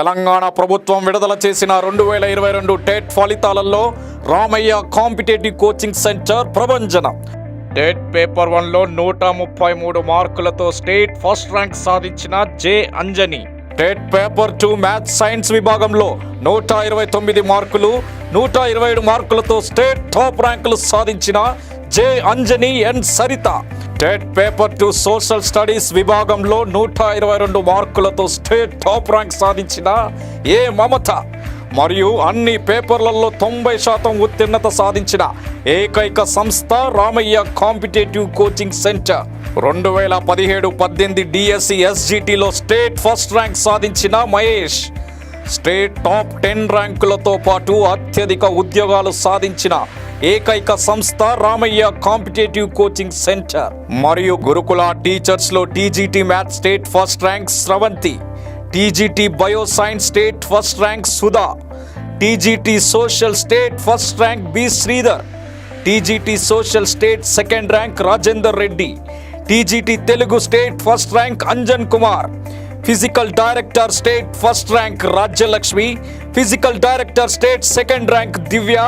తెలంగాణ ప్రభుత్వం విడుదల చేసిన 2022 టెట్ ఫలితాలలో రామయ్య కాంపిటేటివ్ కోచింగ్ సెంటర్ ప్రభంజనం. టెట్ పేపర్ 1లో 133 మార్కులతో స్టేట్ ఫస్ట్ ర్యాంక్ సాధించిన J Anjani. TET paper 2 maths science విభాగంలో 129 మార్కులు, 127 మార్కులతో స్టేట్ టాప్ ర్యాంకులు సాధించిన J Anjani N Saritha. TET paper 2 social studies విభాగంలో 122 మార్కులతో స్టేట్ టాప్ ర్యాంక్ సాధించిన ఏ మమత. మరియు అన్ని పేపర్లలో 90% ఉత్తీర్ణత సాధించిన ఏకైక సంస్థ Ramayya competitive coaching centre. 2017-18 DSC ఎస్జిటిలో స్టేట్ ఫస్ట్ ర్యాంక్ సాధించిన మహేష్. స్టేట్ టాప్ 10 ర్యాంకులతో పాటు అత్యధిక ఉద్యోగాలు సాధించిన ఏకైక సంస్థ రామయ్య కాంపిటేటివ్ కోచింగ్ సెంటర్. మరియు గురుకుల టీచర్స్లో TGT maths state first rank Sravanthi, TGT bio science state first rank Sudha, TGT social state first rank B Sridhar, TGT social state second rank Rajender Reddy, TGT Telugu state first rank Anjan Kumar, physical director state first rank Rajyalakshmi, physical director state second rank Divya,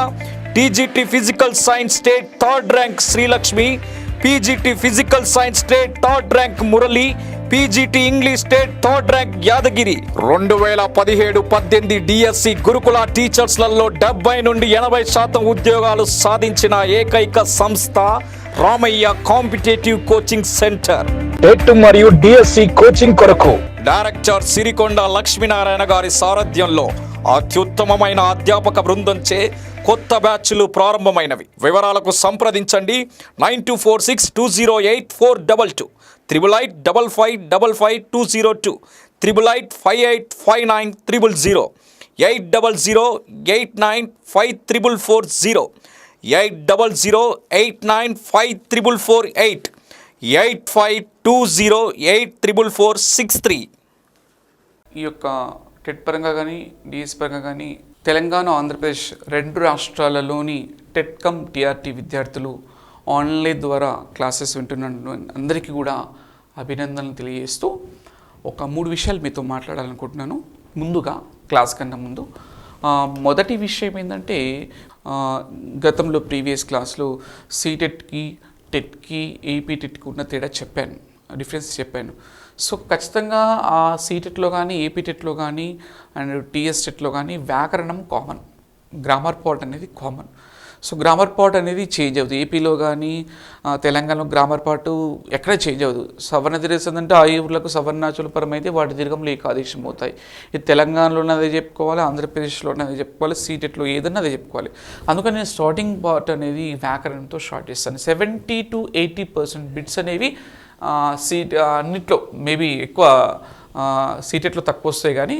TGT physical science state third rank Srilakshmi, PGT physical science state third rank Murali, PGT English state third rank Yadagiri. 2017-18 DSC గురుకుల టీచర్స్లలో 70 నుండి 80% ఉద్యోగాలు సాధించిన ఏకైక సంస్థ Ramayya competitive coaching center. TET మరియు DSC coaching కొరకు director Sirikonda Lakshminarayana గారి సారథ్యంలో అత్యుత్తమమైన అధ్యాపక బృందంచే కొత్త బ్యాచ్లు ప్రారంభమైనవి. వివరాలకు సంప్రదించండి 9246208422, 8855555202, 88585900, 8008954440, 8008954448, 8520844463. ఈ యొక్క టెట్ పరంగా కానీ డిఎస్ పరంగా కానీ తెలంగాణ, ఆంధ్రప్రదేశ్ 2 రాష్ట్రాలలోని టెట్ కమ్ టీఆర్టీ విద్యార్థులు ఆన్లైన్ ద్వారా క్లాసెస్ వింటున్న అందరికీ కూడా అభినందనలు తెలియజేస్తూ ఒక 3 విషయాలు మీతో మాట్లాడాలనుకుంటున్నాను. ముందుగా క్లాస్ కన్నా ముందు మొదటి విషయం ఏంటంటే, గతంలో ప్రీవియస్ క్లాస్లో సీటెట్కి, టెట్కి, ఏపీ టెట్కి ఉన్న తేడా చెప్పాను, డిఫరెన్స్ చెప్పాను. సో ఖచ్చితంగా ఆ సీటెట్లో కానీ, ఏపీ టెట్లో కానీ అండ్ టీఎస్ టెట్లో కానీ వ్యాకరణం కామన్, గ్రామర్ పార్ట్ అనేది కామన్. సో గ్రామర్ పార్ట్ అనేది చేంజ్ అవుతుంది. ఏపీలో కానీ తెలంగాణలో గ్రామర్ పార్ట్ ఎక్కడ చేంజ్ అవ్వదు. సవర్ణ దీర్ఘందంటే ఆ ఊర్లకు సవర్ణాచుల పరం అయితే వాటి దీర్ఘంలో ఏకాదేశం అవుతాయి. ఇది తెలంగాణలోనే అదే చెప్పుకోవాలి, ఆంధ్రప్రదేశ్లోనే అదే చెప్పుకోవాలి, సీటెట్లో ఏదన్నా అదే చెప్పుకోవాలి. అందుకని నేను స్టార్టింగ్ పార్ట్ అనేది వ్యాకరణంతో స్టార్ట్ చేస్తాను. 70 to 80% బిట్స్ అనేవి అన్నిట్లో మేబీ ఎక్కువ సీటెట్లో తక్కువ వస్తాయి, కానీ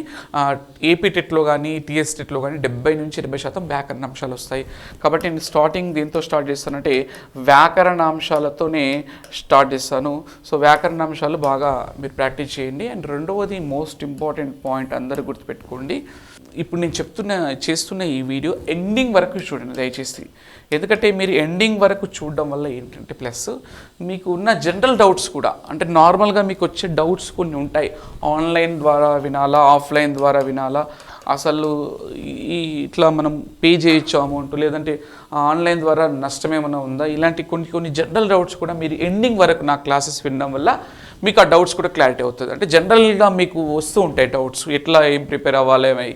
ఏపీ టెట్లో కానీ టీఎస్ టెట్లో కానీ 70 నుంచి 80% వ్యాకరణ అంశాలు వస్తాయి. కాబట్టి నేను స్టార్టింగ్ దేంతో స్టార్ట్ చేస్తానంటే వ్యాకరణ అంశాలతోనే స్టార్ట్ చేస్తాను. సో వ్యాకరణ అంశాలు బాగా మీరు ప్రాక్టీస్ చేయండి. అండ్ రెండవది మోస్ట్ ఇంపార్టెంట్ పాయింట్ అందరూ గుర్తుపెట్టుకోండి, ఇప్పుడు నేను చేస్తున్న ఈ వీడియో ఎండింగ్ వరకు చూడండి దయచేసి. ఎందుకంటే మీరు ఎండింగ్ వరకు చూడడం వల్ల ఏంటంటే ప్లస్ మీకు ఉన్న జనరల్ డౌట్స్ కూడా, అంటే నార్మల్గా మీకు వచ్చే డౌట్స్ కొన్ని ఉంటాయి. ఆన్లైన్ ద్వారా వినాలా, ఆఫ్లైన్ ద్వారా వినాలా, అసలు ఇట్లా మనం పే చేయొచ్చు అమౌంట్, లేదంటే ఆన్లైన్ ద్వారా నష్టం ఏమైనా ఉందా, ఇలాంటి కొన్ని జనరల్ డౌట్స్ కూడా మీరు ఎండింగ్ వరకు నా క్లాసెస్ వినడం వల్ల మీకు ఆ డౌట్స్ కూడా క్లారిటీ అవుతుంది. అంటే జనరల్గా మీకు వస్తూ ఉంటాయి డౌట్స్, ఎట్లా ఏం ప్రిపేర్ అవ్వాలి ఏమై.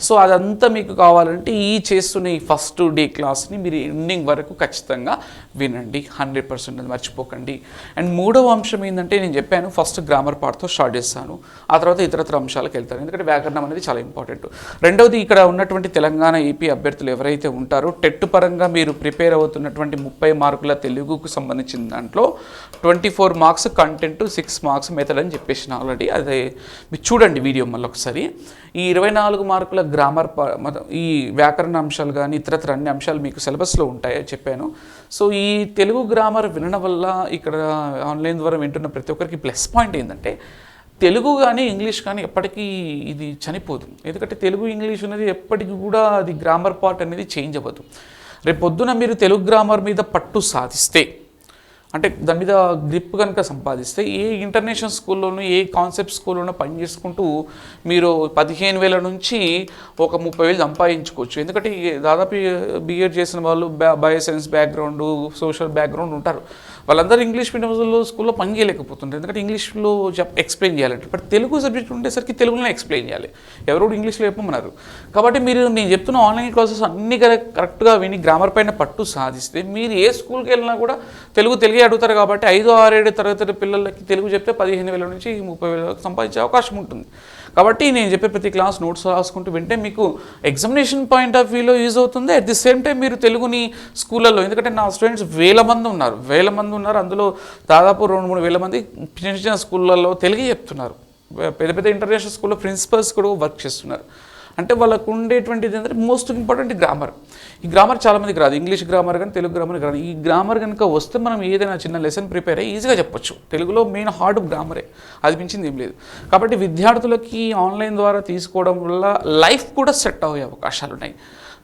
సో అదంతా మీకు కావాలంటే చేస్తున్న ఈ ఫస్ట్ డే క్లాస్ని మీరు ఎండింగ్ వరకు ఖచ్చితంగా వినండి, 100% అది మర్చిపోకండి. అండ్ మూడవ అంశం ఏంటంటే, నేను చెప్పాను ఫస్ట్ గ్రామర్ పార్ట్తో స్టార్ట్ చేస్తాను, ఆ తర్వాత ఇతరత్ర అంశాలకు వెళ్తాను, ఎందుకంటే వ్యాకరణం అనేది చాలా ఇంపార్టెంట్. రెండవది, ఇక్కడ ఉన్నటువంటి తెలంగాణ, ఏపీ అభ్యర్థులు ఎవరైతే ఉంటారో టెట్ పరంగా మీరు ప్రిపేర్ అవుతున్నటువంటి 30 మార్కుల తెలుగుకు సంబంధించిన దాంట్లో 24 మార్క్స్ కంటెంట్, 6 మార్క్స్ మెథడ్ అని చెప్పేసిన ఆల్రెడీ. అదే మీరు చూడండి వీడియో మళ్ళీ ఒకసారి. ఈ 24 మార్కుల గ్రామర్, ఈ వ్యాకరణ అంశాలు కానీ ఇతరత్ర అన్ని అంశాలు మీకు సిలబస్లో ఉంటాయని చెప్పాను. సో ఈ తెలుగు గ్రామర్ వినడం వల్ల ఇక్కడ ఆన్లైన్ ద్వారా వింటున్న ప్రతి ఒక్కరికి ప్లస్ పాయింట్ ఏంటంటే, తెలుగు కానీ ఇంగ్లీష్ కానీ ఎప్పటికీ ఇది చనిపోదు. ఎందుకంటే తెలుగు ఇంగ్లీష్ అనేది ఎప్పటికీ కూడా అది గ్రామర్ పార్ట్ అనేది చేంజ్ అవ్వదు. రేపు పొద్దున మీరు తెలుగు గ్రామర్ మీద పట్టు సాధిస్తే అంటే దాని మీద గ్రిప్ కనుక సంపాదిస్తే ఏ ఇంటర్నేషనల్ స్కూల్లోనూ ఏ కాన్సెప్ట్ స్కూల్లోనూ పని చేసుకుంటూ మీరు 15,000 నుంచి ఒక 30,000 సంపాదించుకోవచ్చు. ఎందుకంటే దాదాపు బీఎడ్ చేసిన వాళ్ళు బయోసైన్స్ బ్యాక్గ్రౌండ్, సోషల్ బ్యాక్గ్రౌండ్ ఉంటారు. వాళ్ళందరూ ఇంగ్లీష్ మీడియం స్కూల్లో పని చేయలేకపోతుంటారు, ఎందుకంటే ఇంగ్లీష్లో ఎక్స్ప్లెయిన్ చేయాలంటే. బట్ తెలుగు సబ్జెక్ట్ ఉండేసరికి తెలుగులోనే ఎక్స్ప్లెయిన్ చేయాలి, ఎవరు ఇంగ్లీష్లో చెప్పమన్నారు. కాబట్టి మీరు నేను చెప్తున్న ఆన్లైన్ క్లాసెస్ అన్ని కరెక్ట్గా విని గ్రామర్ పైన పట్టు సాధిస్తే మీరు ఏ స్కూల్కి వెళ్ళినా కూడా తెలుగే అడుగుతారు. కాబట్టి 5, 6, 7 తరగతి పిల్లలకి తెలుగు చెప్తే 15,000 నుంచి 30,000 సంపాదించే అవకాశం ఉంటుంది. కాబట్టి నేను చెప్పే ప్రతి క్లాస్ నోట్స్ రాసుకుంటూ వింటే మీకు ఎగ్జామినేషన్ పాయింట్ ఆఫ్ వ్యూలో యూజ్ అవుతుంది. అట్ ది సేమ్ టైం మీరు తెలుగుని స్కూళ్ళల్లో, ఎందుకంటే నా స్టూడెంట్స్ వేల మంది ఉన్నారు, అందులో దాదాపు 2-3 వేల మంది చిన్న చిన్న స్కూళ్ళల్లో తెలుగు చెప్తున్నారు. పెద్ద ఇంటర్నేషనల్ స్కూల్లో ప్రిన్సిపల్స్ కూడా వర్క్ చేస్తున్నారు. అంటే వాళ్ళకు ఉండేటువంటిది ఏంటంటే మోస్ట్ ఇంపార్టెంట్ గ్రామర్. ఈ గ్రామర్ చాలామందికి రాదు, ఇంగ్లీష్ గ్రామర్ కానీ తెలుగు గ్రామర్ రాదు. ఈ గ్రామర్ కనుక వస్తే మనం ఏదైనా చిన్న లెసన్ ప్రిపేర్ అయ్యి ఈజీగా చెప్పొచ్చు. తెలుగులో మెయిన్ హార్డ్ గ్రామరే, అది మించింది ఏం లేదు. కాబట్టి విద్యార్థులకి ఆన్లైన్ ద్వారా తీసుకోవడం వల్ల లైఫ్ కూడా సెట్ అయ్యే అవకాశాలు ఉన్నాయి.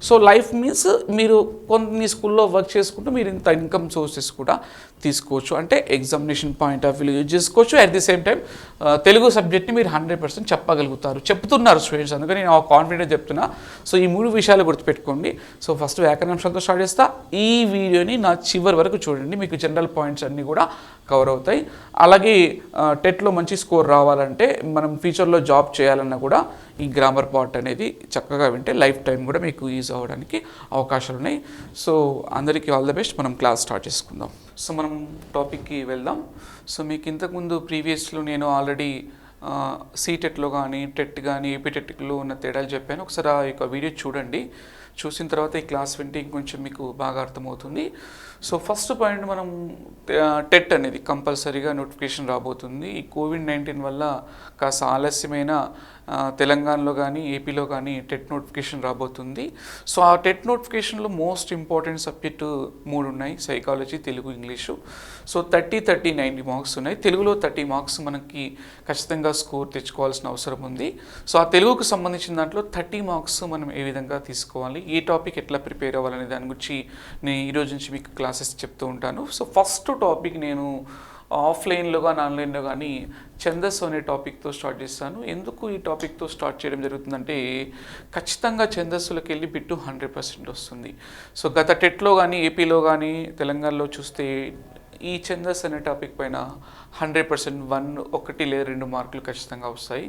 సో లైఫ్ మీన్స్ మీరు కొన్ని స్కూల్లో వర్క్ చేసుకుంటూ మీరు ఇంత ఇన్కమ్ సోర్సెస్ కూడా తీసుకోవచ్చు. అంటే examination point of view use చేసుకోవచ్చు. At the same time Telugu సబ్జెక్ట్ని మీరు 100% చెప్తున్నారు స్టూడెంట్స్, అందుకని నేను కాన్ఫిడెంట్ చెప్తున్నా. సో ఈ 3 విషయాలు గుర్తుపెట్టుకోండి. సో ఫస్ట్ వ్యాకరణాంశాలతో స్టార్ట్ చేస్తా. ఈ వీడియోని నా చివరి వరకు చూడండి, మీకు జనరల్ పాయింట్స్ అన్నీ కూడా కవర్ అవుతాయి. అలాగే టెట్లో మంచి స్కోర్ రావాలంటే మనం ఫ్యూచర్లో జాబ్ చేయాలన్నా కూడా ఈ గ్రామర్ పార్ట్ అనేది చక్కగా వింటే లైఫ్ టైం కూడా మీకు యూజ్ అవ్వడానికి అవకాశాలు ఉన్నాయి. సో అందరికీ ఆల్ ద బెస్ట్. మనం క్లాస్ స్టార్ట్ చేసుకుందాం. సో మనం టాపిక్కి వెళ్దాం. సో మీకు ఇంతకుముందు ప్రీవియస్లో నేను ఆల్రెడీ సీటెట్లో కానీ టెట్ కానీ ఏపీటెట్లో ఉన్న తేడాలు చెప్పాను. ఒకసారి ఆ యొక్క వీడియో చూడండి, చూసిన తర్వాత ఈ క్లాస్ వింటే ఇంకొంచెం మీకు బాగా అర్థమవుతుంది. సో ఫస్ట్ పాయింట్, మనం టెట్ అనేది కంపల్సరీగా నోటిఫికేషన్ రాబోతుంది. ఈ కోవిడ్-19 వల్ల కాస్త ఆలస్యమైన తెలంగాణలో కానీ ఏపీలో కానీ టెట్ నోటిఫికేషన్ రాబోతుంది. సో ఆ టెట్ నోటిఫికేషన్లో మోస్ట్ ఇంపార్టెంట్ సబ్జెక్టు 3 ఉన్నాయి, psychology, Telugu, English. So 30, 90 marks ఉన్నాయి. తెలుగులో 30 మార్క్స్ మనకి ఖచ్చితంగా స్కోర్ తెచ్చుకోవాల్సిన అవసరం ఉంది. సో ఆ తెలుగుకు సంబంధించిన దాంట్లో 30 మార్క్స్ మనం ఏ విధంగా తీసుకోవాలి, ఏ టాపిక్ ఎట్లా ప్రిపేర్ అవ్వాలనే దాని గురించి నేను ఈరోజు నుంచి మీకు క్లాసెస్ చెప్తూ ఉంటాను. సో ఫస్ట్ టాపిక్ నేను ఆఫ్లైన్లో కానీ ఆన్లైన్లో కానీ ఛందస్సు అనే టాపిక్తో స్టార్ట్ చేస్తాను. ఎందుకు ఈ టాపిక్తో స్టార్ట్ చేయడం జరుగుతుందంటే ఖచ్చితంగా ఛందస్సులకు వెళ్ళి బిట్టు 100% వస్తుంది. సో గత టెట్లో కానీ ఏపీలో కానీ తెలంగాణలో చూస్తే ఈ ఛందస్ అనే టాపిక్ పైన 100% 1 లేదా 2 మార్కులు ఖచ్చితంగా వస్తాయి.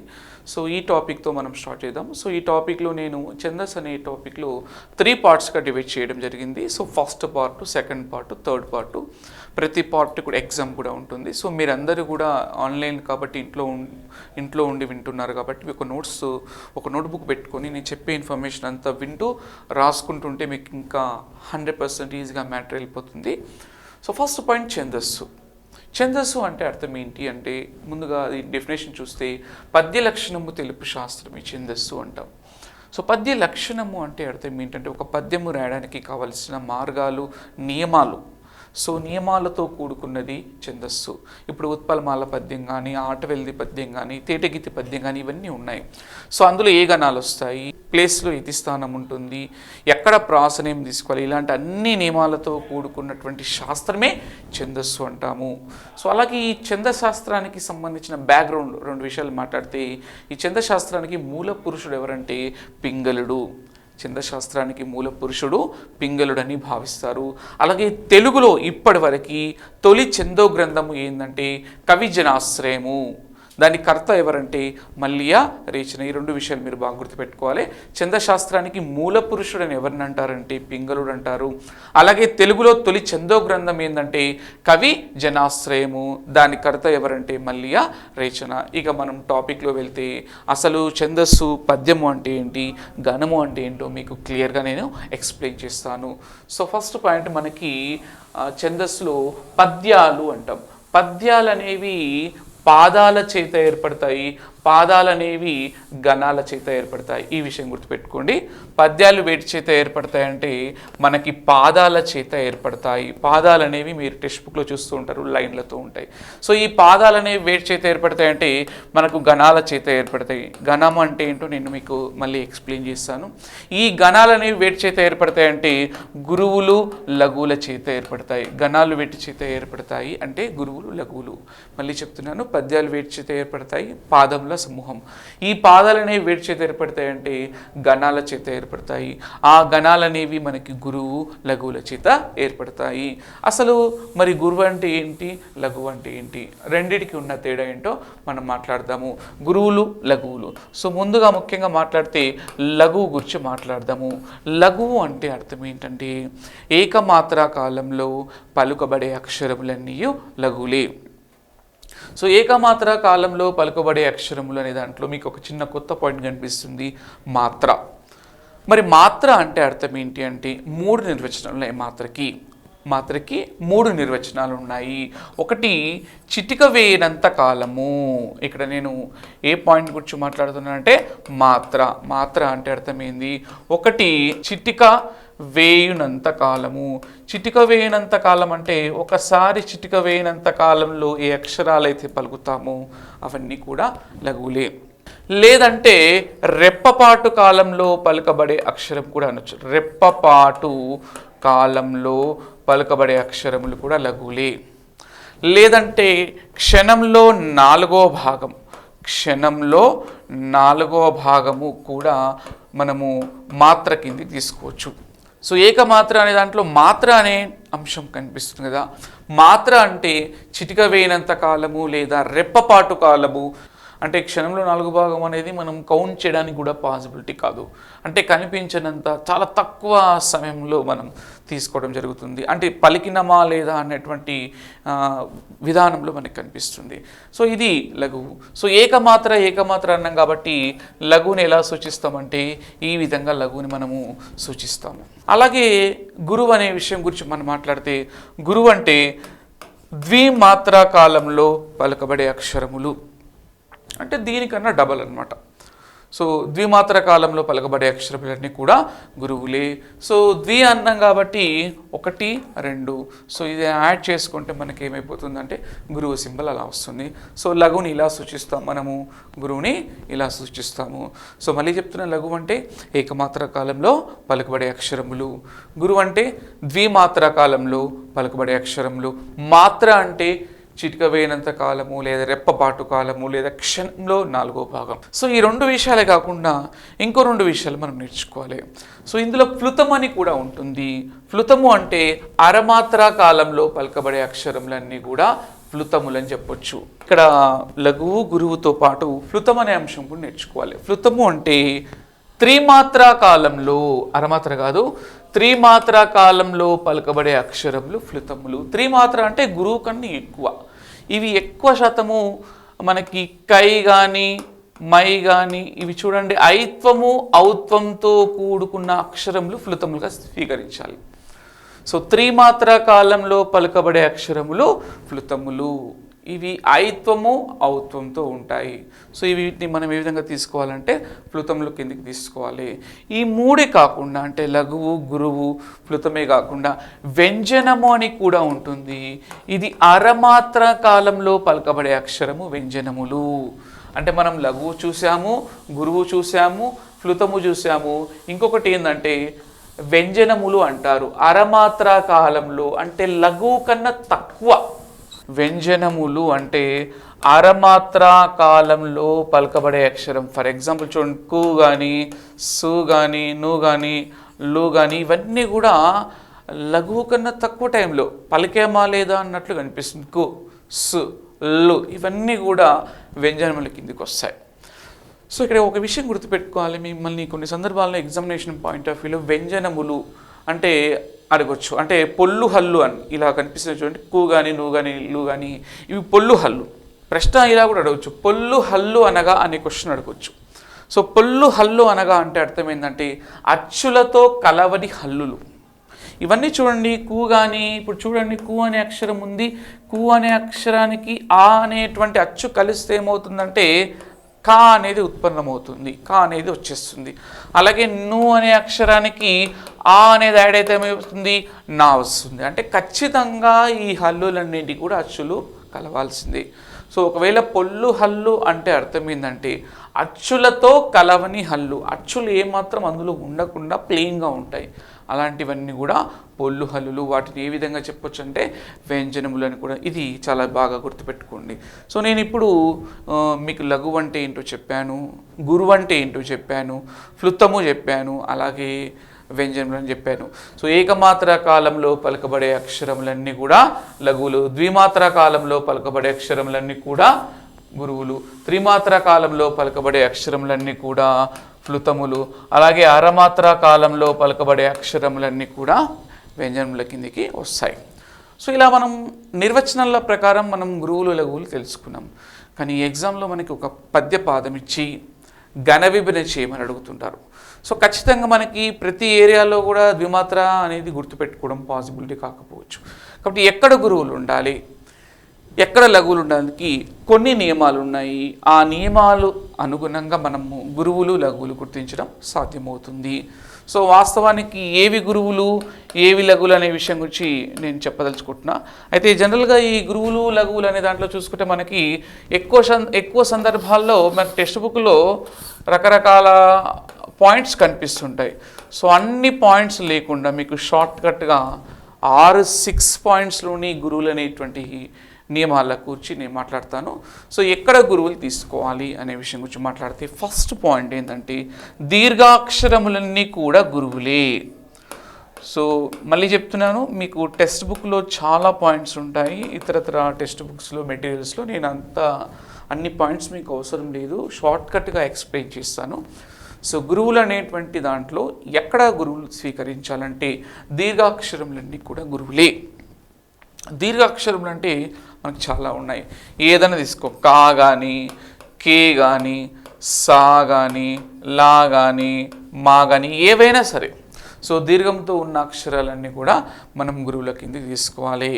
సో ఈ టాపిక్తో మనం స్టార్ట్ చేద్దాం. సో ఈ టాపిక్లో నేను ఛందస్ అనే టాపిక్లో 3 పార్ట్స్గా డివైడ్ చేయడం జరిగింది. So first part, second part, third part. ప్రతి పార్ట్ కూడా ఎగ్జామ్ కూడా ఉంటుంది. సో మీరందరూ కూడా ఆన్లైన్ కాబట్టి ఇంట్లో ఉండి వింటున్నారు కాబట్టి మీకు ఒక నోట్బుక్ పెట్టుకొని నేను చెప్పే ఇన్ఫర్మేషన్ అంతా వింటూ రాసుకుంటుంటే మీకు ఇంకా 100% ఈజీగా మ్యాటర్ వెళ్ళిపోతుంది. సో ఫస్ట్ పాయింట్, ఛందస్సు అంటే అర్థం ఏంటి అంటే ముందుగా అది డెఫినేషన్ చూస్తే పద్య లక్షణము తెలుపు శాస్త్రం ఈ ఛందస్సు అంటాం. సో పద్య లక్షణము అంటే అర్థం ఏంటంటే ఒక పద్యము రాయడానికి కావలసిన మార్గాలు, నియమాలు. సో నియమాలతో కూడుకున్నది ఛందస్సు. ఇప్పుడు ఉత్పలమాల పద్యం కానీ, ఆటవెల్ది పద్యం కానీ, తేటగీతి పద్యం కానీ ఇవన్నీ ఉన్నాయి. సో అందులో ఏ గణాలు వస్తాయి, ప్లేస్లో యతి స్థానం ఉంటుంది, ఎక్కడ ప్రాసనేం తీసుకోవాలి, ఇలాంటి అన్ని నియమాలతో కూడుకున్నటువంటి శాస్త్రమే ఛందస్సు అంటాము. సో అలాగే ఈ ఛందశాస్త్రానికి సంబంధించిన బ్యాక్గ్రౌండ్ 2 విషయాలు మాట్లాడితే, ఈ ఛందశాస్త్రానికి మూల పురుషుడు ఎవరంటే పింగళుడు. ఛందశాస్త్రానికి మూల పురుషుడు పింగళుడని భావిస్తారు. అలాగే తెలుగులో ఇప్పటివరకు తొలి ఛందో గ్రంథము ఏంటంటే కవిజనాశ్రయము. దాని కర్త ఎవరంటే మల్లియ రేచన. ఈ 2 విషయాలు మీరు బాగా గుర్తుపెట్టుకోవాలి. ఛందశాస్త్రానికి మూల పురుషుడు అని ఎవరిని అంటారంటే పింగళుడు అంటారు. అలాగే తెలుగులో తొలి ఛందో గ్రంథం ఏంటంటే కవి జనాశ్రయము. దాని కర్త ఎవరంటే మల్లియ రేచన. ఇక మనం టాపిక్లో వెళ్తే అసలు ఛందస్సు, పద్యము అంటే ఏంటి, గణము అంటే ఏంటో మీకు క్లియర్గా నేను ఎక్స్ప్లెయిన్ చేస్తాను. సో ఫస్ట్ పాయింట్, మనకి ఛందస్సులో పద్యాలు అంటాం. పద్యాలు అనేవి పాదాల చేత ఏర్పడతాయి. పాదాలు అనేవి గణాల చేత ఏర్పడతాయి. ఈ విషయం గుర్తుపెట్టుకోండి. పద్యాలు వేటి చేత ఏర్పడతాయంటే మనకి పాదాల చేత ఏర్పడతాయి. పాదాలు అనేవి మీరు టెక్స్ట్ బుక్లో చూస్తూ ఉంటారు, లైన్లతో ఉంటాయి. సో ఈ పాదాలు అనేవి వేటి చేత ఏర్పడతాయంటే మనకు గణాల చేత ఏర్పడతాయి. గణం అంటే ఏంటో నేను మీకు మళ్ళీ ఎక్స్ప్లెయిన్ చేస్తాను. ఈ గణాలు అనేవి వేటి చేత ఏర్పడతాయంటే గురువులు లఘువుల చేత ఏర్పడతాయి. గణాలు వేటి చేత ఏర్పడతాయి అంటే గురువులు లఘువులు. మళ్ళీ చెప్తున్నాను, పద్యాలు వేటి చేత ఏర్పడతాయి, పాదముల సమూహం. ఈ పాదాలు అనేవి వేటి చేత ఏర్పడతాయి అంటే గణాల చేత ఏర్పడతాయి. ఆ గణాలు అనేవి మనకి గురువు లఘువుల చేత ఏర్పడతాయి. అసలు మరి గురువు అంటే ఏంటి, లఘువు అంటే ఏంటి, రెండిటికి ఉన్న తేడా ఏంటో మనం మాట్లాడదాము. గురువులు లఘువులు. సో ముందుగా ముఖ్యంగా మాట్లాడితే లఘువు గురించి మాట్లాడదాము. లఘువు అంటే అర్థం ఏంటంటే ఏకమాత్రా కాలంలో పలుకబడే అక్షరములన్నీ లఘువులే. సో ఏకమాత్రా కాలంలో పలుకబడే అక్షరములు అనే దాంట్లో మీకు ఒక చిన్న కొత్త పాయింట్ కనిపిస్తుంది, మాత్ర. మరి మాత్ర అంటే అర్థం ఏంటి అంటే 3 నిర్వచనాలు ఉన్నాయి మాత్రకి 3 నిర్వచనాలు ఉన్నాయి. ఒకటి చిటిక వేయనంత కాలము. ఇక్కడ నేను ఏ పాయింట్ గురించి మాట్లాడుతున్నానంటే మాత్ర అంటే అర్థమైంది. ఒకటి చిటిక వేయునంత కాలము. చిటిక వేయనంత కాలం అంటే ఒకసారి చిటిక వేయనంత కాలంలో ఏ అక్షరాలైతే పలుకుతామో అవన్నీ కూడా లఘువులే. లేదంటే రెప్పపాటు కాలంలో పలుకబడే అక్షరం కూడా అనొచ్చు. రెప్పపాటు కాలంలో పలుకబడే అక్షరములు కూడా లఘువులే. లేదంటే క్షణంలో 4వ భాగము కూడా మనము మాత్ర కింది తీసుకోవచ్చు. సో ఏకమాత్ర అనే దాంట్లో మాత్ర అనే అంశం కనిపిస్తుంది కదా. మాత్ర అంటే చిటిక వేయనంత కాలము లేదా రెప్పపాటు కాలము. అంటే క్షణంలో 4 భాగం అనేది మనం కౌంట్ చేయడానికి కూడా పాసిబిలిటీ కాదు. అంటే కనిపించినంత చాలా తక్కువ సమయంలో మనం తీసుకోవడం జరుగుతుంది. అంటే పలికినమా లేదా అనేటువంటి విధానంలో మనకి కనిపిస్తుంది. సో ఇది లఘువు. సో ఏకమాత్ర అన్నాం కాబట్టి లఘువుని ఎలా సూచిస్తామంటే ఈ విధంగా లఘువుని మనము సూచిస్తాము. అలాగే గురువు అనే విషయం గురించి మనం మాట్లాడితే గురువు అంటే ద్విమాత్రా కాలంలో పలుకబడే అక్షరములు. అంటే దీనికన్నా డబల్ అన్నమాట. సో ద్విమాత్ర కాలంలో పలకబడే అక్షరములన్నీ కూడా గురువులే. సో ద్వి అన్నాం కాబట్టి 1, 2. సో ఇది యాడ్ చేసుకుంటే మనకి ఏమైపోతుందంటే గురువు సింబల్ అలా వస్తుంది. సో లఘువుని ఇలా సూచిస్తాం మనము, గురువుని ఇలా సూచిస్తాము. సో మళ్ళీ చెప్తున్న లఘువు అంటే ఏకమాత్ర కాలంలో పలుకబడే అక్షరములు. గురువు అంటే ద్విమాత్ర కాలంలో పలుకబడే అక్షరములు. మాత్ర అంటే చిటిక వేయనంత కాలము లేదా రెప్పపాటు కాలము లేదా క్షణంలో 4వ భాగం. సో ఈ 2 విషయాలే కాకుండా ఇంకో 2 విషయాలు మనం నేర్చుకోవాలి. సో ఇందులో ప్లుతం అని కూడా ఉంటుంది. ప్లుతము అంటే అరమాత్రా కాలంలో పలకబడే అక్షరములన్నీ కూడా ప్లుతములని చెప్పొచ్చు. ఇక్కడ లఘువు గురువుతో పాటు ప్లుతం అనే అంశం కూడా నేర్చుకోవాలి. ప్లుతము అంటే త్రిమాత్రా కాలంలో, అరమాత్ర కాదు, త్రిమాత్రా కాలంలో పలకబడే అక్షరములు ప్లుతములు. త్రిమాత్ర అంటే గురువు కన్నా ఎక్కువ. ఇవి ఎక్కువ శాతము మనకి కై కానీ మై కానీ ఇవి చూడండి ఐత్వము ఔత్వంతో కూడుకున్న అక్షరములు ప్లుతములుగా స్వీకరించాలి. సో త్రిమాత్రా కాలంలో పలకబడే అక్షరములు ప్లుతములు. ఇవి ఐత్వము ఔత్వంతో ఉంటాయి. సో వీటిని మనం ఏ విధంగా తీసుకోవాలంటే ప్లుతముల కిందికి తీసుకోవాలి. ఈ 3 కాకుండా అంటే లఘువు గురువు ప్లుతమే కాకుండా వ్యంజనము అని కూడా ఉంటుంది. ఇది అరమాత్ర కాలంలో పలకబడే అక్షరము వ్యంజనములు. అంటే మనం లఘువు చూసాము, గురువు చూసాము, ప్లుతము చూసాము. ఇంకొకటి ఏంటంటే వ్యంజనములు అంటారు. అరమాత్రా కాలంలో అంటే లఘువు కన్నా తక్కువ. వ్యంజనములు అంటే అరమాత్రా కాలంలో పలకబడే అక్షరం. ఫర్ ఎగ్జాంపుల్ చూడండి, కు కానీ సు కానీ ను కానీ లు కానీ ఇవన్నీ కూడా లఘువు కన్నా తక్కువ టైంలో పలికేమా లేదా అన్నట్లు కనిపిస్తుంది. కు సు లు ఇవన్నీ కూడా వ్యంజనముల కిందికి వస్తాయి. సో ఇక్కడ ఒక విషయం గుర్తుపెట్టుకోవాలి, మిమ్మల్ని కొన్ని సందర్భాల్లో ఎగ్జామినేషన్ పాయింట్ ఆఫ్ వ్యూలో వ్యంజనములు అంటే అడగొచ్చు. అంటే పొల్లు హల్లు అని ఇలా కనిపిస్తుంది చూడండి, కు కానీ నువ్వు కానీ లు కానీ ఇవి పొల్లు హల్లు. ప్రశ్న ఇలా కూడా అడగచ్చు, పొల్లు హల్లు అనగా అనే క్వశ్చన్ అడగచ్చు. సో పొల్లు హల్లు అనగా అంటే అర్థం ఏంటంటే అచ్చులతో కలవని హల్లులు. ఇవన్నీ చూడండి, కు కానీ ఇప్పుడు చూడండి కు అనే అక్షరం ఉంది. కు అనే అక్షరానికి ఆ అనేటువంటి అచ్చు కలిస్తే ఏమవుతుందంటే కా అనేది ఉత్పన్నమవుతుంది, కా అనేది వచ్చేస్తుంది. అలాగే ను అనే అక్షరానికి ఆ అనేది యాడ్ అయితే ఏమవుతుంది, నా వస్తుంది. అంటే ఖచ్చితంగా ఈ హల్లులన్నింటి కూడా అచ్చులు కలవాల్సిందే. సో ఒకవేళ పొల్లు హల్లు అంటే అర్థం ఏంటంటే అచ్చులతో కలవని హల్లు, అచ్చులు ఏమాత్రం అందులో ఉండకుండా ప్లెయిన్గా ఉంటాయి. అలాంటివన్నీ కూడా పొల్లు హల్లులు. వాటిని ఏ విధంగా చెప్పొచ్చు అంటే వ్యంజనములు అని కూడా. ఇది చాలా బాగా గుర్తుపెట్టుకోండి. సో నేను ఇప్పుడు మీకు లఘువు అంటే ఏంటో చెప్పాను, గురువు అంటే ఏంటో చెప్పాను, ఫ్లుతము చెప్పాను, అలాగే వ్యంజనములు అని చెప్పాను. సో ఏకమాత్ర కాలంలో పలకబడే అక్షరములన్నీ కూడా లఘువులు, ద్విమాత్ర కాలంలో పలకబడే అక్షరములన్నీ కూడా గురువులు, త్రిమాత్ర కాలంలో పలకబడే అక్షరములన్నీ కూడా ఫ్లుతములు, అలాగే అరమాత్ర కాలంలో పలకబడే అక్షరములన్నీ కూడా వ్యంజనముల కిందికి వస్తాయి. సో ఇలా మనం నిర్వచనాల ప్రకారం మనం గురువులు లఘువులు తెలుసుకున్నాం. కానీ ఎగ్జామ్లో మనకి ఒక పద్య పాదం ఇచ్చి ఘన విభజన చేయమని అడుగుతుంటారు. సో ఖచ్చితంగా మనకి ప్రతి ఏరియాలో కూడా ద్విమాత్ర అనేది గుర్తుపెట్టుకోవడం పాసిబిలిటీ కాకపోవచ్చు. కాబట్టి ఎక్కడ గురువులు ఉండాలి, ఎక్కడ లఘువులు ఉండడానికి కొన్ని నియమాలు ఉన్నాయి. ఆ నియమాలు అనుగుణంగా మనము గురువులు లఘువులు గుర్తించడం సాధ్యమవుతుంది. సో వాస్తవానికి ఏవి గురువులు ఏవి లఘువులు అనే విషయం గురించి నేను చెప్పదలుచుకుంటున్నా. అయితే జనరల్గా ఈ గురువులు లఘువులు అనే దాంట్లో చూసుకుంటే మనకి ఎక్కువ సందర్భాల్లో మనకి టెక్స్ట్ బుక్లో రకరకాల పాయింట్స్ కనిపిస్తుంటాయి. సో అన్ని పాయింట్స్ లేకుండా మీకు షార్ట్కట్గా 6 పాయింట్స్లోని గురువులు అనేటువంటి నియమాల గురించి నేను మాట్లాడతాను. సో ఎక్కడ గురువులు తీసుకోవాలి అనే విషయం గురించి మాట్లాడితే ఫస్ట్ పాయింట్ ఏంటంటే దీర్ఘాక్షరములన్నీ కూడా గురువులే. సో మళ్ళీ చెప్తున్నాను, మీకు టెక్స్ట్ బుక్లో చాలా పాయింట్స్ ఉంటాయి, ఇతరత్ర టెక్స్ట్ బుక్స్లో మెటీరియల్స్లో నేను అన్ని పాయింట్స్ మీకు అవసరం లేదు, షార్ట్కట్గా ఎక్స్ప్లెయిన్ చేస్తాను. సో గురువులు అనేటువంటి దాంట్లో ఎక్కడ గురువులు స్వీకరించాలంటే దీర్ఘాక్షరములన్నీ కూడా గురువులే. దీర్ఘాక్షరములు అంటే మనకు చాలా ఉన్నాయి. ఏదైనా తీసుకో, కా కానీ, కే కానీ, సా కానీ, లా కానీ, మా కానీ, ఏవైనా సరే. సో దీర్ఘంతో ఉన్న అక్షరాలన్నీ కూడా మనం గురువుల కింద తీసుకోవాలి.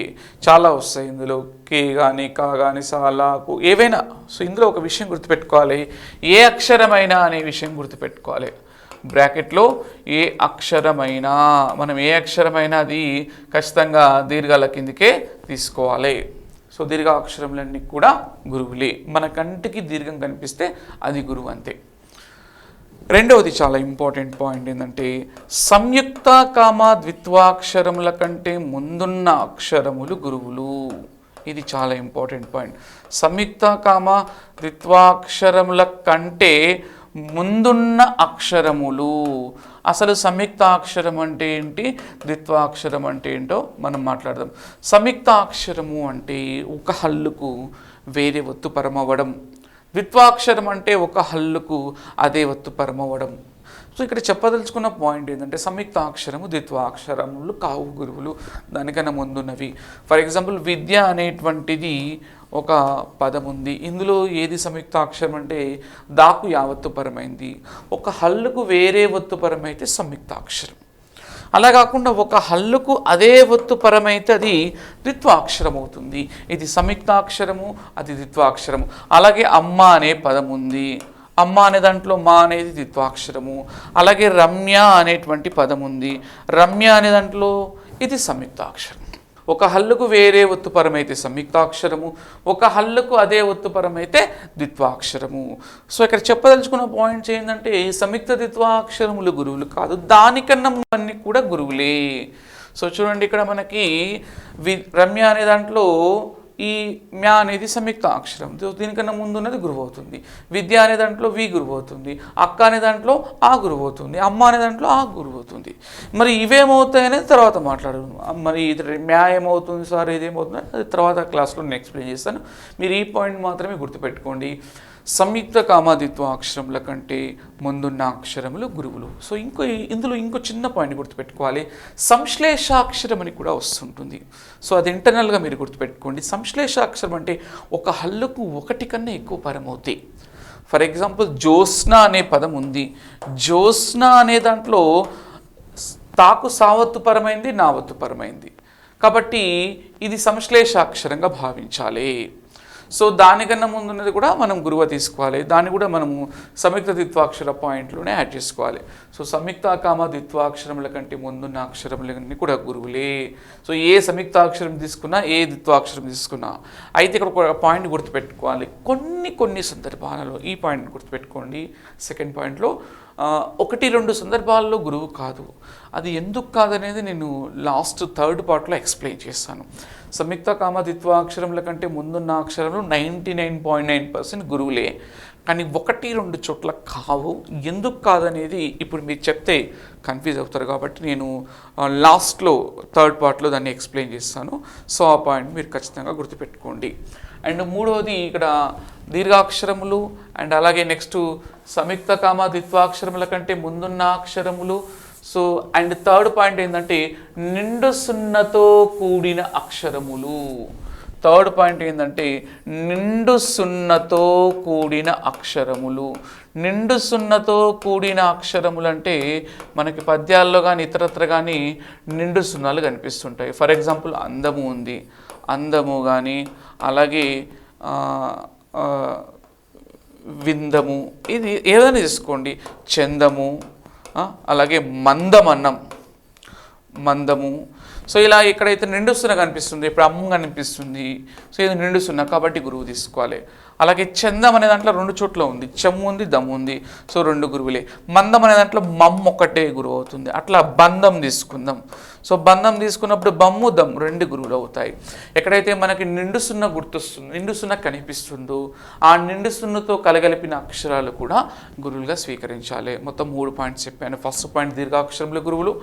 చాలా వస్తాయి ఇందులో, కే కానీ, కా కానీ, సా, లా, కు, ఏవైనా. సో ఇందులో ఒక విషయం గుర్తుపెట్టుకోవాలి, ఏ అక్షరమైనా అనే విషయం గుర్తుపెట్టుకోవాలి. బ్రాకెట్లో ఏ అక్షరమైనా, మనం ఏ అక్షరమైనా అది ఖచ్చితంగా దీర్ఘాల కిందకే తీసుకోవాలి. సో దీర్ఘ అక్షరములన్నీ కూడా గురువులే. మన కంటికి దీర్ఘం కనిపిస్తే అది గురువు అంతే. రెండవది చాలా ఇంపార్టెంట్ పాయింట్ ఏంటంటే సంయుక్త కామ ద్విత్వాక్షరముల కంటే ముందున్న అక్షరములు గురువులు. ఇది చాలా ఇంపార్టెంట్ పాయింట్. సంయుక్త కామ ద్విత్వాక్షరముల కంటే ముందున్న అక్షరములు. అసలు సంయుక్తాక్షరం అంటే ఏంటి, ద్విత్వాక్షరం అంటే ఏంటో మనం మాట్లాడదాం. సంయుక్తాక్షరము అంటే ఒక హల్లుకు వేరే ఒత్తు పరమవ్వడం, ద్విత్వాక్షరం అంటే ఒక హల్లుకు అదే ఒత్తు పరమవ్వడం. సో ఇక్కడ చెప్పదలుచుకున్న పాయింట్ ఏంటంటే సంయుక్తాక్షరము ద్విత్వాక్షరములు కావు గురువులు, దానికన్నా ముందున్నవి. ఫర్ ఎగ్జాంపుల్ విద్య అనేటువంటిది ఒక పదం ఉంది, ఇందులో ఏది సంయుక్తాక్షరం అంటే దాకు యావత్తు పరమైంది, ఒక హల్లుకు వేరే ఒత్తు పరమైతే సంయుక్తాక్షరం. అలా కాకుండా ఒక హల్లుకు అదే ఒత్తు పరమైతే అది ద్విత్వాక్షరం అవుతుంది. ఇది సంయుక్తాక్షరము, అది ద్విత్వాక్షరము. అలాగే అమ్మ అనే పదం ఉంది, అమ్మ అనే దాంట్లో మా అనేది ద్విత్వాక్షరము. అలాగే రమ్య అనేటువంటి పదం ఉంది, రమ్య అనే దాంట్లో ఇది సంయుక్తాక్షరం. ఒక హల్లుకు వేరే ఒత్తుపరమైతే సంయుక్తాక్షరము, ఒక హల్లుకు అదే ఒత్తుపరమైతే ద్విత్వాక్షరము. సో ఇక్కడ చెప్పదలుచుకున్న పాయింట్స్ ఏంటంటే సంయుక్త ద్విత్వాక్షరములు గురువులు కాదు, దానికన్నా అన్నీ కూడా గురువులే. సో చూడండి, ఇక్కడ మనకి రమ్య అనే దాంట్లో ఈ మ్యా అనేది సంయుక్త అక్షరం, దీనికన్నా ముందు ఉన్నది గురువు అవుతుంది. విద్య అనే దాంట్లో వి గురువు అవుతుంది, అక్క అనే దాంట్లో ఆ గురువు అవుతుంది, అమ్మ అనే దాంట్లో ఆ గురువు అవుతుంది. మరి ఇవేమవుతాయి అనేది తర్వాత మాట్లాడను. మరి ఇది మ్యా ఏమవుతుంది సార్, ఇదేమవుతుంది అది తర్వాత క్లాస్లో నేను ఎక్స్ప్లెయిన్ చేస్తాను. మీరు ఈ పాయింట్ మాత్రమే గుర్తుపెట్టుకోండి, సంయుక్త కామాదిత్వ అక్షరముల కంటే ముందున్న అక్షరములు గురువులు. సో ఇందులో ఇంకో చిన్న పాయింట్ గుర్తుపెట్టుకోవాలి, సంశ్లేషాక్షరం అని కూడా వస్తుంటుంది. సో అది ఇంటర్నల్గా మీరు గుర్తుపెట్టుకోండి. సంశ్లేషాక్షరం అంటే ఒక హల్లుకు ఒకటి కన్నా ఎక్కువ పరమవుతాయి. ఫర్ ఎగ్జాంపుల్ జ్యోత్స్న అనే పదం ఉంది, జ్యోత్స్న అనే దాంట్లో తాకు సావత్తు పరమైంది, నావత్తు పరమైంది, కాబట్టి ఇది సంశ్లేషాక్షరంగా భావించాలి. సో దానికన్నా ముందు ఉన్నది కూడా మనం గురువ తీసుకోవాలి. దాన్ని కూడా మనము సంయుక్త ద్విత్వాక్షర పాయింట్లోనే యాడ్ చేసుకోవాలి. సో సంయుక్త కామ ద్విత్వాక్షరముల కంటే ముందున్న అక్షరములన్నీ కూడా గురువులే. సో ఏ సంయుక్తాక్షరం తీసుకున్నా, ఏ ద్విత్వాక్షరం తీసుకున్నా. అయితే ఇక్కడ ఒక పాయింట్ గుర్తుపెట్టుకోవాలి. కొన్ని సందర్భాలలో ఈ పాయింట్ గుర్తుపెట్టుకోండి. సెకండ్ పాయింట్లో 1-2 సందర్భాల్లో గురువు కాదు. అది ఎందుకు కాదనేది నేను లాస్ట్ థర్డ్ పార్ట్లో ఎక్స్ప్లెయిన్ చేస్తాను. సంయుక్త కామ ద్విత్వాక్షరముల కంటే ముందున్న అక్షరములు 99.9% గురువులే, కానీ 1-2 చోట్ల కావు. ఎందుకు కాదనేది ఇప్పుడు మీరు చెప్తే కన్ఫ్యూజ్ అవుతారు, కాబట్టి నేను లాస్ట్లో థర్డ్ పార్ట్లో దాన్ని ఎక్స్ప్లెయిన్ చేస్తాను. సో ఆ పాయింట్ మీరు ఖచ్చితంగా గుర్తుపెట్టుకోండి. అండ్ మూడవది ఇక్కడ దీర్ఘాక్షరములు అండ్ అలాగే నెక్స్ట్ సంయుక్త కామ ద్విత్వాక్షరముల కంటే ముందున్న అక్షరములు. సో అండ్ థర్డ్ పాయింట్ ఏంటంటే నిండు సున్నతో కూడిన అక్షరములు. థర్డ్ పాయింట్ ఏంటంటే నిండు సున్నతో కూడిన అక్షరములు. నిండు సున్నతో కూడిన అక్షరములు అంటే మనకి పద్యాల్లో కానీ ఇతరత్ర కానీ నిండు సున్నాలు కనిపిస్తుంటాయి. ఫర్ ఎగ్జాంపుల్ అందము ఉంది, అందము కానీ అలాగే విందము, ఇది ఏదైనా తీసుకోండి, చందము, అలాగే మందమన్నం, మందము. సో ఇలా ఎక్కడైతే నిండు సున్నా కనిపిస్తుంది, ఇప్పుడు అమ్మ కనిపిస్తుంది, సో ఇది నిండు సున్నా కాబట్టి గురువు తీసుకోవాలి. అలాగే చందం అనే దాంట్లో 2 చోట్ల ఉంది, చెమ్ము ఉంది, దమ్ము ఉంది, సో 2 గురువులే. మందం అనే దాంట్లో మమ్ ఒకటే గురువు అవుతుంది. అట్లా బంధం తీసుకుందాం. సో బంధం తీసుకున్నప్పుడు బమ్ము దమ్ము 2 గురువులు అవుతాయి. ఎక్కడైతే మనకి నిండు సున్నా గుర్తొస్తుంది, నిండు సున్నా కనిపిస్తుందో ఆ నిండు సున్నతో కలగలిపిన అక్షరాలు కూడా గురువులుగా స్వీకరించాలి. మొత్తం 3 పాయింట్స్ చెప్పాను. ఫస్ట్ పాయింట్ దీర్ఘాక్షరముల గురువులు,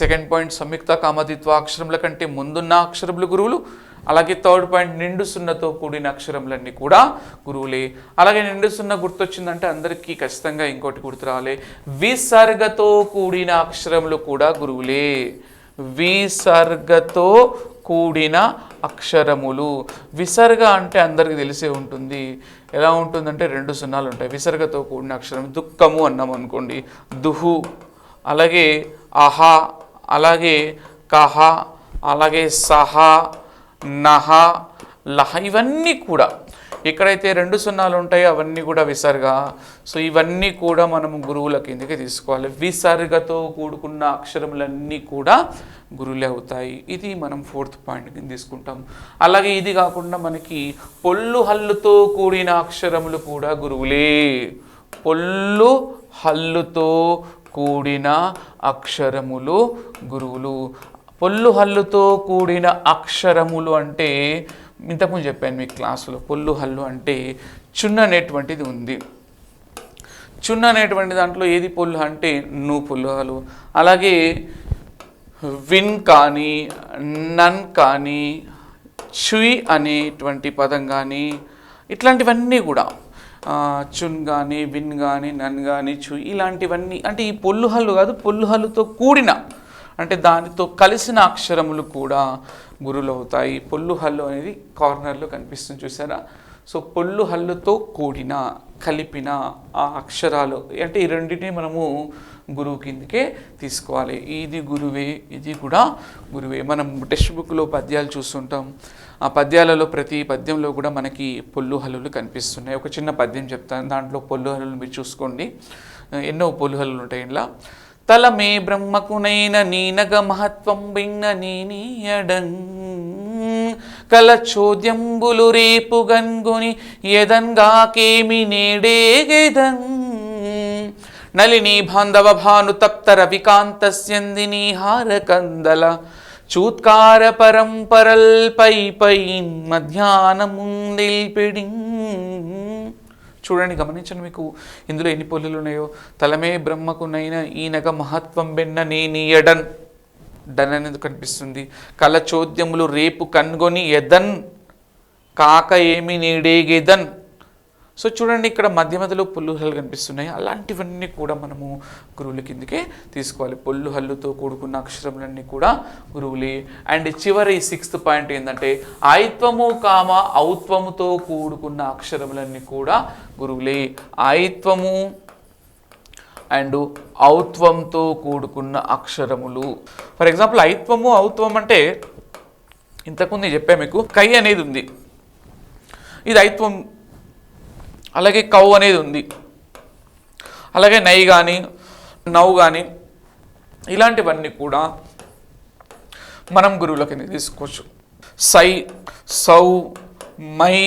సెకండ్ పాయింట్ సంయుక్త కామద్విత్వాక్షరముల కంటే ముందున్న అక్షరములు గురువులు, అలాగే థర్డ్ పాయింట్ నిండు సున్నతో కూడిన అక్షరములన్నీ కూడా గురువులే. అలాగే నిండు సున్న గుర్తొచ్చిందంటే అందరికీ ఖచ్చితంగా ఇంకోటి గుర్తు రావాలి, విసర్గతో కూడిన అక్షరములు కూడా గురువులే. విసర్గతో కూడిన అక్షరములు. విసర్గ అంటే అందరికీ తెలిసే ఉంటుంది. ఎలా ఉంటుందంటే 2 సున్నాలు ఉంటాయి. విసర్గతో కూడిన అక్షరం దుఃఖము అన్నాం అనుకోండి, దుహు, అలాగే అహ, అలాగే కహ, అలాగే సహ, నహ, లహ, ఇవన్నీ కూడా ఎక్కడైతే 2 సున్నాలు ఉంటాయో అవన్నీ కూడా విసర్గ. సో ఇవన్నీ కూడా మనము గురువుల కిందకి తీసుకోవాలి. విసర్గతో కూడుకున్న అక్షరములన్నీ కూడా గురువులే అవుతాయి. ఇది మనం 4th పాయింట్ కింద తీసుకుంటాం. అలాగే ఇది కాకుండా మనకి పొల్లు హల్లుతో కూడిన అక్షరములు కూడా గురువులే. పొల్లు హల్లుతో కూడిన అక్షరములు గురువులు. పొల్లు హల్లుతో కూడిన అక్షరములు అంటే ఇంతకుముందు చెప్పాను మీ క్లాసులో. పొల్లు హల్లు అంటే చున్న అనేటువంటిది ఉంది. చున్న అనేటువంటి దాంట్లో ఏది పొల్లు అంటే నువ్వు పొల్లు హల్లు. అలాగే విన్ కానీ, నన్ కానీ, చుయ్ అనేటువంటి పదం కానీ, ఇట్లాంటివన్నీ కూడా చున్ కానీ, విన్ కానీ, నన్ కానీ, చుయ్, ఇలాంటివన్నీ అంటే ఈ పొల్లు హల్లు కాదు, పొల్లు హల్లుతో కూడిన అంటే దానితో కలిసిన అక్షరములు కూడా గురువులు అవుతాయి. పొల్లు హల్లు అనేది కార్నర్లో కనిపిస్తుంది, చూసారా? సో పొల్లు హల్లుతో కూడిన, కలిపిన ఆ అక్షరాలు అంటే ఈ రెండింటిని మనము గురువు కిందకే తీసుకోవాలి. ఇది గురువే, ఇది కూడా గురువే. మనం టెక్స్ట్ బుక్లో పద్యాలు చూస్తుంటాం. ఆ పద్యాలలో ప్రతి పద్యంలో కూడా మనకి పొల్లు హల్లులు కనిపిస్తున్నాయి. ఒక చిన్న పద్యం చెప్తాను, దాంట్లో పొల్లు హల్లులు మీరు చూసుకోండి. ఎన్నో పొల్లు హల్లులు ఉంటాయి. ఇలా తలమే బ్రహ్మకునైన నీనగ మహత్వం బిన్న నీనియడం కల చోద్యంబులు రేపు గన్గుని ఎదంగాకేమి నేడేగెదన్ నలిని బాంధవ భాను తప్త రవికాంతస్యందిని హారకందల చూత్కార పరంపరల్ పై పై మధ్యాహ్నముందిల్పిడి. చూడండి, గమనించండి, మీకు ఇందులో ఎన్ని పొల్లులు ఉన్నాయో. తలమే బ్రహ్మకునైన ఈనగ మహత్వం బెన్న నేనియడన్, డన్ అనేది కనిపిస్తుంది. కల చోద్యములు రేపు కన్గొని ఎదన్ కాక ఏమి నీడేగెదన్. సో చూడండి, ఇక్కడ మధ్య మధ్యలో పొల్లు హల్లు కనిపిస్తున్నాయి. అలాంటివన్నీ కూడా మనము గురువుల కిందకే తీసుకోవాలి. పొల్లు హల్లుతో కూడుకున్న అక్షరములన్నీ కూడా గురువులే. అండ్ చివరి 6th పాయింట్ ఏంటంటే ఆయిత్వము కామ ఔత్వముతో కూడుకున్న అక్షరములన్నీ కూడా గురువులే. ఆయిత్వము అండ్ ఔత్వంతో కూడుకున్న అక్షరములు. ఫర్ ఎగ్జాంపుల్ ఐత్వము ఔత్వం అంటే ఇంతకుముందు చెప్పా మీకు, కై అనేది ఉంది. ఇది ఐత్వం. అలాగే కౌ అనేది ఉంది, అలాగే నై కానీ నౌ కానీ ఇలాంటివన్నీ కూడా మనం గురువుల కింద తీసుకోవచ్చు. సై, సౌ, మై,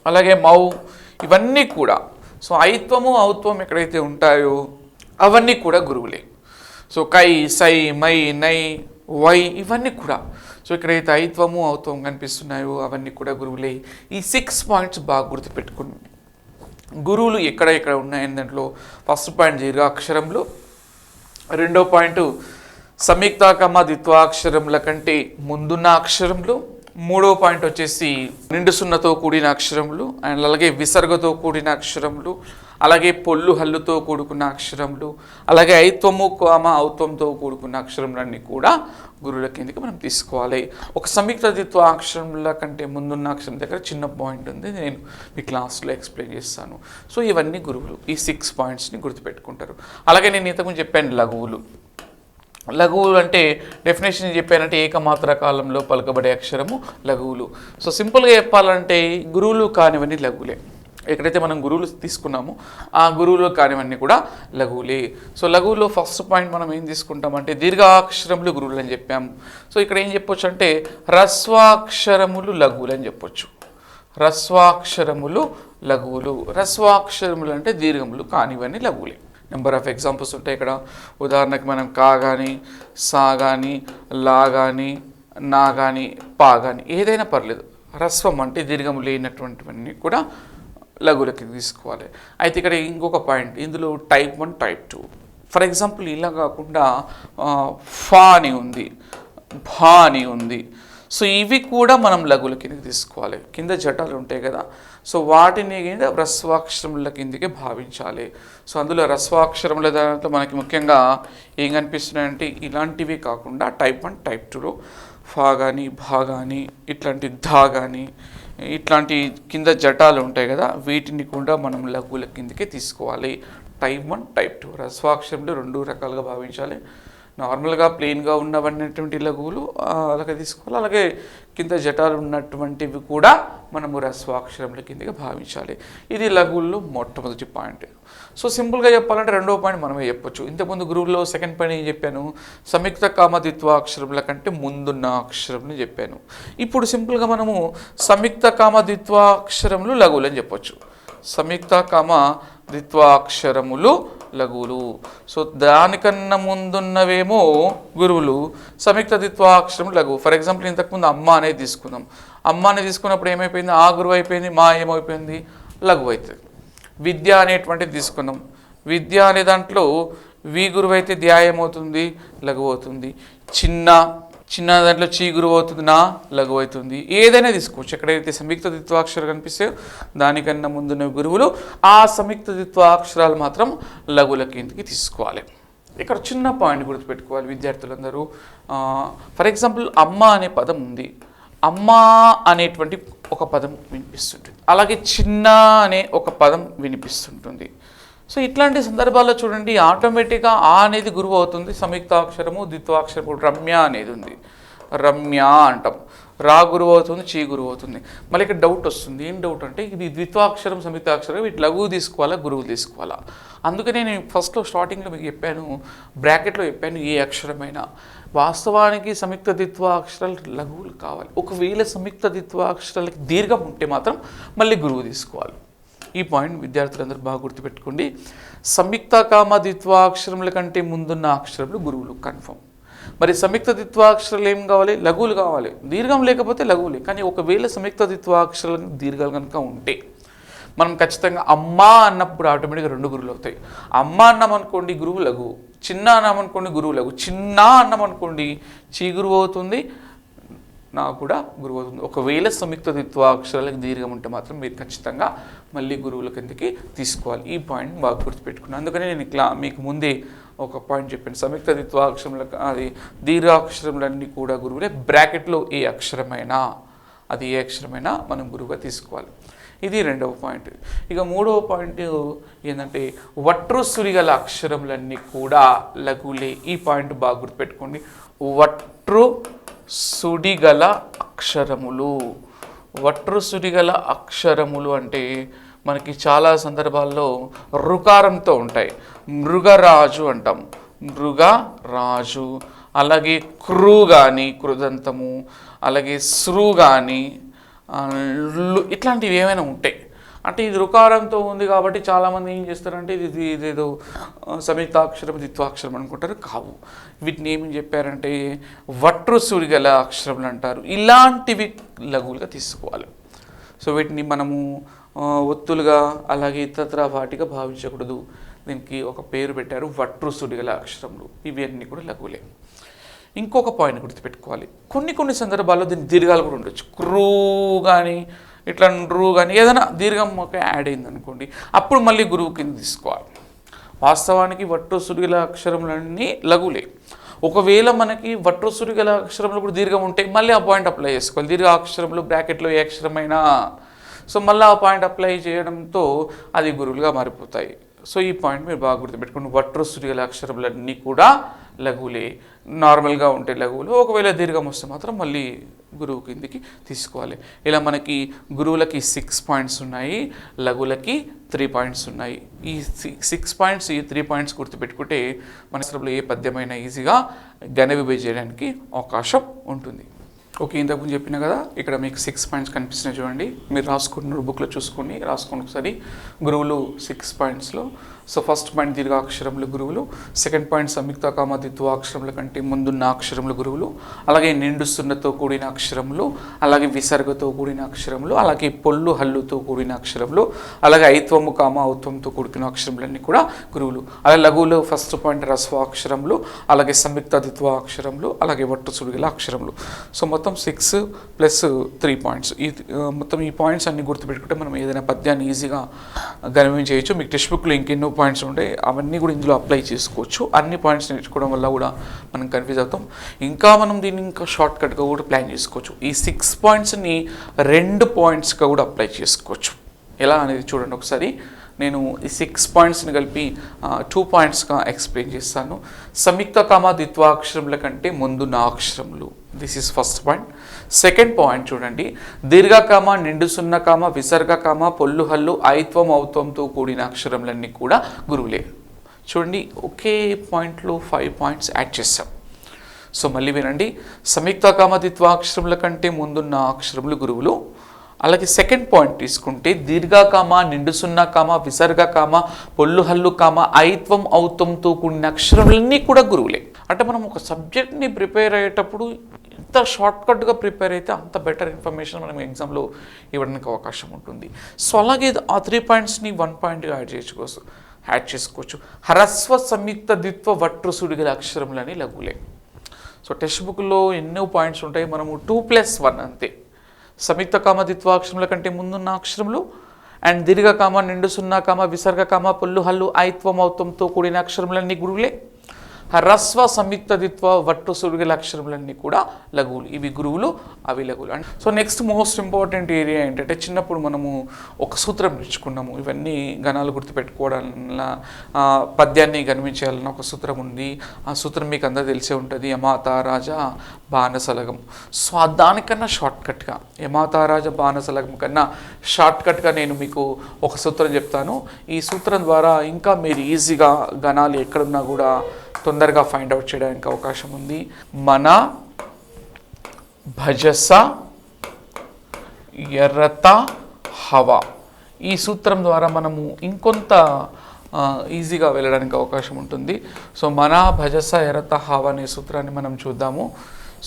అలాగే మౌ ఇవన్నీ కూడా. సో ఐత్వము ఔత్వం ఎక్కడైతే ఉంటాయో అవన్నీ కూడా గురువులే. సో కై, సై, మై, నై, వై ఇవన్నీ కూడా. సో ఇక్కడైతే ఐత్వము ఔత్వం కనిపిస్తున్నాయో అవన్నీ కూడా గురువులే. ఈ 6 పాయింట్స్ బాగా గుర్తుపెట్టుకుని గురువులు ఎక్కడ ఉన్నాయని దాంట్లో ఫస్ట్ పాయింట్ దీర్ఘాక్షరములు, రెండో పాయింట్ సంయుక్త ద్విత్వాక్షరముల కంటే ముందున్న అక్షరములు, మూడో పాయింట్ వచ్చేసి నిండు సున్నతో కూడిన అక్షరములు అండ్ అలాగే విసర్గతో కూడిన అక్షరములు, అలాగే పొల్లు హల్లుతో కూడుకున్న అక్షరములు, అలాగే ఐత్వము ఔత్వంతో కూడుకున్న అక్షరములన్నీ కూడా గురువుల కిందకి మనం తీసుకోవాలి. ఒక సంయుక్త ద్విత్వాక్షరముల కంటే ముందున్న అక్షరం దగ్గర చిన్న పాయింట్ ఉంది, నేను మీ క్లాస్లో ఎక్స్ప్లెయిన్ చేస్తాను. సో ఇవన్నీ గురువులు ఈ 6 పాయింట్స్ని గుర్తుపెట్టుకుంటారు. అలాగే నేను ఇంతకుముందు చెప్పాను లఘువులు. లఘువులు అంటే డెఫినేషన్ చెప్పానంటే ఏకమాత్ర కాలంలో పలకబడే అక్షరము లఘువులు. సో సింపుల్గా చెప్పాలంటే గురువులు కానివన్నీ లఘువులే. ఎక్కడైతే మనం గురువులు తీసుకున్నామో ఆ గురువులు కానివన్నీ కూడా లఘువులే. సో లఘువులో ఫస్ట్ పాయింట్ మనం ఏం తీసుకుంటామంటే దీర్ఘాక్షరములు గురువులు అని చెప్పాము. సో ఇక్కడ ఏం చెప్పొచ్చు అంటే హ్రస్వాక్షరములు లఘువులు అని చెప్పొచ్చు. హ్రస్వాక్షరములు లఘువులు. హ్రస్వాక్షరములు అంటే దీర్ఘములు కానివన్నీ లఘువులే. నెంబర్ ఆఫ్ ఎగ్జాంపుల్స్ ఉంటాయి ఇక్కడ. ఉదాహరణకి మనం కా కానీ, సా కానీ, లా కానీ, నా కానీ, పా కానీ ఏదైనా పర్లేదు. హ్రస్వం అంటే దీర్ఘము లేనటువంటివన్నీ కూడా లఘువులకి తీసుకోవాలి. అయితే ఇక్కడ ఇంకొక పాయింట్, ఇందులో టైప్ 1, టైప్ 2. ఫర్ ఎగ్జాంపుల్ ఇలా కాకుండా ఫా అని ఉంది, భా అని ఉంది. సో ఇవి కూడా మనం లఘువుల కిందకి తీసుకోవాలి. కింద జటాలు ఉంటాయి కదా, సో వాటిని కింద హ్రస్వాక్షరముల కిందకి భావించాలి. సో అందులో హ్రస్వాక్షరముల దాంట్లో మనకి ముఖ్యంగా ఏం కనిపిస్తున్నాయంటే ఇలాంటివి కాకుండా టైప్ 1, టైప్ 2లో ఫా కానీ, భా కానీ, ఇట్లాంటి ధా కానీ ఇట్లాంటి కింద జటాలు ఉంటాయి కదా, వీటిని కూడా మనం లఘువుల కిందకే తీసుకోవాలి. టైప్ 1, టైప్ 2 హ్రస్వాక్షరములు 2 రకాలుగా భావించాలి. నార్మల్గా ప్లెయిన్గా ఉన్నవన్నటువంటి లఘువులు అలాగే తీసుకోవాలి. అలాగే కింద జటాలు ఉన్నటువంటివి కూడా మనము హ్రస్వాక్షరముల కిందగా భావించాలి. ఇది లఘువుల్లో మొట్టమొదటి పాయింట్. సో సింపుల్గా చెప్పాలంటే రెండో పాయింట్ మనమే చెప్పొచ్చు. ఇంతకుముందు గురువుల్లో సెకండ్ పాయింట్ ఏం చెప్పాను, సంయుక్త ద్విత్వాక్షరముల కంటే ముందున్న అక్షరములు చెప్పాను. ఇప్పుడు సింపుల్గా మనము సంయుక్త ద్విత్వాక్షరములు లఘువులు అని చెప్పొచ్చు. సంయుక్త ద్విత్వాక్షరములు లఘువులు. సో దానికన్నా ముందున్నవేమో గురువులు, సంయుక్త ద్విత్వాక్షరములు లఘువు. ఫర్ ఎగ్జాంపుల్ ఇంతకుముందు అమ్మ అనేది తీసుకుందాం. అమ్మ అనేది తీసుకున్నప్పుడు ఏమైపోయింది, ఆ గురువు అయిపోయింది, మా ఏమైపోయింది, లఘువు అవుతుంది. విద్య అనేటువంటిది తీసుకున్నాం. విద్య అనే దాంట్లో వి గురువు అయితే ధ్యా ఏమవుతుంది, లఘువు అవుతుంది. చిన్న దాంట్లో చీ గురువు అవుతుంది, నా లఘువు అవుతుంది. ఏదైనా తీసుకోవచ్చు. ఎక్కడైతే సంయుక్త ద్విత్వాక్షరాలు కనిపిస్తాయో దానికన్నా ముందున్న గురువులు, ఆ సంయుక్త ద్విత్వాక్షరాలు మాత్రం లఘువుల కిందకి తీసుకోవాలి. ఇక్కడ చిన్న పాయింట్ గుర్తుపెట్టుకోవాలి విద్యార్థులందరూ. ఫర్ ఎగ్జాంపుల్ అమ్మ అనే పదం ఉంది, అమ్మ అనేటువంటి ఒక పదం వినిపిస్తుంటుంది, అలాగే చిన్న అనే ఒక పదం వినిపిస్తుంటుంది. సో ఇట్లాంటి సందర్భాల్లో చూడండి ఆటోమేటిక్గా ఆ అనేది గురువు అవుతుంది. సంయుక్తాక్షరము ద్విత్వాక్షరము రమ్య అనేది ఉంది, రమ్య అంటాం. రా గురువు అవుతుంది, చీ గురువు అవుతుంది. మళ్ళీ ఇక్కడ డౌట్ వస్తుంది. ఏం డౌట్ అంటే ఇది ద్విత్వాక్షరం సంయుక్తాక్షరం, వీటి లఘువు తీసుకోవాలా గురువు తీసుకోవాలా? అందుకనే నేను ఫస్ట్లో స్టార్టింగ్లో మీకు చెప్పాను, బ్రాకెట్లో చెప్పాను ఏ అక్షరమైనా. వాస్తవానికి సంయుక్త ద్విత్వాక్షరాలు లఘువులు కావాలి. ఒకవేళ సంయుక్త ద్విత్వాక్షరాలకి దీర్ఘం ఉంటే మాత్రం మళ్ళీ గురువు తీసుకోవాలి. ఈ పాయింట్ విద్యార్థులందరూ బాగా గుర్తుపెట్టుకోండి. సంయుక్త ద్విత్వాక్షరముల కంటే ముందున్న అక్షరములు గురువులు కన్ఫర్మ్. మరి సంయుక్త ద్విత్వాక్షరాలు ఏం కావాలి, లఘువులు కావాలి. దీర్ఘం లేకపోతే లఘువులే. కానీ ఒకవేళ సంయుక్త ద్విత్వాక్షరాలు దీర్ఘాలు కనుక ఉంటే మనం ఖచ్చితంగా అమ్మ అన్నప్పుడు ఆటోమేటిక్గా 2 గురువులు అవుతాయి. అమ్మ అన్నం అనుకోండి గురువు లఘువు, చిన్న అన్నం అనుకోండి గురువు లఘువు, చిన్న అన్నం అనుకోండి చీ గురువు అవుతుంది, నా కూడా గురువు అవుతుంది. ఒకవేళ సంయుక్త ద్విత్వాక్షరాలకు దీర్ఘం ఉంటే మాత్రం మీరు ఖచ్చితంగా మళ్ళీ గురువుల కిందకి తీసుకోవాలి. ఈ పాయింట్ బాగా గుర్తుపెట్టుకున్నాను. అందుకని నేను మీకు ముందే ఒక పాయింట్ చెప్పాను, సంయుక్త ద్విత్వాక్షరములకు అది దీర్ఘాక్షరములన్నీ కూడా గురువులే. బ్రాకెట్లో ఏ అక్షరమైనా అది ఏ అక్షరమైనా మనం గురువుగా తీసుకోవాలి. ఇది రెండవ పాయింట్. ఇక మూడవ పాయింట్ ఏంటంటే వట్రు సురిగల అక్షరములన్నీ కూడా లఘువులే. ఈ పాయింట్ బాగా గుర్తుపెట్టుకోండి. వట్రు సుడిగల అక్షరములు, వట్రుసుడి గల అక్షరములు అంటే మనకి చాలా సందర్భాల్లో రుకారంతో ఉంటాయి. మృగరాజు అంటాం, మృగరాజు. అలాగే క్రు కానీ కృదంతము, అలాగే సృ కానీ ఇట్లాంటివి ఏమైనా ఉంటాయి అంటే ఇది రుకారంతో ఉంది కాబట్టి చాలామంది ఏం చేస్తారంటే ఇదేదో సంయుక్తాక్షరం ద్విత్వాక్షరం అనుకుంటారు. కావు, వీటిని ఏమని చెప్పారంటే వట్రుసుడి గల అక్షరములు అంటారు. ఇలాంటివి లఘువులుగా తీసుకోవాలి. సో వీటిని మనము ఒత్తులుగా అలాగే ఇతర వాటిగా భావించకూడదు. దీనికి ఒక పేరు పెట్టారు, వట్రుసుడి గల అక్షరములు. ఇవి అన్నీ కూడా లఘువులే. ఇంకొక పాయింట్ గుర్తుపెట్టుకోవాలి, కొన్ని సందర్భాల్లో దీని దీర్ఘాలు కూడా ఉండొచ్చు. క్రూ కానీ ఇట్లా రు కానీ ఏదైనా దీర్ఘం ఒక యాడ్ అయింది అనుకోండి, అప్పుడు మళ్ళీ గురువు కింద తీసుకోవాలి. వాస్తవానికి వట్రుసుడి గల అక్షరములన్నీ లఘువులే. ఒకవేళ మనకి వట్రుసుడి గల అక్షరములు కూడా దీర్ఘం ఉంటే మళ్ళీ ఆ పాయింట్ అప్లై చేసుకోవాలి. దీర్ఘ అక్షరములు బ్రాకెట్లో ఏ అక్షరమైనా, సో మళ్ళీ ఆ పాయింట్ అప్లై చేయడంతో అది గురువులుగా మారిపోతాయి. సో ఈ పాయింట్ మీరు బాగా గుర్తుపెట్టుకోండి. వట్రుసుడి గల అక్షరములన్నీ కూడా లఘువులే. నార్మల్గా ఉంటే లఘువులు, ఒకవేళ దీర్ఘం వస్తే మాత్రం మళ్ళీ గురువు కిందికి తీసుకోవాలి. ఇలా మనకి గురువులకి 6 పాయింట్స్ ఉన్నాయి, లఘువులకి 3 పాయింట్స్ ఉన్నాయి. ఈ 6 పాయింట్స్, ఈ 3 పాయింట్స్ గుర్తుపెట్టుకుంటే మన అసలు ఏ పద్యమైనా ఈజీగా ఘన విభజన చేయడానికి అవకాశం ఉంటుంది. ఓకే, ఇంతకుముందు చెప్పినా కదా, ఇక్కడ మీకు 6 పాయింట్స్ కనిపిస్తున్నాయి చూడండి. మీరు రాసుకుంటున్న బుక్లో చూసుకొని రాసుకోండి ఒకసారి. గురువులు 6 పాయింట్స్లో సో ఫస్ట్ పాయింట్ దీర్ఘాక్షరములు గురువులు, సెకండ్ పాయింట్ సంయుక్త కామ ద్విత్వాక్షరముల కంటే ముందున్న అక్షరములు గురువులు, అలాగే నిండు సున్నతో కూడిన అక్షరములు, అలాగే విసర్గతో కూడిన అక్షరములు, అలాగే పొల్లు హల్లుతో కూడిన అక్షరములు, అలాగే ఐత్వము కామ ఔత్వంతో కూడిన అక్షరములన్నీ కూడా గురువులు. అలాగే లఘువులు ఫస్ట్ పాయింట్ రస్వాక్షరములు, అలాగే సంయుక్త ద్విత్వాక్షరములు, అలాగే వట్రుసుడి గల అక్షరములు. సో మొత్తం 6 + 3 పాయింట్స్. మొత్తం ఈ పాయింట్స్ అన్ని గుర్తుపెట్టుకుంటే మనం ఏదైనా పద్యాన్ని ఈజీగా గణనం చేయొచ్చు. మీకు టెక్స్ట్ బుక్లో ఇంకెన్నో పాయింట్స్ ఉంటాయి, అవన్నీ కూడా ఇందులో అప్లై చేసుకోవచ్చు. అన్ని పాయింట్స్ నేర్చుకోవడం వల్ల కూడా మనం కన్ఫ్యూజ్ అవుతాం. ఇంకా మనం దీన్ని ఇంకా షార్ట్ కట్గా కూడా ప్లాన్ చేసుకోవచ్చు. ఈ 6 పాయింట్స్ని 2 పాయింట్స్గా కూడా అప్లై చేసుకోవచ్చు. ఎలా అనేది చూడండి ఒకసారి. నేను ఈ 6 పాయింట్స్ని కలిపి 2 పాయింట్స్గా ఎక్స్ప్లెయిన్ చేస్తాను. సంయుక్త కామ ద్విత్వాక్షరముల కంటే ముందున్న అక్షరములు, this is first point. Second point చూడండి, దీర్ఘకామ నిండు సున్న కామ విసర్గ కామ పొల్లు హల్లు ఐత్వం ఔత్వంతో కూడిన అక్షరములన్నీ కూడా గురువులే. చూడండి, ఒకే పాయింట్లో 5 పాయింట్స్ యాడ్ చేస్తాం. సో మళ్ళీ వినండి, సంయుక్త కామ ద్విత్వాక్షరముల కంటే ముందున్న అక్షరములు గురువులు. అలాగే సెకండ్ పాయింట్ తీసుకుంటే దీర్ఘకామ నిండు సున్నా కామ విసర్గ కామ పొల్లు హల్లు కామ ఐత్వం ఔత్వంతో కూడిన అక్షరములన్నీ కూడా గురువులే. అంటే మనం ఒక సబ్జెక్ట్ని ప్రిపేర్ అయ్యేటప్పుడు ఎంత షార్ట్కట్గా ప్రిపేర్ అయితే అంత బెటర్ ఇన్ఫర్మేషన్ మనం ఎగ్జామ్లో ఇవ్వడానికి అవకాశం ఉంటుంది. సో అలాగే ఆ 3 పాయింట్స్ని 1 పాయింట్గా యాడ్ చేసుకోవచ్చు. హ్రస్వ సంయుక్త ద్విత్వ వట్రుసుడి గల అక్షరములని లఘువులే. సో టెక్స్ట్ బుక్లో ఎన్నో పాయింట్స్ ఉంటాయి, మనము 2 + 1 అంతే. సంయుక్త కామ ద్విత్వాక్షరముల కంటే ముందున్న అక్షరములు అండ్ దీర్ఘకామ నిండు సున్నా కామ విసర్గ కామ పొల్లు హల్లు ఐత్వం ఔత్వంతో కూడిన అక్షరములన్నీ గురువులే. హ్రస్వ సంయుక్త ద్విత్వ వట్రుసుడి గల అక్షరములన్నీ కూడా లఘువులు. ఇవి గురువులు, అవి లఘువులు. And so next most important area ఏంటంటే, చిన్నప్పుడు మనము ఒక సూత్రం నేర్చుకున్నాము. ఇవన్నీ గణాలు గుర్తుపెట్టుకోవడాల పద్యాన్ని గణించాలన్న ఒక సూత్రం ఉంది. ఆ సూత్రం మీకు అందరూ తెలిసే ఉంటుంది, యమాతారాజా బాణసలగం. సో దానికన్నా షార్ట్కట్గా, యమాతారాజా బాణసలగం కన్నా షార్ట్కట్గా నేను మీకు ఒక సూత్రం చెప్తాను. ఈ సూత్రం ద్వారా ఇంకా మీరు ఈజీగా గణాలు ఎక్కడున్నా కూడా తొందరగా ఫైండ్ అవుట్ చేయడానికి అవకాశం ఉంది. మన భజస ఎర్రత హవా, ఈ సూత్రం ద్వారా మనము ఇంకొంత ఈజీగా వెళ్ళడానికి అవకాశం ఉంటుంది. సో మన భజస ఎర్రత హవా అనే సూత్రాన్ని మనం చూద్దాము.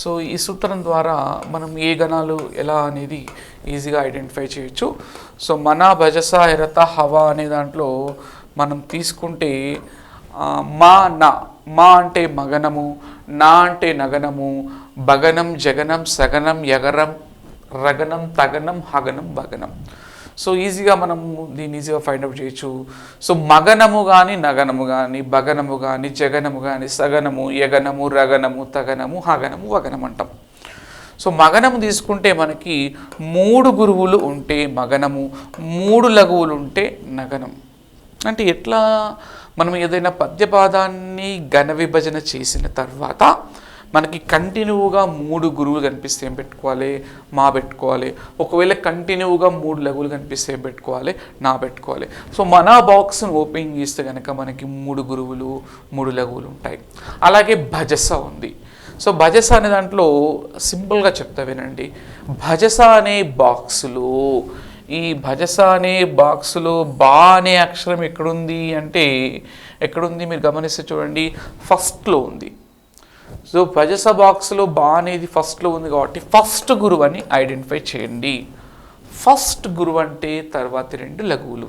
సో ఈ సూత్రం ద్వారా మనం ఏ గణాలు ఎలా అనేది ఈజీగా ఐడెంటిఫై చేయొచ్చు. సో మన భజస ఎర్రత హవా అనే దాంట్లో మనం తీసుకుంటే మా అంటే మగనము, నా అంటే నగనము, బగనం జగనం సగనం యగరం రగనం తగనం హగనం భగనం. సో ఈజీగా మనము దీన్ని ఈజీగా ఫైండ్ అవుట్ చేయొచ్చు. సో మగనము కానీ నగనము కానీ బగనము కానీ జగనము కానీ సగనము యగనము రగనము తగనము హగనము వగనం అంటాం. సో మగనము తీసుకుంటే మనకి 3 గురువులు ఉంటే మగనము, 3 లఘువులు ఉంటే నగనం. అంటే ఎట్లా మనం ఏదైనా పద్యపాదాన్ని ఘన విభజన చేసిన తర్వాత మనకి కంటిన్యూగా 3 గురువులు కనిపిస్తే ఏం పెట్టుకోవాలి? మా పెట్టుకోవాలి. ఒకవేళ కంటిన్యూగా 3 లఘువులు కనిపిస్తే ఏం పెట్టుకోవాలి? నా పెట్టుకోవాలి. సో మన బాక్స్ను ఓపెన్ చేస్తే కనుక మనకి 3 గురువులు 3 లఘువులు ఉంటాయి. అలాగే భజస ఉంది. సో భజస అనే దాంట్లో సింపుల్గా చెప్తా వినండి. భజస అనే బాక్సులో ఈ భజస అనే బాక్సులో బా అనే అక్షరం ఎక్కడుంది అంటే ఎక్కడుంది మీరు గమనిస్తే చూడండి, ఫస్ట్లో ఉంది. సో భజస బాక్స్లో బా అనేది ఫస్ట్లో ఉంది కాబట్టి ఫస్ట్ గురువు అని ఐడెంటిఫై చేయండి. ఫస్ట్ గురువు అంటే తర్వాతి 2 లఘువులు.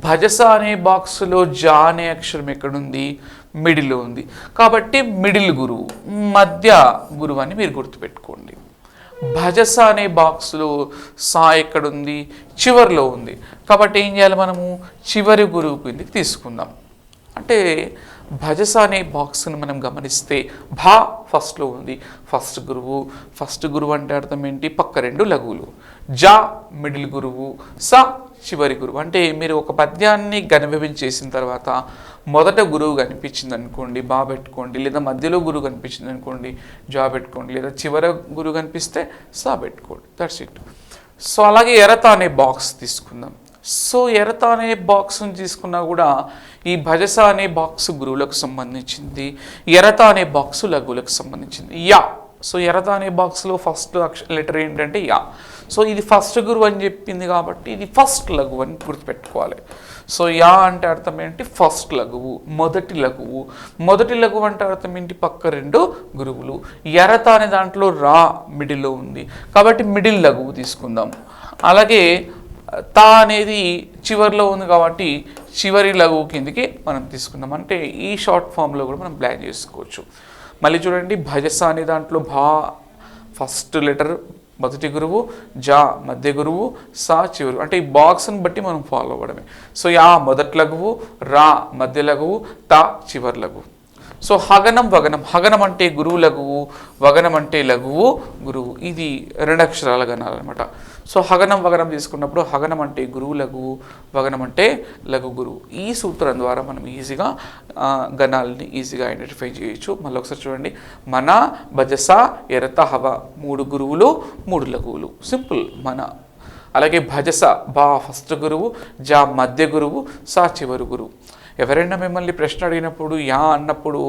భజస అనే బాక్స్లో జా అనే అక్షరం ఎక్కడుంది? మిడిల్లో ఉంది కాబట్టి మిడిల్ గురువు, మధ్య గురువు అని మీరు గుర్తుపెట్టుకోండి. భజస అనే బాక్స్లో సా ఎక్కడుంది? చివరిలో ఉంది కాబట్టి ఏం చేయాలి? మనము చివరి గురువు కిందకి తీసుకుందాం. అంటే భజస అనే బాక్స్ని మనం గమనిస్తే భా ఫస్ట్లో ఉంది, ఫస్ట్ గురువు అంటే అర్థం ఏంటి? పక్క 2 లఘువులు. జా మిడిల్ గురువు, సా చివరి గురువు. అంటే మీరు ఒక పద్యాన్ని గణవిభజన చేసిన తర్వాత మొదట గురువు కనిపించింది అనుకోండి, బా పెట్టుకోండి. లేదా మధ్యలో గురువు కనిపించింది అనుకోండి, జా పెట్టుకోండి. లేదా చివరి గురువు కనిపిస్తే సా పెట్టుకోండి. That's it. సో అలాగే ఎరత అనే బాక్స్ తీసుకుందాం. సో ఎరత అనే బాక్స్ని తీసుకున్నా కూడా ఈ భజస అనే బాక్స్ గురువులకు సంబంధించింది, ఎరత అనే బాక్స్ లఘువులకు సంబంధించింది. యా. సో ఎరత అనే బాక్స్లో ఫస్ట్ లెటర్ ఏంటంటే యా. సో ఇది ఫస్ట్ గురువు అని చెప్పింది కాబట్టి ఇది ఫస్ట్ లఘువు అని గుర్తుపెట్టుకోవాలి. సో యా అంటే అర్థం ఏంటి? ఫస్ట్ లఘువు, మొదటి లఘువు. మొదటి లఘువు అంటే అర్థం ఏంటి? పక్క 2 గురువులు. ఎరత అనే దాంట్లో రా మిడిల్లో ఉంది కాబట్టి మిడిల్ లఘువు తీసుకుందాం. అలాగే తా అనేది చివరిలో ఉంది కాబట్టి చివరి లఘువు కిందకి మనం తీసుకుందాం. అంటే ఈ షార్ట్ ఫామ్లో కూడా మనం ప్లాన్ చేసుకోవచ్చు. మళ్ళీ చూడండి, భజస అనే దాంట్లో భా ఫస్ట్ లెటర్ మొదటి గురువు, జా మధ్య గురువు, సా చివరి. అంటే ఈ బాక్స్ని బట్టి మనం ఫాలో అవ్వడమే. సో యా మొదటి లఘువు, రా మధ్య లఘువు, తా చివరి లఘువు. సో హగనం వగనం. హగనం అంటే గురువు లఘువు, వగనం అంటే లఘువు గురువు. ఇది 2 అక్షరాల గణాలు అనమాట. సో హగనం వగనం తీసుకున్నప్పుడు హగనం అంటే గురువు లఘువు, వగనం అంటే లఘు గురువు. ఈ సూత్రం ద్వారా మనం ఈజీగా గణాలని ఈజీగా ఐడెంటిఫై చేయొచ్చు. మళ్ళీ ఒకసారి చూడండి, మన, భజస, ఎరత, హవ 3 గురువులు 3 లఘువులు. సింపుల్ మన. అలాగే భజస బా ఫస్ట్ గురువు, జా మధ్య గురువు, సా చివరి గురువు. ఎవరైనా మిమ్మల్ని ప్రశ్న అడిగినప్పుడు యా అన్నప్పుడు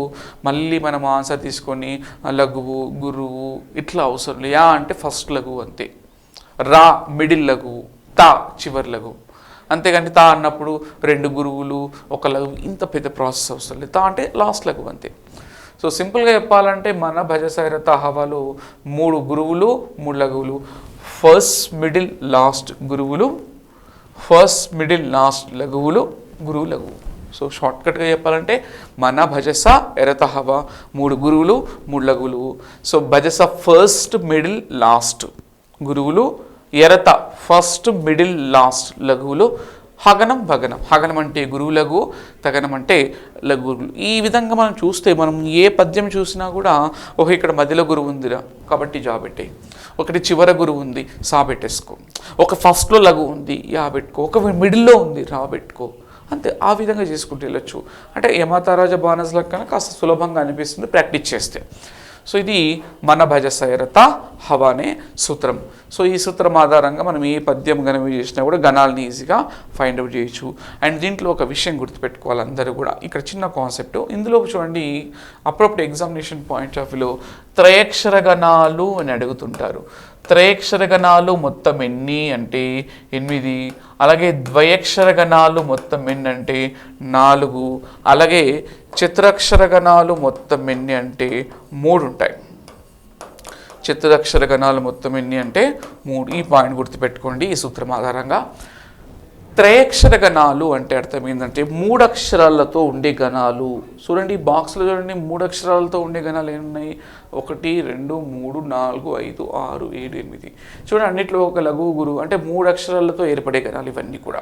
మళ్ళీ మనం ఆన్సర్ తీసుకొని లఘువు గురువు ఇట్లా అవసరం లేదు. యా అంటే ఫస్ట్ లఘువు అంతే. రా మిడిల్ లఘువు, తా చివరి లఘువు. అంతేగాని తా అన్నప్పుడు 2 గురువులు 1 లఘువు ఇంత పెద్ద ప్రాసెస్ అవసరం లేదు. తా అంటే లాస్ట్ లఘువు అంతే. సో సింపుల్గా చెప్పాలంటే మన భజస ఎరత హవలో 3 గురువులు 3 లఘువులు. ఫస్ట్ మిడిల్ లాస్ట్ గురువులు, ఫస్ట్ మిడిల్ లాస్ట్ లఘువులు, గురువు లఘువు. సో షార్ట్కట్గా చెప్పాలంటే మన భజస ఎరత హవ 3 గురువులు 3 లఘువులు. సో భజస ఫస్ట్ మిడిల్ లాస్ట్ గురువులు, ఎరత ఫస్ట్ మిడిల్ లాస్ట్ లఘువులు, హగనం భగనం. హగనం అంటే గురువు లఘువు, తగనం అంటే లఘు గురువులు. ఈ విధంగా మనం చూస్తే మనం ఏ పద్యం చూసినా కూడా ఇక్కడ మధ్యలో గురువు ఉందిరా కాబట్టి జా పెట్టే, ఒకటి చివర గురువు ఉంది సా పెట్టేసుకో, ఒక ఫస్ట్లో లఘువు ఉంది యా పెట్టుకో, ఒక మిడిల్లో ఉంది రా పెట్టుకో. అంతే. ఆ విధంగా చేసుకుంటూ వెళ్ళొచ్చు. అంటే యమతారాజ బాణస్లకు కన్నా కాస్త సులభంగా అనిపిస్తుంది ప్రాక్టీస్ చేస్తే. సో ఇది మన భజస ఎరత హవ అనే సూత్రం. సో ఈ సూత్రం ఆధారంగా మనం ఏ పద్యం గణవి చేసినా కూడా గణాలని ఈజీగా ఫైండ్ అవుట్ చేయొచ్చు. అండ్ దీంట్లో ఒక విషయం గుర్తుపెట్టుకోవాలి అందరూ కూడా. ఇక్కడ చిన్న కాన్సెప్ట్ ఇందులో చూడండి, అప్పుడప్పుడు ఎగ్జామినేషన్ పాయింట్ ఆఫ్ వ్యూలో త్రయక్షర గణాలు అని అడుగుతుంటారు. త్రయక్షర గణాలు మొత్తం ఎన్ని అంటే 8. అలాగే ద్వయక్షర గణాలు మొత్తం ఎన్ని అంటే 4. అలాగే చతురక్షర గణాలు మొత్తం ఎన్ని అంటే 3 ఉంటాయి. చతురక్షర గణాలు మొత్తం ఎన్ని అంటే 3. ఈ పాయింట్ గుర్తుపెట్టుకోండి ఈ సూత్రం ఆధారంగా. త్రయక్షర గణాలు అంటే అర్థం ఏంటంటే 3 అక్షరాలతో ఉండే గణాలు. చూడండి ఈ బాక్స్లో చూడండి 3 అక్షరాలతో ఉండే గణాలు ఏమున్నాయి? 1 2 3 4 5 6 7 8. చూడండి అన్నిట్లో ఒక లఘువు గురువు అంటే 3 అక్షరాలతో ఏర్పడే గణాలు ఇవన్నీ కూడా.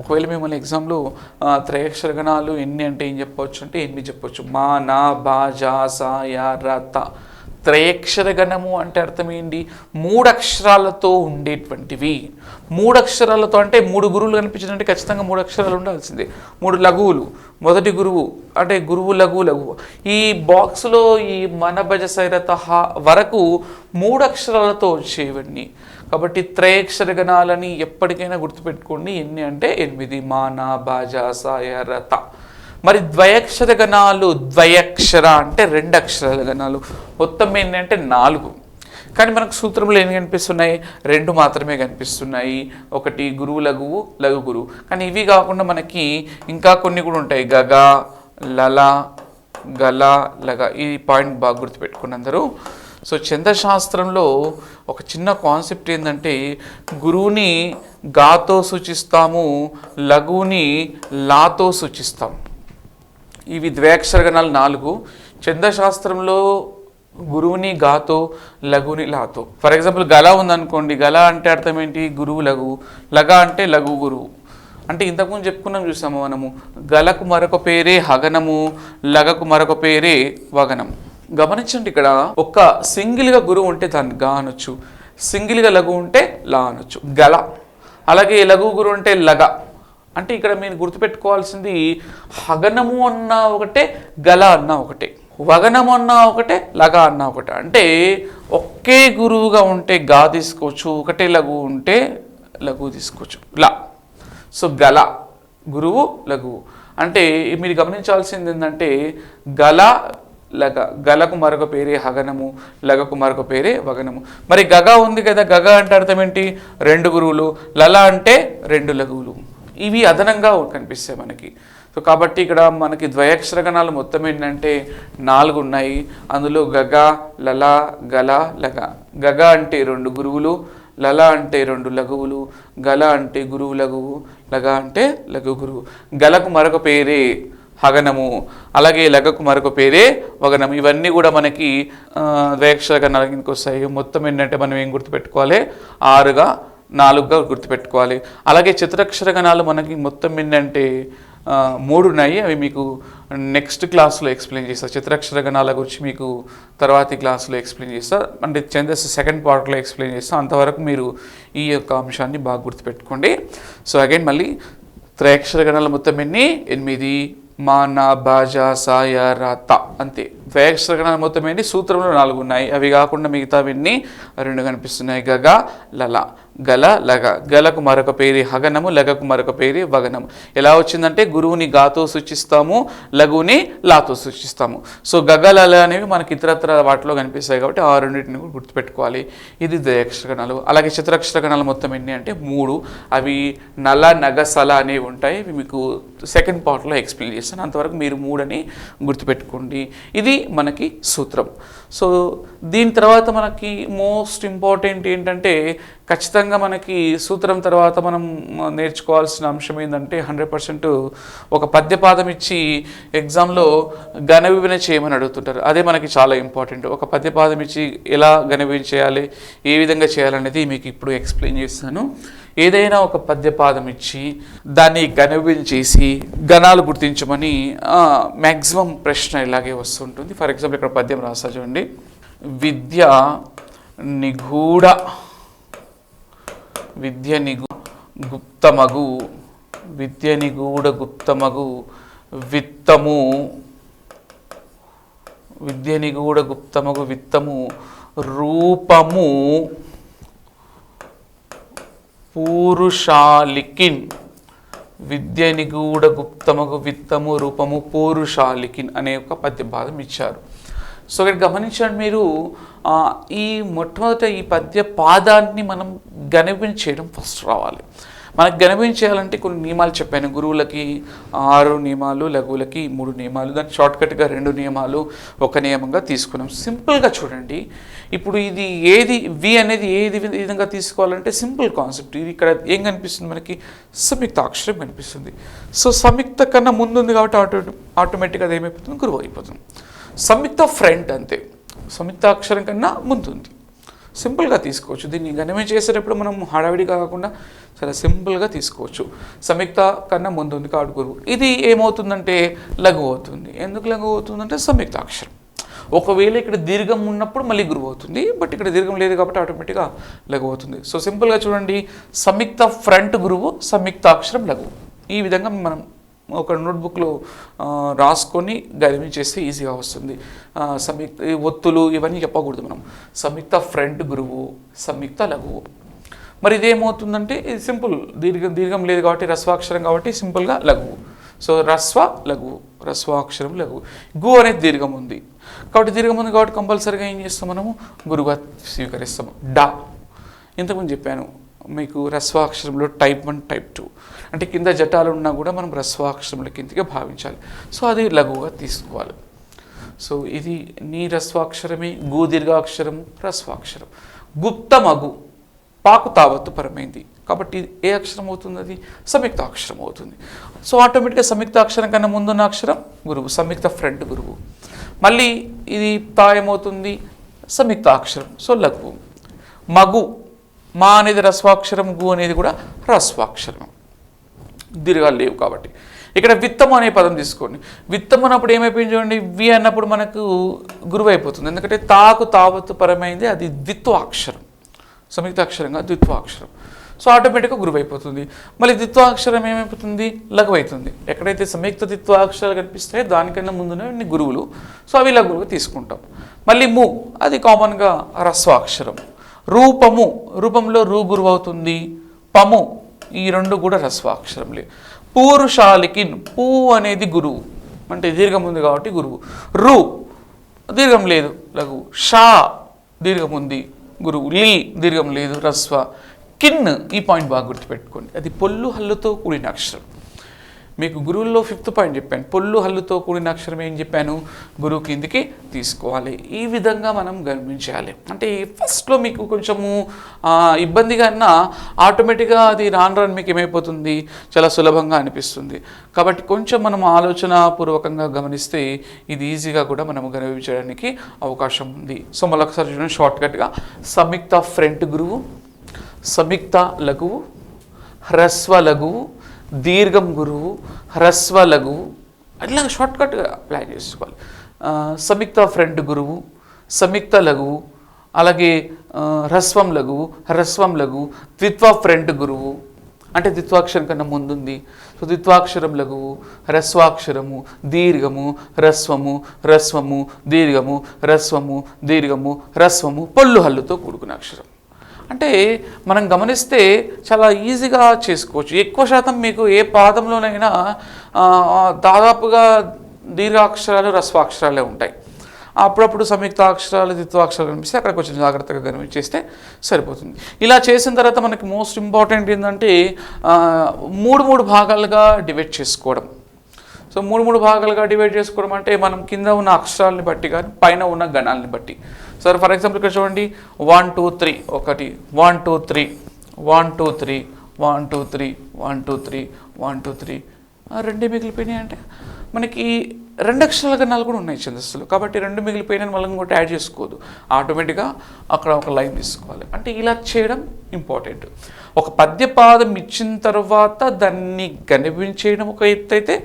ఒకవేళ మిమ్మల్ని ఎగ్జామ్లో త్రయక్షర గణాలు ఎన్ని అంటే ఏం చెప్పవచ్చు అంటే 8 చెప్పవచ్చు. మా, నా, బా, జా, సా, యా, రా, తా త్రయక్షర గణము అంటే అర్థం ఏంటి? 3 అక్షరాలతో ఉండేటువంటివి. 3 అక్షరాలతో అంటే 3 గురువులు కనిపించినట్టే ఖచ్చితంగా 3 అక్షరాలు ఉండాల్సిందే. 3 లఘువులు, మొదటి గురువు అంటే గురువు లఘువు లఘువు. ఈ బాక్స్లో ఈ మన భజ సైరత వరకు 3 అక్షరాలతో వచ్చేవన్నీ. కాబట్టి త్రయక్షర గణాలని ఎప్పటికైనా గుర్తుపెట్టుకోండి. ఎన్ని అంటే 8: మాన బాజ సాయ రత. మరి ద్వయక్షర గణాలు, ద్వయక్షర అంటే 2 అక్షరాల గణాలు. మొత్తం ఏంటంటే 4. కానీ మనకు సూత్రంలో ఎన్ని కనిపిస్తున్నాయి? 2 మాత్రమే కనిపిస్తున్నాయి. ఒకటి గురువు లఘువు, లఘు గురువు. కానీ ఇవి కాకుండా మనకి ఇంకా కొన్ని కూడా ఉంటాయి. గగ, లల, గల, లగ. ఈ పాయింట్ బాగా గుర్తుపెట్టుకుని అందరూ. సో ఛందశాస్త్రంలో ఒక చిన్న కాన్సెప్ట్ ఏంటంటే గురువుని గాతో సూచిస్తాము, లఘువుని లాతో సూచిస్తాము. ఇవి ద్వయాక్షర గణాలు 4. ఛందశాస్త్రంలో గురువుని గాతో, లఘుని లాతో. ఫర్ ఎగ్జాంపుల్ గల ఉందనుకోండి. గల అంటే అర్థం ఏంటి? గురువు లఘువు. లగ అంటే లఘు గురువు. అంటే ఇంతకుముందు చెప్పుకున్నాం, చూసాము మనము. గలకు మరొక పేరే హగనము, లగకు మరొక పేరే వగనము. గమనించండి, ఇక్కడ ఒక సింగిల్గా గురువు ఉంటే దాన్ని గా అనొచ్చు, సింగిల్గా లఘు ఉంటే లా అనొచ్చు, గల. అలాగే లఘు గురువు అంటే లగ. అంటే ఇక్కడ మీరు గుర్తుపెట్టుకోవాల్సింది హగనము అన్న ఒకటే, గల అన్న ఒకటే, వగనము అన్న ఒకటే, లగ అన్న ఒకటే. అంటే ఒకే గురువుగా ఉంటే గా తీసుకోవచ్చు, ఒకటే లఘు ఉంటే లఘు తీసుకోవచ్చు, లా. సో గల గురువు లఘువు. అంటే మీరు గమనించాల్సింది ఏంటంటే గల లగ, గలకు మరొక పేరే హగనము, లగకు మరొక పేరే వగనము. మరి గగ ఉంది కదా, గగ అంటే అర్థం ఏంటి? 2 గురువులు. లల అంటే 2 లఘువులు. ఇవి అదనంగా కనిపిస్తాయి మనకి. సో కాబట్టి ఇక్కడ మనకి ద్వయాక్షర గణాలు మొత్తం ఏంటంటే 4 ఉన్నాయి. అందులో గగ, లల, గల, లగ. గగ అంటే 2 గురువులు, లల అంటే 2 లఘువులు, గల అంటే గురువు లఘువు, లగ అంటే లఘు గురువు. గలకు మరొక పేరే హగనము, అలాగే లగకు మరొక పేరే వగనము. ఇవన్నీ కూడా మనకి ద్వయాక్షర గణాల కిందకి వస్తాయి. మొత్తం ఏంటంటే మనం ఏం గుర్తుపెట్టుకోవాలి? 6గా 4గా గుర్తుపెట్టుకోవాలి. అలాగే చతురక్షర గణాలు మనకి మొత్తం ఏంటంటే 3 ఉన్నాయి. అవి మీకు నెక్స్ట్ క్లాస్లో ఎక్స్ప్లెయిన్ చేస్తారు. చతురక్షర గణాల గురించి మీకు తర్వాతి క్లాస్లో ఎక్స్ప్లెయిన్ చేస్తా, అంటే ఛందస్సు సెకండ్ పార్ట్లో ఎక్స్ప్లెయిన్ చేస్తాను. అంతవరకు మీరు ఈ యొక్క అంశాన్ని బాగా గుర్తుపెట్టుకోండి. సో అగైన్ మళ్ళీ త్రయాక్షర గణాలు మొత్తం ఎన్ని? 8: మాన బాజ సాయ రత. అంతే. ద్వయాక్షర గణాలు మొత్తం ఏంటి? సూత్రంలో 4 ఉన్నాయి. అవి కాకుండా మిగతావన్నీ 2 కనిపిస్తున్నాయి. గగ, లల, గల, లగ. గలకు మరొక పేరు హగనము, లగకు మరొక పేరు వగనము. ఎలా వచ్చిందంటే గురువుని గాతో సూచిస్తాము, లఘువుని లాతో సూచిస్తాము. సో గగ, లల అనేవి మనకి ఇతరత్ర వాటిలో కనిపిస్తాయి. కాబట్టి ఆ రెండింటిని కూడా గుర్తుపెట్టుకోవాలి. ఇది ద్వయాక్షర గణాలు. అలాగే చతురక్షర గణాలు మొత్తం ఎన్ని అంటే 3. అవి నల, నగ, సల అనేవి ఉంటాయి. ఇవి మీకు సెకండ్ పార్ట్లో ఎక్స్ప్లెయిన్ చేస్తాను. అంతవరకు మీరు 3 అని గుర్తుపెట్టుకోండి. ఇది మనకి సూత్రం. సో దీని తర్వాత మనకి మోస్ట్ ఇంపార్టెంట్ ఏంటంటే ఖచ్చితంగా మనకి సూత్రం తర్వాత మనం నేర్చుకోవాల్సిన అంశం ఏంటంటే 100% ఒక పద్యపాదం ఇచ్చి ఎగ్జామ్లో ఘన విభజన చేయమని అడుగుతుంటారు. అదే మనకి చాలా ఇంపార్టెంట్. ఒక పద్యపాదం ఇచ్చి ఎలా ఘన విభజన చేయాలి, ఏ విధంగా చేయాలనేది మీకు ఇప్పుడు ఎక్స్ప్లెయిన్ చేస్తాను. ఏదైనా ఒక పద్యపాదం ఇచ్చి దాన్ని ఘన విభజన చేసి గణాలు గుర్తించమని మ్యాక్సిమం ప్రశ్న ఇలాగే వస్తుంటుంది. ఫర్ ఎగ్జాంపుల్ ఇక్కడ పద్యం రాస్తా చూడండి. విద్య నిగూఢ, విద్య గుప్తమగు, విద్య నిగూఢ గుప్తమగు విత్తము, విద్య నిగూఢ గుప్తమగు విత్తము రూపము పూరుషాలికిన్. విద్య నిగూఢ గుప్తమగు విత్తము రూపము పూరుషాలికిన్ అనే ఒక పద్యపాదం ఇచ్చారు. సో ఇక్కడ గమనించండి మీరు, ఈ మొట్టమొదట ఈ పద్య పాదాన్ని మనం ఘనవిభజన చేయడం ఫస్ట్ రావాలి. మనకు ఘనవిభజన చేయాలంటే కొన్ని నియమాలు చెప్పాను. గురువులకి 6 నియమాలు, లఘువులకి 3 నియమాలు, దాన్ని షార్ట్కట్గా 2 నియమాలు ఒక నియమంగా తీసుకున్నాం. సింపుల్గా చూడండి. ఇప్పుడు ఇది ఏది వి అనేది ఏది విధంగా తీసుకోవాలంటే సింపుల్ కాన్సెప్ట్. ఇది ఇక్కడ ఏం కనిపిస్తుంది మనకి? సంయుక్త అక్షరం కనిపిస్తుంది. సో సంయుక్త కన్నా ముందుంది కాబట్టి ఆటోమేటిక్గా అది ఏమైపోతుంది? గురువు అయిపోతుంది. సంయుక్త ఫ్రంట్ అంతే, సంయుక్త అక్షరం కన్నా ముందుంది. సింపుల్గా తీసుకోవచ్చు. దీన్ని ఘనమే చేసేటప్పుడు మనం హడావిడిగా కాకుండా చాలా సింపుల్గా తీసుకోవచ్చు. సంయుక్త కన్నా ముందు ఉంది కాబట్టి గురువు. ఇది ఏమవుతుందంటే లఘు అవుతుంది. ఎందుకు లఘు అవుతుందంటే సంయుక్త అక్షరం. ఒకవేళ ఇక్కడ దీర్ఘం ఉన్నప్పుడు మళ్ళీ గురువు అవుతుంది, బట్ ఇక్కడ దీర్ఘం లేదు కాబట్టి ఆటోమేటిక్గా లఘు అవుతుంది. సో సింపుల్గా చూడండి, సంయుక్త ఫ్రంట్ గురువు, సంయుక్త అక్షరం లఘువు. ఈ విధంగా మనం ఒక నోట్బుక్లో రాసుకొని గరిమి చేస్తే ఈజీగా వస్తుంది. సంయుక్త ఒత్తులు ఇవన్నీ చెప్పకూడదు మనం. సంయుక్త ఫ్రంట్ గురువు, సంయుక్త లఘువు. మరి ఇదేమవుతుందంటే ఇది సింపుల్, దీర్ఘం లేదు కాబట్టి రస్వాక్షరం కాబట్టి సింపుల్గా లఘువు. సో రస్వ లఘువు, రస్వాక్షరం లఘువు. గు అనేది దీర్ఘం ఉంది కాబట్టి కంపల్సరీగా ఏం చేస్తాం మనము గురువుగా స్వీకరిస్తాము. డా ఇంతకుముందు చెప్పాను మీకు రస్వాక్షరంలో టైప్ 1 టైప్ 2 అంటే కింద జటాలు ఉన్నా కూడా మనం రస్వాక్షరముల కిందగా భావించాలి. సో అది లఘువుగా తీసుకోవాలి. సో ఇది నీ రస్వాక్షరమే, గు దీర్ఘాక్షరము, రస్వాక్షరం. గుప్తమగు, పాకు తావత్తు పరమైంది కాబట్టి ఏ అక్షరం అవుతుంది? అది సంయుక్త అక్షరం అవుతుంది. సో ఆటోమేటిక్గా సంయుక్త అక్షరం కన్నా ముందున్న అక్షరం గురువు, సంయుక్త ఫ్రంట్ గురువు. మళ్ళీ ఇది తా ఏమవుతుంది? సంయుక్త అక్షరం, సో లఘువు. మగు, మా అనేది రస్వాక్షరం, గు అనేది కూడా రస్వాక్షరం, దీర్ఘాలు లేవు కాబట్టి. ఇక్కడ విత్తము అనే పదం తీసుకోండి. విత్తము అన్నప్పుడు ఏమైపోయింది చూడండి, వి అన్నప్పుడు మనకు గురువు అయిపోతుంది. ఎందుకంటే తాకు తావత్తు పరమైంది, అది ద్విత్వాక్షరం, సంయుక్త అక్షరంగా ద్విత్వాక్షరం. సో ఆటోమేటిక్గా గురువు అయిపోతుంది. మళ్ళీ ద్విత్వాక్షరం ఏమైపోతుంది? లఘువు అవుతుంది. ఎక్కడైతే సంయుక్త ద్విత్వాక్షరాలు కనిపిస్తాయో దానికన్నా ముందునే ఇన్ని గురువులు, సో అవి లఘువుగా తీసుకుంటాం. మళ్ళీ ము, అది కామన్గా రస్వాక్షరం. రూపము, రూపంలో రూ గురువు అవుతుంది. పము, ఈ రెండు కూడా రస్వాక్షరంలే. పూరుషాలికిన్, పూ అనేది గురువు అంటే దీర్ఘం ఉంది కాబట్టి గురువు. రు దీర్ఘం లేదు లఘువు. షా దీర్ఘం ఉంది గురువు. లీ దీర్ఘం లేదు రస్వ. కిన్, ఈ పాయింట్ బాగా గుర్తుపెట్టుకోండి, అది పొల్లు హల్లుతో కూడిన అక్షరం. మీకు గురువుల్లో 5th పాయింట్ చెప్పాను, పొల్లు హల్లుతో కూడిన అక్షరం ఏం చెప్పాను? గురువు కిందికి తీసుకోవాలి. ఈ విధంగా మనం గమనించాలి. అంటే ఫస్ట్లో మీకు కొంచెము ఇబ్బందిగా అన్నా ఆటోమేటిక్గా అది రాను మీకు ఏమైపోతుంది? చాలా సులభంగా అనిపిస్తుంది. కాబట్టి కొంచెం మనం ఆలోచనాపూర్వకంగా గమనిస్తే ఇది ఈజీగా కూడా మనం గమనించడానికి అవకాశం ఉంది. సో మళ్ళీ ఒకసారి చూడండి షార్ట్కట్గా, సంయుక్త ఫ్రంట్ గురువు, సంయుక్త లఘువు, హ్రస్వ లఘువు, దీర్ఘం గురువు, హ్రస్వ లఘువు, అట్లా షార్ట్కట్గా ప్లాన్ చేసుకోవాలి. సంయుక్త ఫ్రంట్ గురువు, సంయుక్త లఘువు, అలాగే హ్రస్వం లఘువు, హ్రస్వం లఘువు, ద్విత్వ ఫ్రంట్ గురువు అంటే ద్విత్వాక్షరం కన్నా ముందుంది. సో ద్విత్వాక్షరం లఘువు, హ్రస్వాక్షరము, దీర్ఘము, హ్రస్వము, హ్రస్వము, దీర్ఘము, హ్రస్వము, దీర్ఘము, హ్రస్వము, పొల్లు హల్లుతో కూడుకున్న అక్షరం. అంటే మనం గమనిస్తే చాలా ఈజీగా చేసుకోవచ్చు. ఎక్కువ శాతం మీకు ఏ పాదంలోనైనా దాదాపుగా దీర్ఘాక్షరాలు రస్వాక్షరాలే ఉంటాయి. అప్పుడప్పుడు సంయుక్త అక్షరాలు ద్విత్వాక్షరాలు కనిపిస్తే అక్కడ కొంచెం జాగ్రత్తగా గమనించేస్తే సరిపోతుంది. ఇలా చేసిన తర్వాత మనకి మోస్ట్ ఇంపార్టెంట్ ఏంటంటే 3 భాగాలుగా డివైడ్ చేసుకోవడం. సో 3 భాగాలుగా డివైడ్ చేసుకోవడం అంటే మనం కింద ఉన్న అక్షరాలని బట్టి కానీ పైన ఉన్న గణాలని బట్టి. సార్ ఫర్ ఎగ్జాంపుల్ ఇక్కడ చూడండి 1 2 3 ఒకటి 1 2 3 1 2 3 1 2 3 1 2 3 1 2 3 రెండే మిగిలిపోయినాయి. అంటే మనకి 2 అక్షరాల గణాలు కూడా ఉన్నాయి ఛందస్సులు కాబట్టి 2 మిగిలిపోయినాయి మళ్ళీ ఇంకోటి యాడ్ చేసుకోవద్దు, ఆటోమేటిక్గా అక్కడ ఒక లైన్ తీసుకోవాలి. అంటే ఇలా చేయడం ఇంపార్టెంట్. ఒక పద్యపాదం ఇచ్చిన తర్వాత దాన్ని గణించేయడం ఒక ఎత్తు అయితే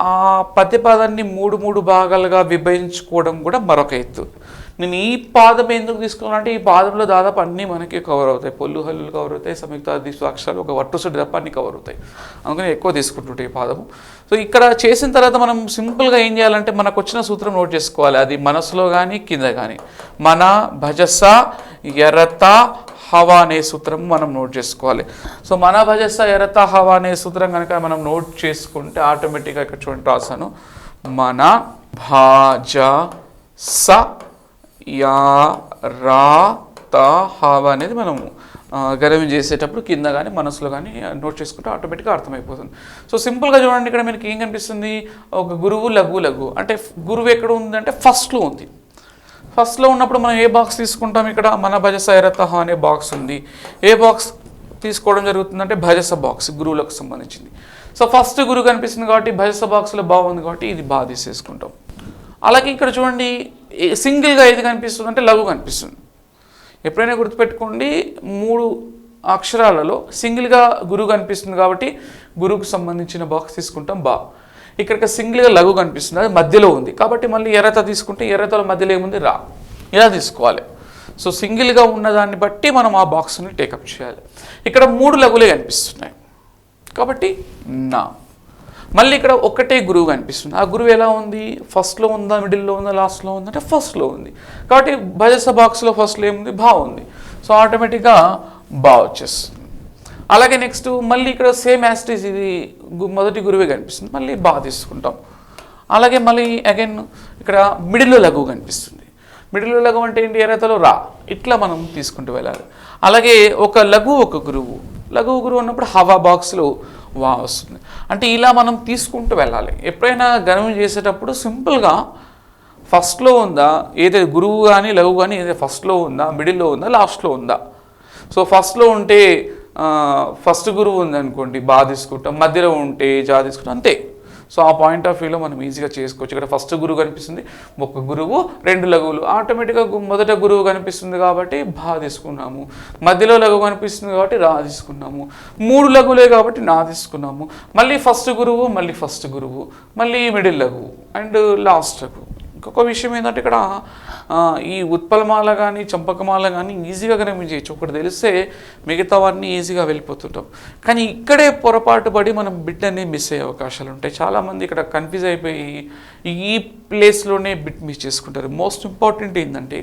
ఆ పద్యపాదాన్ని 3 భాగాలుగా విభజించుకోవడం కూడా మరొక ఎత్తు. నేను ఈ పాదం ఎందుకు తీసుకోవాలంటే ఈ పాదంలో దాదాపు అన్నీ మనకి కవర్ అవుతాయి. పొల్లు హల్లులు కవర్ అవుతాయి, సంయుక్త ద్విత్వాక్షరాలు ఒక వట్టుసుడి తప్ప అన్నీ కవర్ అవుతాయి. అందుకని ఎక్కువ తీసుకుంటుంటాయి ఈ పాదము. సో ఇక్కడ చేసిన తర్వాత మనం సింపుల్గా ఏం చేయాలంటే మనకు వచ్చిన సూత్రం నోట్ చేసుకోవాలి. అది మనసులో కానీ కింద కానీ మన భజస ఎరత హవా అనే సూత్రం మనం నోట్ చేసుకోవాలి. సో మన భజస ఎరత హవా అనే సూత్రం కనుక మనం నోట్ చేసుకుంటే ఆటోమేటిక్గా ఇక్కడ చూడండి రాసాను, మన భాజ స యా రా త హవా అనేది మనము గరమి చేసేటప్పుడు కింద కానీ మనసులో కానీ నోట్ చేసుకుంటే ఆటోమేటిక్గా అర్థమైపోతుంది. సో సింపుల్గా చూడండి ఇక్కడ మనకి ఏం కనిపిస్తుంది, ఒక గురువు లఘు లఘు అంటే గురువు ఎక్కడ ఉందంటే ఫస్ట్లో ఉంది. ఫస్ట్లో ఉన్నప్పుడు మనం ఏ బాక్స్ తీసుకుంటాం, ఇక్కడ మన భజస ఎరత అనే బాక్స్ ఉంది. ఏ బాక్స్ తీసుకోవడం జరుగుతుందంటే భజస బాక్స్, గురువులకు సంబంధించింది. సో ఫస్ట్ గురువు కనిపిస్తుంది కాబట్టి భజస బాక్స్లో బాగుంది కాబట్టి ఇది బాగా తీసేసుకుంటాం. అలాగే ఇక్కడ చూడండి సింగిల్గా ఏది కనిపిస్తుంది అంటే లఘు కనిపిస్తుంది. ఎప్పుడైనా గుర్తుపెట్టుకోండి 3 అక్షరాలలో సింగిల్గా గురువు కనిపిస్తుంది కాబట్టి గురువుకు సంబంధించిన బాక్స్ తీసుకుంటాం బా. ఇక్కడికి సింగిల్గా లఘు కనిపిస్తుంది, అది మధ్యలో ఉంది. కాబట్టి మళ్ళీ ఎర్రత తీసుకుంటే ఎర్రతల మధ్యలో ఏముంది, రా. ఇలా తీసుకోవాలి. సో సింగిల్గా ఉన్నదాన్ని బట్టి మనం ఆ బాక్స్ని టేకప్ చేయాలి. ఇక్కడ 3 లఘులే కనిపిస్తున్నాయి కాబట్టి నా. మళ్ళీ ఇక్కడ ఒకటే గురువు కనిపిస్తుంది. ఆ గురువు ఎలా ఉంది, ఫస్ట్లో ఉందా, మిడిల్లో ఉందా, లాస్ట్లో ఉందా అంటే ఫస్ట్లో ఉంది. కాబట్టి భజస బాక్స్లో ఫస్ట్లో ఏముంది, భా ఉంది. సో ఆటోమేటిక్గా బా వచ్చేస్తుంది. అలాగే నెక్స్ట్ మళ్ళీ ఇక్కడ సేమ్ యాస్టీస్ ఇది మొదటి గురువే కనిపిస్తుంది, మళ్ళీ బా తీసుకుంటాం. అలాగే మళ్ళీ అగైన్ ఇక్కడ మిడిల్లో లఘువు కనిపిస్తుంది. మిడిల్లో లఘువు అంటే ఏంటి, ఎర్రతలో రా. ఇట్లా మనం తీసుకుంటూ వెళ్ళాలి. అలాగే ఒక లఘువు ఒక గురువు, లఘువు గురువు ఉన్నప్పుడు హవా బాక్స్లో వా వస్తుంది. అంటే ఇలా మనం తీసుకుంటూ వెళ్ళాలి. ఎప్పుడైనా గణం చేసేటప్పుడు సింపుల్గా ఫస్ట్లో ఉందా, ఏదైతే గురువు కానీ లఘువు కానీ ఏదైతే ఫస్ట్లో ఉందా, మిడిల్లో ఉందా, లాస్ట్లో ఉందా. సో ఫస్ట్లో ఉంటే ఫస్ట్ గురువు ఉందనుకోండి బా తీసుకుంటాం, మధ్యలో ఉంటే జా తీసుకుంటాం, అంతే. సో ఆ పాయింట్ ఆఫ్ వ్యూలో మనం ఈజీగా చేసుకోవచ్చు. ఇక్కడ ఫస్ట్ గురువు కనిపిస్తుంది, ఒక గురువు 2 లఘువులు, ఆటోమేటిక్గా మొదట గురువు కనిపిస్తుంది కాబట్టి భా తీసుకున్నాము, మధ్యలో లఘువు కనిపిస్తుంది కాబట్టి రా తీసుకున్నాము, 3 లఘువులే కాబట్టి నా తీసుకున్నాము, మళ్ళీ ఫస్ట్ గురువు, మళ్ళీ ఫస్ట్ గురువు, మళ్ళీ మిడిల్ లఘువు అండ్ లాస్ట్ లఘువు. ఇంకొక విషయం ఏంటంటే ఇక్కడ ఈ ఉత్పలమాల కానీ చంపకమాల కానీ ఈజీగా కనుక చేయొచ్చు. ఒకటి తెలిస్తే మిగతావన్నీ ఈజీగా వెళ్ళిపోతుంటాం. కానీ ఇక్కడే పొరపాటు పడి మనం బిట్ అనేది మిస్ అయ్యే అవకాశాలు ఉంటాయి. చాలామంది ఇక్కడ కన్ఫ్యూజ్ అయిపోయి ఈ ప్లేస్లోనే బిట్ మిస్ చేసుకుంటారు. మోస్ట్ ఇంపార్టెంట్ ఏంటంటే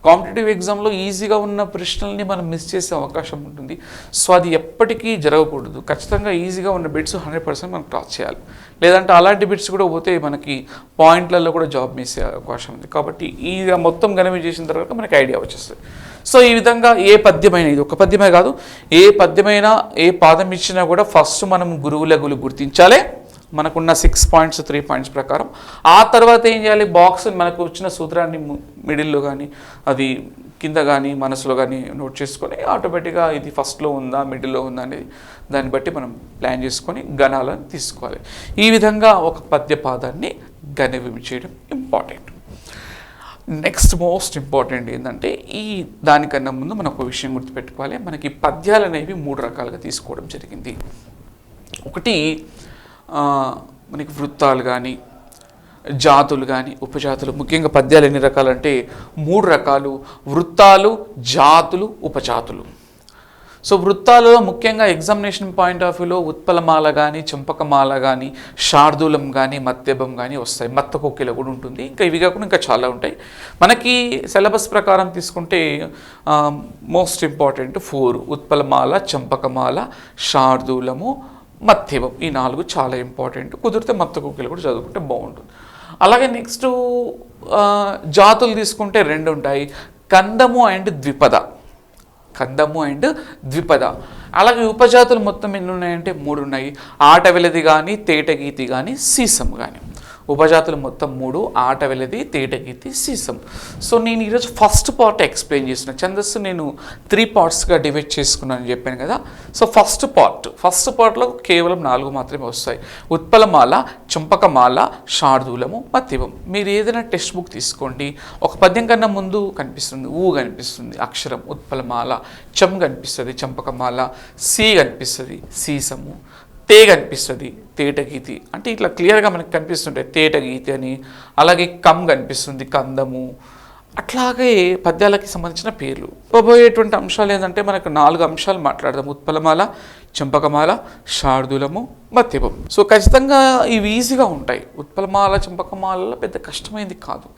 కాంపిటేటివ్ ఎగ్జామ్లో ఈజీగా ఉన్న ప్రశ్నల్ని మనం మిస్ చేసే అవకాశం ఉంటుంది. సో అది ఎప్పటికీ జరగకూడదు. ఖచ్చితంగా ఈజీగా ఉన్న బిట్స్ 100% మనం క్రాస్ చేయాలి. లేదంటే అలాంటి బిట్స్ కూడా పోతే మనకి పాయింట్లలో కూడా జాబ్ మిస్ అయ్యే అవకాశం ఉంది. కాబట్టి ఈ మొత్తం గణమి చేసిన తర్వాత మనకి ఐడియా వచ్చేస్తుంది. సో ఈ విధంగా ఏ పద్యమైనా, ఇది ఒక పద్యమే కాదు, ఏ పద్యమైనా ఏ పాదం ఇచ్చినా కూడా ఫస్ట్ మనం గురువు లఘువులు గుర్తించాలి మనకున్న 6 పాయింట్స్ 3 పాయింట్స్ ప్రకారం. ఆ తర్వాత ఏం చేయాలి, బాక్స్ మనకు వచ్చిన సూత్రాన్ని మిడిల్లో కానీ అది కింద కానీ మనసులో కానీ నోట్ చేసుకొని ఆటోమేటిక్గా ఇది ఫస్ట్లో ఉందా మిడిల్లో ఉందా అనేది దాన్ని బట్టి మనం ప్లాన్ చేసుకొని గణాలను తీసుకోవాలి. ఈ విధంగా ఒక పద్య పాదాన్ని గణితం చేయడం ఇంపార్టెంట్. నెక్స్ట్ మోస్ట్ ఇంపార్టెంట్ ఏంటంటే ఈ దానికన్నా ముందు మనం ఒక విషయం గుర్తుపెట్టుకోవాలి. మనకి పద్యాలు అనేవి 3 రకాలుగా తీసుకోవడం జరిగింది. ఒకటి మనకి వృత్తాలు కానీ జాతులు కానీ ఉపజాతులు. ముఖ్యంగా పద్యాలు ఎన్ని రకాలంటే 3 రకాలు: వృత్తాలు, జాతులు, ఉపజాతులు. సో వృత్తాలలో ముఖ్యంగా ఎగ్జామినేషన్ పాయింట్ ఆఫ్ వ్యూలో ఉత్పలమాల కానీ చంపకమాల కానీ శార్దూలం కానీ మత్తెబం కానీ వస్తాయి. మత్త కోకిల కూడా ఉంటుంది. ఇంకా ఇవి కాకుండా ఇంకా చాలా ఉంటాయి. మనకి సిలబస్ ప్రకారం తీసుకుంటే మోస్ట్ ఇంపార్టెంట్ 4: ఉత్పలమాల, చంపకమాల, శార్దూలము, మత్తెబం. ఈ 4 చాలా ఇంపార్టెంట్. కుదిరితే మత్త కోకిల కూడా చదువుకుంటే బాగుంటుంది. అలాగే నెక్స్ట్ జాతులు తీసుకుంటే 2 ఉంటాయి: కందము అండ్ ద్విపద. కందము అండ్ ద్విపద. అలాగే ఉపజాతులు మొత్తం ఎన్ని ఉన్నాయంటే 3 ఉన్నాయి: ఆట వెలది కానీ, తేటగీతి కానీ, సీసం కానీ. ఉపజాతులు మొత్తం 3: ఆట వెలది, తేటగీతి, సీసం. సో నేను ఈరోజు ఫస్ట్ పార్ట్ ఎక్స్ప్లెయిన్ చేసిన ఛందస్సు నేను 3 పార్ట్స్గా డివైడ్ చేసుకున్నాను చెప్పాను కదా. సో ఫస్ట్ పార్ట్లో కేవలం 4 మాత్రమే వస్తాయి: ఉత్పలమాల, చంపకమాల, శార్దూలము, మత్తెబం. మీరు ఏదైనా టెక్స్ట్ బుక్ తీసుకోండి, ఒక పద్యం కన్నా ముందు కనిపిస్తుంది ఊ కనిపిస్తుంది అక్షరం ఉత్పలమాల, చం కనిపిస్తుంది చంపకమాల, సి కనిపిస్తుంది సీసము, తే కనిపిస్తుంది తేటగీతి. అంటే ఇట్లా క్లియర్గా మనకి కనిపిస్తుంటాయి తేటగీతి అని. అలాగే కమ్ కనిపిస్తుంది కందము. అట్లాగే పద్యాలకి సంబంధించిన పేర్లు. పోబోయేటువంటి అంశాలు ఏంటంటే మనకు 4 అంశాలు మాట్లాడదాం: ఉత్పలమాల, చంపకమాల, శార్దూలము, మత్తెబం. సో ఖచ్చితంగా ఇవి ఈజీగా ఉంటాయి. ఉత్పలమాల చంపకమాలలో పెద్ద కష్టమైంది కాదు.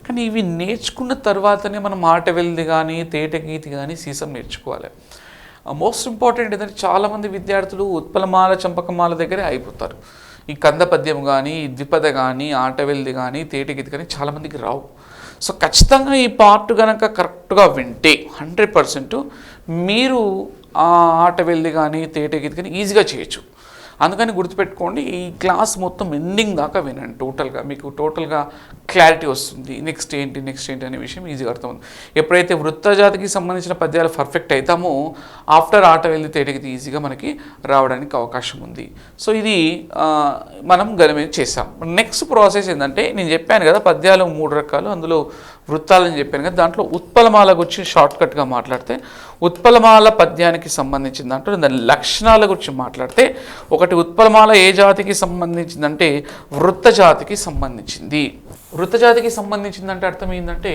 కానీ ఇవి నేర్చుకున్న తర్వాతనే మనం ఆట వెల్ది కానీ తేటగీతి కానీ సీసం నేర్చుకోవాలి. మోస్ట్ ఇంపార్టెంట్ ఏంటంటే చాలామంది విద్యార్థులు ఉత్పలమాల చంపకమాల దగ్గరే అయిపోతారు. ఈ కంద పద్యం కానీ, ఈ ద్విపద కానీ, ఆటవెల్ది కానీ, తేటగీతి కానీ చాలామందికి రావు. సో ఖచ్చితంగా ఈ పార్ట్ కనుక కరెక్ట్గా వింటే 100% మీరు ఆ ఆటవెల్ది కానీ తేటగీతి కానీ ఈజీగా చేయొచ్చు. అందుకని గుర్తుపెట్టుకోండి, ఈ క్లాస్ మొత్తం ఎండింగ్ దాకా వినండి. మీకు టోటల్గా క్లారిటీ వస్తుంది. నెక్స్ట్ ఏంటి అనే విషయం ఈజీగా అర్థమవుతుంది. ఎప్పుడైతే వృత్తజాతికి సంబంధించిన పద్యాలు పర్ఫెక్ట్ అవుతామో ఆఫ్టర్ ఆట వెళ్ళి తేటగితే ఈజీగా మనకి రావడానికి అవకాశం ఉంది. సో ఇది మనం గణన చేసాం. నెక్స్ట్ ప్రాసెస్ ఏంటంటే నేను చెప్పాను కదా పద్యాలు 3 రకాలు, అందులో వృత్తాలని చెప్పాను కదా, దాంట్లో ఉత్పలమాల గురించి షార్ట్కట్గా మాట్లాడితే ఉత్పలమాల పద్యానికి సంబంధించిన దాంట్లో దాని లక్షణాల గురించి మాట్లాడితే ఒకటి ఉత్పలమాల ఏ జాతికి సంబంధించిందంటే వృత్త జాతికి సంబంధించింది. వృత్త జాతికి సంబంధించిందంటే అర్థం ఏంటంటే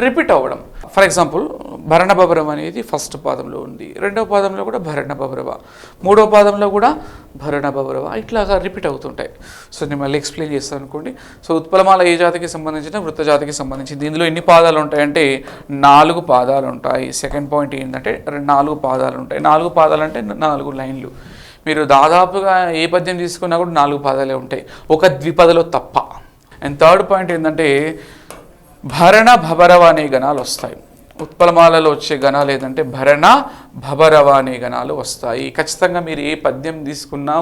రిపీట్ అవ్వడం. ఫర్ ఎగ్జాంపుల్ భరణభబరం అనేది ఫస్ట్ పాదంలో ఉంది, రెండవ పాదంలో కూడా భరణభబరవ, మూడవ పాదంలో కూడా భరణభబరవ, ఇట్లాగా రిపీట్ అవుతుంటాయి. సో నేను మళ్ళీ ఎక్స్ప్లెయిన్ చేస్తాను అనుకోండి. సో ఉత్పలమాల ఏ జాతికి సంబంధించిన వృత్త జాతికి సంబంధించింది. ఇందులో ఎన్ని పాదాలు ఉంటాయంటే 4 పాదాలు ఉంటాయి. సెకండ్ పాయింట్ ఏంటంటే 4 పాదాలు ఉంటాయి. 4 పాదాలు అంటే 4 లైన్లు. మీరు దాదాపుగా ఏ పద్యం తీసుకున్నా కూడా 4 పాదాలే ఉంటాయి, ఒక ద్విపదలో తప్ప. అండ్ థర్డ్ పాయింట్ ఏంటంటే భరణ భబరవ అనే గణాలు వస్తాయి. ఉత్పలమాలలో వచ్చే గణాలు ఏంటంటే భరణ భబరవ అనే గణాలు వస్తాయి. ఖచ్చితంగా మీరు ఏ పద్యం తీసుకున్నా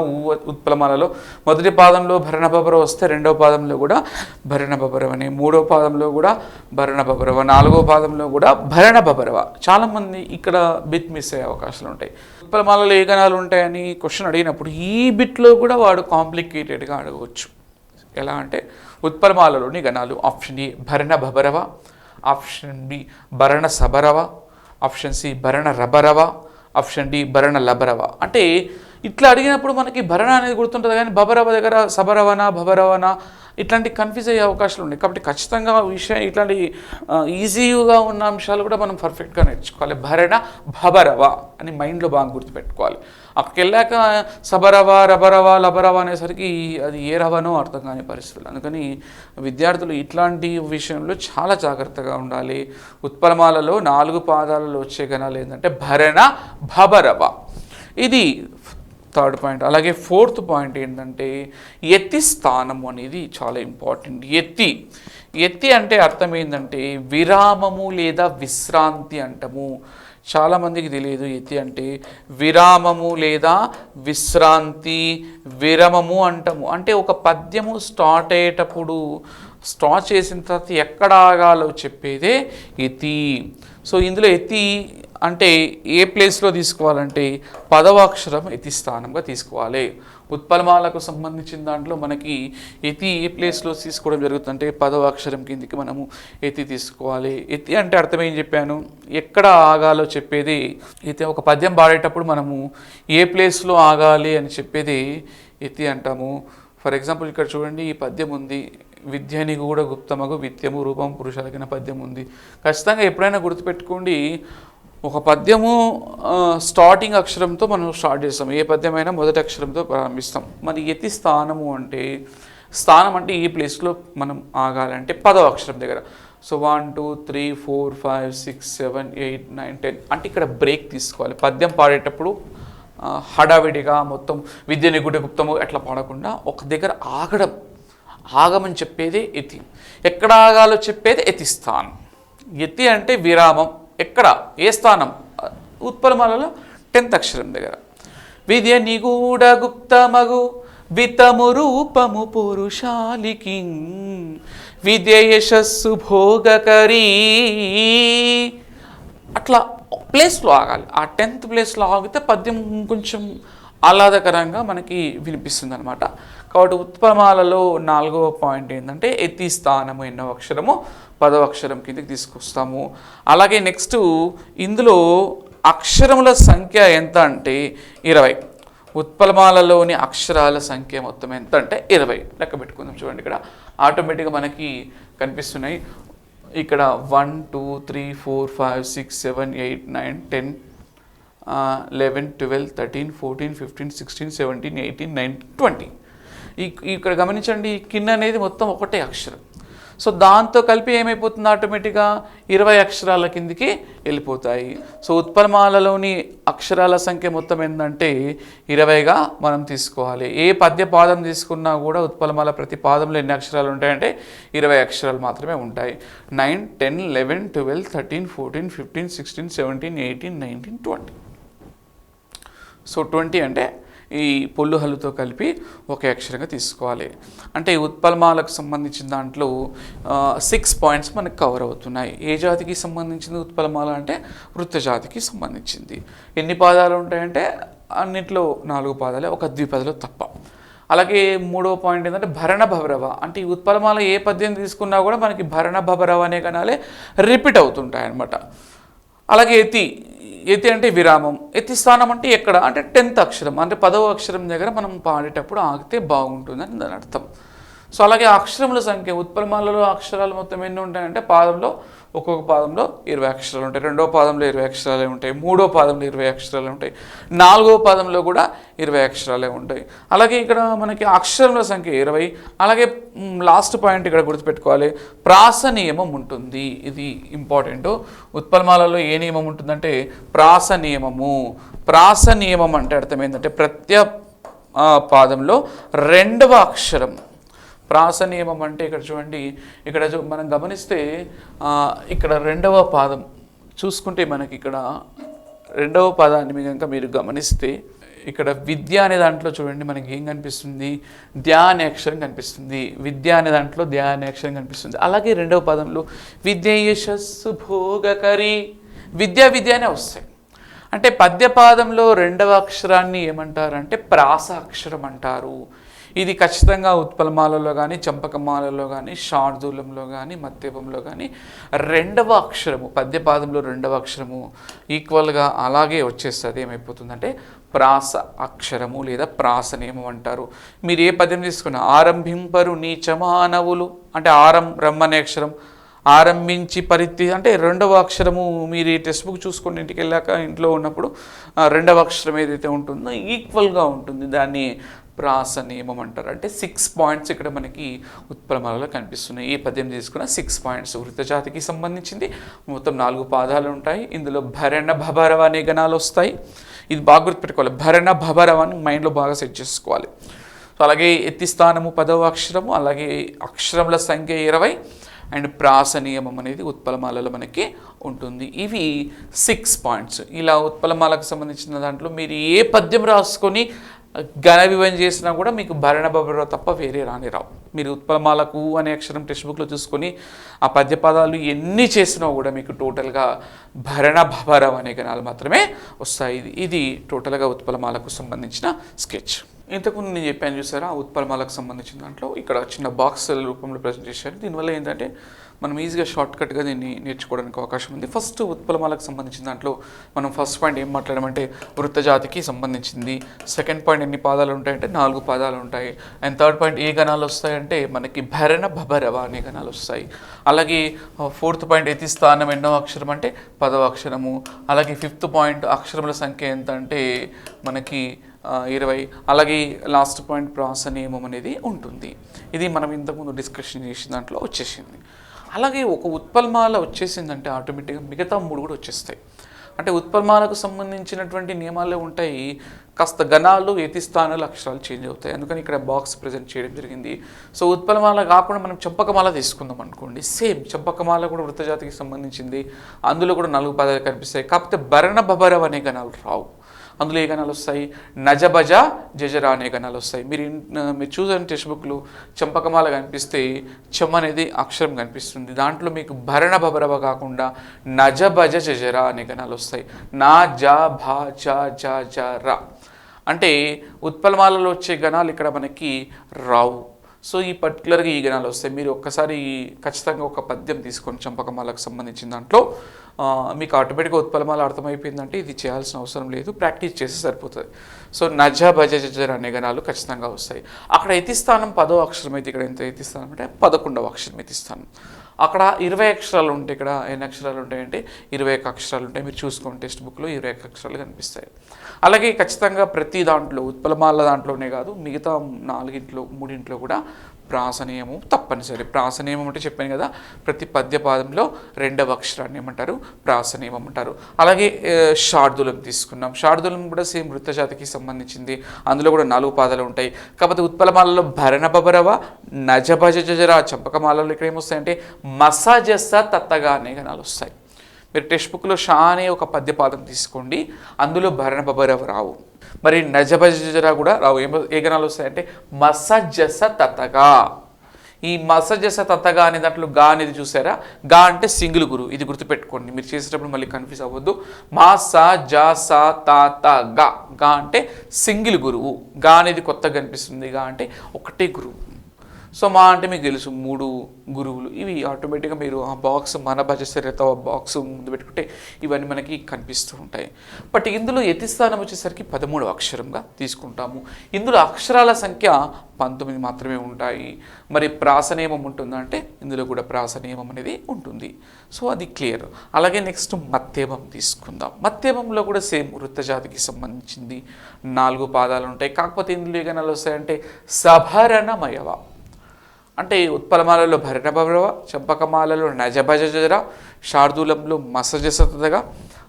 ఉత్పలమాలలో మొదటి పాదంలో భరణ భబరవ వస్తే రెండవ పాదంలో కూడా భరణ భబరవని, మూడవ పాదంలో కూడా భరణ భబరవ, నాలుగవ పాదంలో కూడా భరణ భబరవ. చాలామంది ఇక్కడ బిట్ మిస్ అయ్యే అవకాశాలు ఉంటాయి. ఉత్పలమాలలో ఏ గణాలు ఉంటాయని క్వశ్చన్ అడిగినప్పుడు ఈ బిట్లో కూడా వాడు కాంప్లికేటెడ్గా అడగవచ్చు. ఎలా అంటే ఉత్పలమాలలోని గణాలు ఆప్షన్ ఏ భరణ భబరవ, ఆప్షన్ బి భరణ సబరవ, ఆప్షన్ సి భరణ రబరవ, ఆప్షన్ డి భరణ లబరవ. అంటే ఇట్లా అడిగినప్పుడు మనకి భరణ అనేది గుర్తుంటుంది, కానీ భబరవ దగ్గర సబరవన భబరవన ఇట్లాంటి కన్ఫ్యూజ్ అయ్యే అవకాశాలు ఉన్నాయి. కాబట్టి ఖచ్చితంగా విషయం ఇట్లాంటి ఈజీగా ఉన్న అంశాలు కూడా మనం పర్ఫెక్ట్గా నేర్చుకోవాలి. భరణ భబరవ అని మైండ్లో బాగా గుర్తుపెట్టుకోవాలి. అక్కడికి వెళ్ళాక సబరవ రబరవ లబరవ అనేసరికి అది ఏ రవనో అర్థం కాని పరిస్థితులు. అందుకని విద్యార్థులు ఇట్లాంటి విషయంలో చాలా జాగ్రత్తగా ఉండాలి. ఉత్పలమాలలో 4 పాదాలలో వచ్చే గణాలు ఏంటంటే భరణ భబరవ, ఇది థర్డ్ పాయింట్. అలాగే ఫోర్త్ పాయింట్ ఏంటంటే ఎత్తి స్థానము అనేది చాలా ఇంపార్టెంట్. ఎత్తి అంటే అర్థం ఏంటంటే విరామము లేదా విశ్రాంతి అంటాము. చాలామందికి తెలియదు ఎత్తి అంటే విరామము లేదా విశ్రాంతి, విరమము అంటాము. అంటే ఒక పద్యము స్టార్ట్ అయ్యేటప్పుడు స్టార్ట్ చేసిన తర్వాత ఎక్కడ ఆగాలో చెప్పేదే ఎత్తి. సో ఇందులో ఎత్తి అంటే ఏ ప్లేస్లో తీసుకోవాలంటే 10వ అక్షరం ఎత్తి స్థానంగా తీసుకోవాలి. ఉత్పలమాలకు సంబంధించిన దాంట్లో మనకి ఎత్తి ఏ ప్లేస్లో తీసుకోవడం జరుగుతుందంటే 10వ అక్షరం కిందికి మనము ఎత్తి తీసుకోవాలి. ఎత్తి అంటే అర్థం ఏం చెప్పాను, ఎక్కడ ఆగాలో చెప్పేది ఎత్తి. ఒక పద్యం పాడేటప్పుడు మనము ఏ ప్లేస్లో ఆగాలి అని చెప్పేది ఎత్తి అంటాము. ఫర్ ఎగ్జాంపుల్ ఇక్కడ చూడండి, ఈ పద్యం ఉంది, విద్యని కూడా గుప్తమగు విత్యము రూపం పురుషాలకిన పద్యం ఉంది. ఖచ్చితంగా ఎప్పుడైనా గుర్తుపెట్టుకోండి, ఒక పద్యము స్టార్టింగ్ అక్షరంతో మనం స్టార్ట్ చేస్తాం. ఏ పద్యమైనా మొదటి అక్షరంతో ప్రారంభిస్తాం. మరి ఎత్తి స్థానము అంటే స్థానం అంటే ఈ ప్లేస్లో మనం ఆగాలంటే 10వ అక్షరం దగ్గర. సో 1 2 3 4 5 6 7 8 9 10 అంటే ఇక్కడ బ్రేక్ తీసుకోవాలి. పద్యం పాడేటప్పుడు హడావిడిగా మొత్తం విద్యని గుడి గుప్తము ఎట్లా పాడకుండా ఒక దగ్గర ఆగమని చెప్పేదే ఎత్తి. ఎక్కడ ఆగాలో చెప్పేది ఎత్తి స్థానం. ఎత్తి అంటే విరామం. ఎక్కడ, ఏ స్థానం? ఉత్పలమాలలో 10th అక్షరం దగ్గర. విద్య నిగూఢ గుప్తమగు వితము రూపము పురుషాలికి విద్య యశస్సు భోగకరీ, అట్లా ప్లేస్లో ఆగాలి. ఆ 10th ప్లేస్లో ఆగితే పద్యం కొంచెం ఆహ్లాదకరంగా మనకి వినిపిస్తుంది అనమాట. కాబట్టి ఉత్పలమాలలో 4వ పాయింట్ ఏంటంటే ఎత్తి స్థానము ఎన్నో అక్షరము 10వ అక్షరం కిందకి తీసుకొస్తాము. అలాగే నెక్స్ట్ ఇందులో అక్షరముల సంఖ్య ఎంత అంటే 20. ఉత్పలమాలలోని అక్షరాల సంఖ్య మొత్తం ఎంత అంటే 20. లెక్క పెట్టుకుందాం. చూడండి, ఇక్కడ ఆటోమేటిక్గా మనకి కనిపిస్తున్నాయి. ఇక్కడ 1 2 3 4 5 6 7 8 9 10 11 12 13 14 15 16 17 18 19 20. ఇక్కడ గమనించండి, కింద అనేది మొత్తం ఒకటే అక్షరం. సో దాంతో కలిపి ఏమైపోతుంది, ఆటోమేటిక్గా 20 అక్షరాల కిందికి వెళ్ళిపోతాయి. సో ఉత్పలమాలలోని అక్షరాల సంఖ్య మొత్తం ఏంటంటే 20గా మనం తీసుకోవాలి. ఏ పద్య పాదం తీసుకున్నా కూడా ఉత్పలమాల ప్రతి పాదంలో ఎన్ని అక్షరాలు ఉంటాయంటే 20 అక్షరాలు మాత్రమే ఉంటాయి. 9 10 11 12 13 14 15 16 17 18 19 20. సో 20 అంటే ఈ పొల్లు హల్లుతో కలిపి ఒకే అక్షరంగా తీసుకోవాలి. అంటే ఈ ఉత్పలమాలకు సంబంధించిన దాంట్లో 6 పాయింట్స్ మనకు కవర్ అవుతున్నాయి. ఏ జాతికి సంబంధించింది ఉత్పలమాల అంటే వృత్త జాతికి సంబంధించింది. ఎన్ని పాదాలు ఉంటాయంటే అన్నిట్లో 4 పాదాలే, ఒక ద్విపదలో తప్ప. అలాగే మూడవ పాయింట్ ఏంటంటే భరణ భబరవ, అంటే ఈ ఉత్పలమాల ఏ పద్యం తీసుకున్నా కూడా మనకి భరణ భబరవ అనే గణాలే రిపీట్ అవుతుంటాయి అన్నమాట. అలాగే యతి అంటే విరామం, యతి స్థానం అంటే ఎక్కడ అంటే 10th అక్షరం, అంటే 10వ అక్షరం దగ్గర మనం పాడేటప్పుడు ఆగితే బాగుంటుందని దాని అర్థం. సో అలాగే అక్షరముల సంఖ్య, ఉత్పలమాలలో అక్షరాలు మొత్తం ఎన్ని ఉంటాయంటే పాదంలో ఒక్కొక్క పాదంలో 20 అక్షరాలు ఉంటాయి, రెండవ పాదంలో 20 అక్షరాలే ఉంటాయి, మూడో పాదంలో 20 అక్షరాలు ఉంటాయి, నాలుగో పాదంలో కూడా 20 అక్షరాలే ఉంటాయి. అలాగే ఇక్కడ మనకి అక్షరముల సంఖ్య 20. అలాగే లాస్ట్ పాయింట్ ఇక్కడ గుర్తుపెట్టుకోవాలి, ప్రాస నియమం ఉంటుంది. ఇది ఇంపార్టెంట్. ఉత్పలమాలలో ఏ నియమం ఉంటుందంటే ప్రాస నియమము. ప్రాస నియమం అంటే అర్థం ఏంటంటే పాదంలో రెండవ అక్షరం. ప్రాస నియమం అంటే ఇక్కడ చూడండి, ఇక్కడ మనం గమనిస్తే ఇక్కడ రెండవ పాదం చూసుకుంటే మనకి ఇక్కడ రెండవ పాదాన్ని కనుక మీరు గమనిస్తే ఇక్కడ విద్య అనే దాంట్లో చూడండి మనకి ఏం కనిపిస్తుంది, ధ్యా అనే అక్షరం కనిపిస్తుంది. విద్య అనే దాంట్లో ధ్యా అనే అక్షరం కనిపిస్తుంది. అలాగే రెండవ పాదంలో విద్య యశస్సు భోగకరి, విద్య అనే వస్తాయి. అంటే పద్యపాదంలో రెండవ అక్షరాన్ని ఏమంటారంటే ప్రాస అక్షరం అంటారు. ఇది ఖచ్చితంగా ఉత్పలమాలలో కానీ, చంపకమాలలో కానీ, శార్దూలంలో కానీ, మత్తేపంలో కానీ రెండవ అక్షరము, పద్యపాదంలో రెండవ అక్షరము ఈక్వల్గా అలాగే వచ్చేస్తుంది. ఏమైపోతుందంటే ప్రాస అక్షరము లేదా ప్రాస నియమం అంటారు. మీరు ఏ పద్యం తీసుకున్నా ఆరంభింపరు నీచమానవులు అంటే రమ్మనే అక్షరం, ఆరంభించి పరిత్తి అంటే రెండవ అక్షరము. మీరు ఈ టెక్స్ట్ బుక్ చూసుకొని ఇంటికి వెళ్ళాక ఇంట్లో ఉన్నప్పుడు రెండవ అక్షరం ఏదైతే ఉంటుందో ఈక్వల్గా ఉంటుంది, దాన్ని ప్రాస నియమం అంటారు. అంటే 6 పాయింట్స్ ఇక్కడ మనకి ఉత్పలమాలలో కనిపిస్తున్నాయి. ఈ పద్యం తీసుకున్న 6 పాయింట్స్ వృత్తజాతికి సంబంధించింది. మొత్తం 4 పాదాలు ఉంటాయి. ఇందులో భరణ భబరవ అనే గణాలు వస్తాయి. ఇది బాగా గుర్తుపెట్టుకోవాలి, భరణ భబరవ అని మైండ్లో బాగా సెట్ చేసుకోవాలి. సో అలాగే ఎత్తి స్థానము 10వ అక్షరము, అలాగే అక్షరముల సంఖ్య 20 అండ్ ప్రాస నియమం అనేది ఉత్పలమాలలో మనకి ఉంటుంది. ఇవి 6 పాయింట్స్. ఇలా ఉత్పలమాలకు సంబంధించిన దాంట్లో మీరు ఏ పద్యం రాసుకొని ఘన విభజన చేసినా కూడా మీకు భరణ భబరవ తప్ప వేరే రావు. మీరు ఉత్పలమాలకు అనే అక్షరం టెక్స్ట్ బుక్లో చూసుకొని ఆ పద్యపదాలు ఎన్ని చేసినా కూడా మీకు టోటల్గా భరణ భబరవ అనే గణాలు మాత్రమే వస్తాయి. ఇది టోటల్గా ఉత్పలమాలకు సంబంధించిన స్కెచ్. ఇంతకుముందు నేను చెప్పాను చూసారా, ఉత్పలమాలకు సంబంధించిన దాంట్లో ఇక్కడ చిన్న బాక్స్ రూపంలో ప్రజెంట్ చేశాను. దీనివల్ల ఏంటంటే మనం ఈజీగా షార్ట్కట్గా దీన్ని నేర్చుకోవడానికి అవకాశం ఉంది. ఫస్ట్ ఉత్పలమాలకు సంబంధించిన దాంట్లో మనం ఫస్ట్ పాయింట్ ఏం మాట్లాడమంటే వృత్తజాతికి సంబంధించింది. సెకండ్ పాయింట్ ఎన్ని పాదాలు ఉంటాయంటే 4 పాదాలు ఉంటాయి. అండ్ థర్డ్ పాయింట్ ఏ గణాలు వస్తాయంటే మనకి భరణ భబరవ అనే గణాలు వస్తాయి. అలాగే ఫోర్త్ పాయింట్ ఎతి స్థానం ఎన్నో అక్షరం అంటే 10వ అక్షరము. అలాగే ఫిఫ్త్ పాయింట్ అక్షరముల సంఖ్య ఎంత అంటే మనకి 20. అలాగే లాస్ట్ పాయింట్ ప్రాస నియమం అనేది ఉంటుంది. ఇది మనం ఇంతకుముందు డిస్కషన్ చేసిన దాంట్లో వచ్చేసింది. అలాగే ఒక ఉత్పలమాల వచ్చేసిందంటే ఆటోమేటిక్గా మిగతా 3 కూడా వచ్చేస్తాయి. అంటే ఉత్పలమాలకు సంబంధించినటువంటి నియమాలే ఉంటాయి, కాస్త గణాలు యతి స్థానాలు అక్షరాలు చేంజ్ అవుతాయి. అందుకని ఇక్కడ బాక్స్ ప్రజెంట్ చేయడం జరిగింది. సో ఉత్పలమాల కాకుండా మనం చంపకమాల తీసుకుందాం అనుకోండి. సేమ్ చంపకమాల కూడా వృత్తజాతికి సంబంధించింది. అందులో కూడా 4 పదాలు కనిపిస్తాయి. కాకపోతే భరణ భబరవ అనే గణాలు రావు. అందులో ఏ గణాలు వస్తాయి, నజబజ జజరా అనే గణాలు వస్తాయి. మీరు చూసిన టెక్స్ట్ బుక్లు చంపకమాల కనిపిస్తే చమ్ అనేది అక్షరం కనిపిస్తుంది. దాంట్లో మీకు భరణ భబరవ కాకుండా నజబజ జజరా అనే గణాలు వస్తాయి. నా జ భా జ జ జ రా అంటే ఉత్పలమాలలో వచ్చే గణాలు ఇక్కడ మనకి రావు. సో ఈ పర్టికులర్గా ఈ గణాలు వస్తాయి. మీరు ఒక్కసారి ఖచ్చితంగా ఒక పద్యం తీసుకొని చంపకమాలకు సంబంధించిన దాంట్లో మీకు ఆటోమేటిక్గా ఉత్పలమాల అర్థమైపోయిందంటే ఇది చేయాల్సిన అవసరం లేదు, ప్రాక్టీస్ చేస్తే సరిపోతుంది. సో నజ భజ జజర అనే గణాలు ఖచ్చితంగా వస్తాయి. అక్కడ యతిస్థానం 10వ అక్షరం అయితే ఇక్కడ ఎంత యతిస్థానం అంటే 11వ అక్షరం యతిస్థానం. అక్కడ 20 అక్షరాలు ఉంటాయి. ఇక్కడ ఎన్ని అక్షరాలు ఉంటాయంటే 21 అక్షరాలు ఉంటాయి. మీరు చూసుకోండి టెక్స్ట్ బుక్లో 21 అక్షరాలు కనిపిస్తాయి. అలాగే ఖచ్చితంగా ప్రతి దాంట్లో ఉత్పలమాల దాంట్లోనే కాదు మిగతా 3 కూడా ప్రాస నియమం తప్పనిసరి. ప్రాస నియమం అంటే చెప్పాను కదా, ప్రతి పద్యపాదంలో 2వ అక్షరాన్ని ఏమంటారు ప్రాస నియమం అంటారు. అలాగే శార్దూలం తీసుకున్నాం. శార్దూలం కూడా సేమ్ వృత్తజాతికి సంబంధించింది. అందులో కూడా 4 పాదాలు ఉంటాయి. కాకపోతే ఉత్పలమాలలో భరణ భబరవ నజభజ జజరా, చంపకమాలలో ఇక్కడ ఏమొస్తాయంటే మసజస తత్తగా అనే గణాలు వస్తాయి. మీరు టెక్స్ట్ బుక్లో షా అనే ఒక పద్యపాదం తీసుకోండి, అందులో భరణ భబరవ రావు. మరి నజభజరా కూడా రావు. ఏ గణాలు వస్తాయంటే మసజస తతగా. ఈ మసజస తతగా అనే దాంట్లో గా అనేది చూసారా, గా అంటే సింగిల్ గురువు. ఇది గుర్తుపెట్టుకోండి, మీరు చేసేటప్పుడు మళ్ళీ కన్ఫ్యూజ్ అవ్వద్దు. మా సా జా సా తా తా గా, గా అంటే సింగిల్ గురువు. గా అనేది కొత్తగా కనిపిస్తుంది, గా అంటే ఒకటే గురువు. సో మా అంటే మీకు తెలుసు 3 గురువులు. ఇవి ఆటోమేటిక్గా మీరు ఆ బాక్స్ మన భజసరితో బాక్స్ ముందు పెట్టుకుంటే ఇవన్నీ మనకి కనిపిస్తూ ఉంటాయి. బట్ ఇందులో యతిస్థానం వచ్చేసరికి 13వ అక్షరంగా తీసుకుంటాము. ఇందులో అక్షరాల సంఖ్య 19 మాత్రమే ఉంటాయి. మరి ప్రాస నియమం ఉంటుందంటే ఇందులో కూడా ప్రాస నియమం అనేది ఉంటుంది. సో అది క్లియర్. అలాగే నెక్స్ట్ మత్తేమం తీసుకుందాం. మత్తేమంలో కూడా సేమ్ వృత్తజాతికి సంబంధించింది 4 పాదాలు ఉంటాయి. కాకపోతే ఇందులో ఏ గణాలు వస్తాయంటే సభరణమయవ అంటే ఉత్పలమాలలో భరణభవ, చంపకమాలలో నజభజర, శార్దూలంలో మసజసతగా,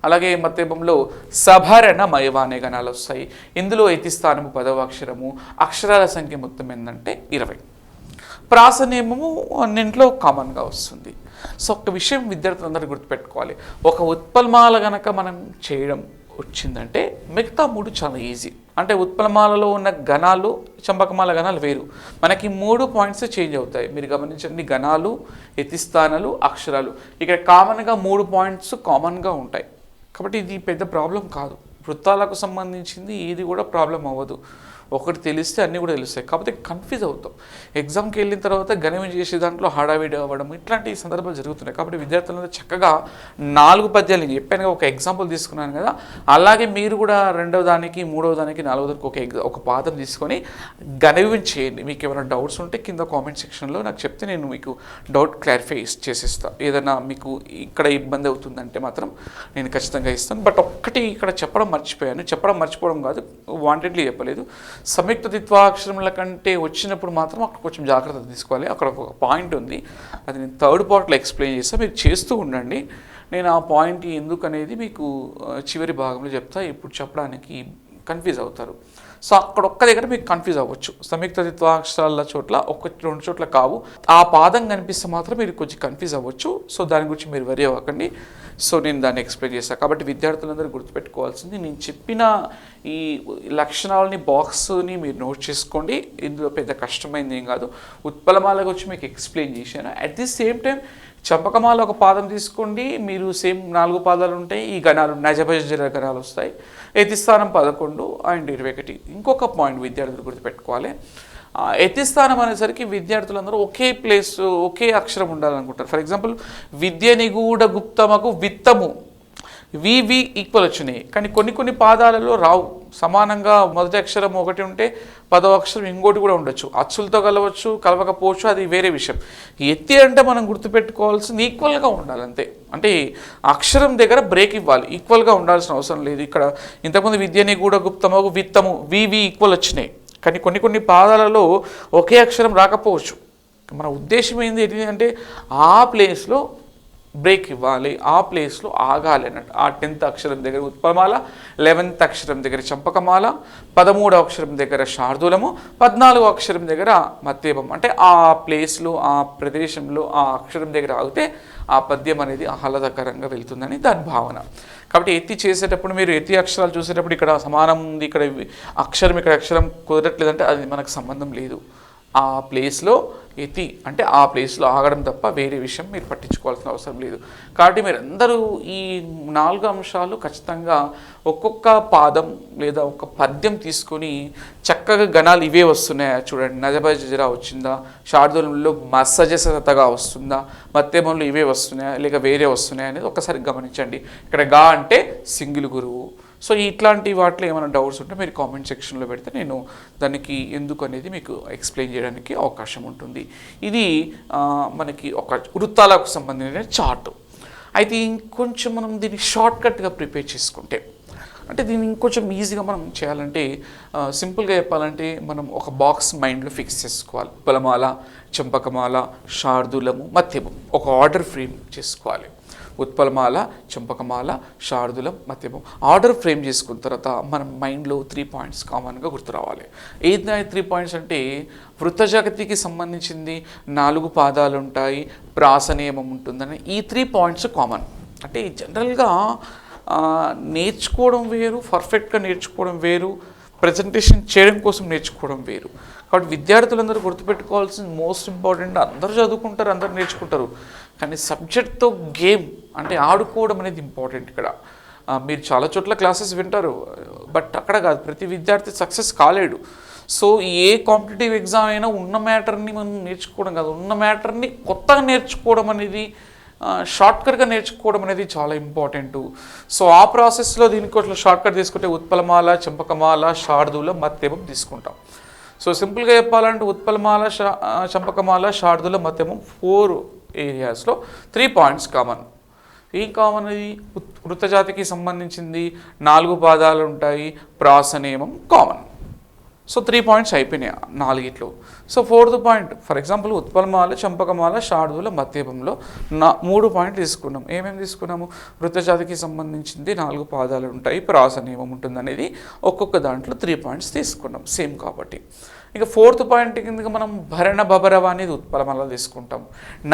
అలాగే మత్తేమంలో సభరణమయవ అనే గణాలు వస్తాయి. ఇందులో యతిస్థానము 10వ అక్షరము. అక్షరాల సంఖ్య మొత్తం ఏంటంటే 20. ప్రాస నియమము అన్నింట్లో కామన్గా వస్తుంది. సో ఒక విషయం విద్యార్థులందరూ గుర్తుపెట్టుకోవాలి, ఒక ఉత్పలమాల గనక మనం చేయడం వచ్చిందంటే మిగతా 3 చాలా ఈజీ. అంటే ఉత్పలమాలలో ఉన్న గణాలు చంపకమాల గణాలు వేరు. మనకి 3 పాయింట్స్ చేంజ్ అవుతాయి. మీరు గమనించండి, గణాలు, యతిస్థానాలు, అక్షరాలు. ఇక్కడ కామన్గా 3 పాయింట్స్ కామన్గా ఉంటాయి. కాబట్టి ఇది పెద్ద ప్రాబ్లం కాదు. వృత్తాలకు సంబంధించింది ఏది కూడా ప్రాబ్లం అవ్వదు. ఒకటి తెలిస్తే అన్నీ కూడా తెలుస్తాయి. కాకపోతే కన్ఫ్యూజ్ అవుతాం. ఎగ్జామ్కి వెళ్ళిన తర్వాత గణం చేసే దాంట్లో హడావిడి అవ్వడం ఇట్లాంటి సందర్భాలు జరుగుతున్నాయి. కాబట్టి విద్యార్థులందరూ చక్కగా 4 పద్యాలు నేను చెప్పాను, ఒక ఎగ్జాంపుల్ తీసుకున్నాను కదా, అలాగే మీరు కూడా 2వ దానికి, 3వ దానికి, 4వ దానికి ఒక పాదం తీసుకొని గణం చేయండి. మీకు ఏమైనా డౌట్స్ ఉంటే కింద కామెంట్ సెక్షన్లో నాకు చెప్తే నేను మీకు డౌట్ క్లారిఫై చేసేస్తాను. ఏదైనా మీకు ఇక్కడ ఇబ్బంది అవుతుందంటే మాత్రం నేను ఖచ్చితంగా ఇస్తాను. బట్ ఒక్కటి ఇక్కడ చెప్పడం మర్చిపోవడం కాదు, వాంటెడ్లీ చెప్పలేదు. సంయుక్త ద్విత్వాక్షరముల కంటే వచ్చినప్పుడు మాత్రం అక్కడ కొంచెం జాగ్రత్త తీసుకోవాలి. అక్కడ ఒక పాయింట్ ఉంది, అది నేను 3rd పార్ట్లో ఎక్స్ప్లెయిన్ చేస్తాను. మీరు చేస్తూ ఉండండి. నేను ఆ పాయింట్ ఎందుకు అనేది మీకు చివరి భాగంలో చెప్తా. ఇప్పుడు చెప్పడానికి కన్ఫ్యూజ్ అవుతారు. సో అక్కడ ఒక్క దగ్గర మీకు కన్ఫ్యూజ్ అవ్వచ్చు. సంయుక్త ద్విత్వాక్షరాల చోట్ల 1-2 చోట్ల కావు. ఆ పాదం కనిపిస్తే మాత్రం మీరు కొంచెం కన్ఫ్యూజ్ అవ్వచ్చు. సో దాని గురించి మీరు వరి అవ్వకండి. సో నేను దాన్ని ఎక్స్ప్లెయిన్ చేస్తాను. కాబట్టి విద్యార్థులందరూ గుర్తుపెట్టుకోవాల్సింది, నేను చెప్పిన ఈ లక్షణాలని బాక్స్ని మీరు నోట్ చేసుకోండి. ఇందులో పెద్ద కష్టమైంది ఏం కాదు. ఉత్పలమాల గురించి మీకు ఎక్స్ప్లెయిన్ చేశాను. అట్ ది సేమ్ టైం చంపకమాల ఒక పాదం తీసుకోండి, మీరు సేమ్ 4 పాదాలు ఉంటాయి. ఈ గణాలు నజభజర గణాలు వస్తాయి. యతిస్థానం 11 అండ్ 21. ఇంకొక పాయింట్ విద్యార్థులు గుర్తుపెట్టుకోవాలి, యతిస్థానం అనేసరికి విద్యార్థులందరూ ఒకే ప్లేస్, ఒకే అక్షరం ఉండాలనుకుంటారు. ఫర్ ఎగ్జాంపుల్ విద్య నిగూఢ గుప్తమకు విత్తము, వివి ఈక్వల్ వచ్చినాయి. కానీ కొన్ని పాదాలలో రావు. సమానంగా మొదటి అక్షరం ఒకటి ఉంటే 10వ అక్షరం ఇంకోటి కూడా ఉండొచ్చు. అచ్చులతో కలవచ్చు, కలవకపోవచ్చు, అది వేరే విషయం. ఎత్తి అంటే మనం గుర్తుపెట్టుకోవాల్సింది ఈక్వల్గా ఉండాలి అంతే. అంటే అక్షరం దగ్గర బ్రేక్ ఇవ్వాలి, ఈక్వల్గా ఉండాల్సిన అవసరం లేదు. ఇక్కడ ఇంతకుముందు విద్యని కూడా గుప్తమగు విత్తము వివి ఈక్వల్ వచ్చినాయి. కానీ కొన్ని పాదాలలో ఒకే అక్షరం రాకపోవచ్చు. మన ఉద్దేశం ఏంటి అంటే ఆ ప్లేస్లో బ్రేక్ ఇవ్వాలి, ఆ ప్లేస్లో ఆగాలి అన్నట్టు. ఆ 10th అక్షరం దగ్గర ఉత్పలమాల, 11th అక్షరం దగ్గర చంపకమాల, 13వ అక్షరం దగ్గర శార్దూలము, 14వ అక్షరం దగ్గర మత్తేమం. అంటే ఆ ప్లేస్లో, ఆ ప్రదేశంలో ఆ అక్షరం దగ్గర ఆగితే ఆ పద్యం అనేది ఆహ్లాదకరంగా వెళ్తుందని దాని భావన. కాబట్టి ఎత్తి చేసేటప్పుడు మీరు ఎత్తి అక్షరాలు చూసేటప్పుడు ఇక్కడ సమానం ఉంది, ఇక్కడ అక్షరం, ఇక్కడ అక్షరం కుదరట్లేదంటే అది మనకు సంబంధం లేదు. ఆ ప్లేస్లో ఎత్తి అంటే ఆ ప్లేస్లో ఆగడం తప్ప వేరే విషయం మీరు పట్టించుకోవాల్సిన అవసరం లేదు. కాబట్టి మీరు అందరూ ఈ 4 అంశాలు ఖచ్చితంగా ఒక్కొక్క పాదం లేదా ఒక పద్యం తీసుకొని చక్కగా గణాలు ఇవే వస్తున్నాయా చూడండి. నజభజరా వచ్చిందా, శార్దూలంలో మసజసతగా వస్తుందా, మత్తేమంలో ఇవే వస్తున్నాయా లేక వేరే వస్తున్నాయా అనేది ఒకసారి గమనించండి. ఇక్కడ గా అంటే సింగిల్ గురువు. సో ఇట్లాంటి వాటిలో ఏమైనా డౌట్స్ ఉంటే మీరు కామెంట్ సెక్షన్లో పెడితే నేను దానికి ఎందుకు అనేది మీకు ఎక్స్ప్లెయిన్ చేయడానికి అవకాశం ఉంటుంది. ఇది మనకి ఒక వృత్తాలకు సంబంధించిన చార్ట్. అయితే ఇంకొంచెం మనం దీన్ని షార్ట్కట్గా ప్రిపేర్ చేసుకుంటే, అంటే దీన్ని ఇంకొంచెం ఈజీగా మనం చేయాలంటే, సింపుల్గా చెప్పాలంటే మనం ఒక బాక్స్ మైండ్లో ఫిక్స్ చేసుకోవాలి. ఉత్పలమాల, చంపకమాల, శార్దూలము, మత్తేమం ఒక ఆర్డర్ ఫ్రేమ్ చేసుకోవాలి. ఉత్పలమాల, చంపకమాల, శార్దూలం, మత్తేమం ఆర్డర్ ఫ్రేమ్ చేసుకున్న తర్వాత మనం మైండ్లో 3 పాయింట్స్ కామన్గా గుర్తు రావాలి. ఏది 3 పాయింట్స్ అంటే వృత్తజగతికి సంబంధించింది 4 పాదాలు ఉంటాయి, ప్రాస నియమం ఉంటుందని ఈ 3 పాయింట్స్ కామన్. అంటే జనరల్గా నేర్చుకోవడం వేరు, పర్ఫెక్ట్గా నేర్చుకోవడం వేరు, ప్రజెంటేషన్ చేయడం కోసం నేర్చుకోవడం వేరు. కాబట్టి విద్యార్థులందరూ గుర్తుపెట్టుకోవాల్సిన మోస్ట్ ఇంపార్టెంట్, అందరూ చదువుకుంటారు, అందరూ నేర్చుకుంటారు, కానీ సబ్జెక్ట్తో గేమ్ అంటే ఆడుకోవడం అనేది ఇంపార్టెంట్ ఇక్కడ. మీరు చాలా చోట్ల క్లాసెస్ వింటారు, బట్ అక్కడ కాదు, ప్రతి విద్యార్థి సక్సెస్ కాలేడు. సో ఏ కాంపిటేటివ్ ఎగ్జామ్ అయినా ఉన్న మ్యాటర్ని మనం నేర్చుకోవడం కాదు, ఉన్న మ్యాటర్ని కొత్తగా నేర్చుకోవడం అనేది, షార్ట్కట్గా నేర్చుకోవడం అనేది చాలా ఇంపార్టెంట్. సో ఆ ప్రాసెస్లో దీనికి అట్లా షార్ట్కట్ తీసుకుంటే ఉత్పలమాల, చంపకమాల, శార్దూల, మత్తెమం తీసుకుంటాం. సో సింపుల్గా చెప్పాలంటే ఉత్పలమాల, చంపకమాల, శార్దూల, మత్తెమం 4 ఏరియాస్లో 3 పాయింట్స్ కామన్. ఏం కామన్ అది? వృత్తజాతికి సంబంధించింది 4 పాదాలు ఉంటాయి, ప్రాస నియమం కామన్. సో 3 పాయింట్స్ అయిపోయినాయి 4గిట్లో. So 4th point for example ఉత్పలమాల, చంపకమాల, శార్దూల, మత్తేపంలో 3 పాయింట్లు తీసుకున్నాం. ఏమేమి తీసుకున్నాము? వృత్తజాతికి సంబంధించింది 4 పాదాలు ఉంటాయి, ప్రాస నియమం ఉంటుంది అనేది ఒక్కొక్క దాంట్లో 3 పాయింట్స్ తీసుకున్నాం, సేమ్ కాబట్టి. ఇక 4th పాయింట్ కిందకి మనం భరణ భబరవ అనేది ఉత్పలమాల తీసుకుంటాం.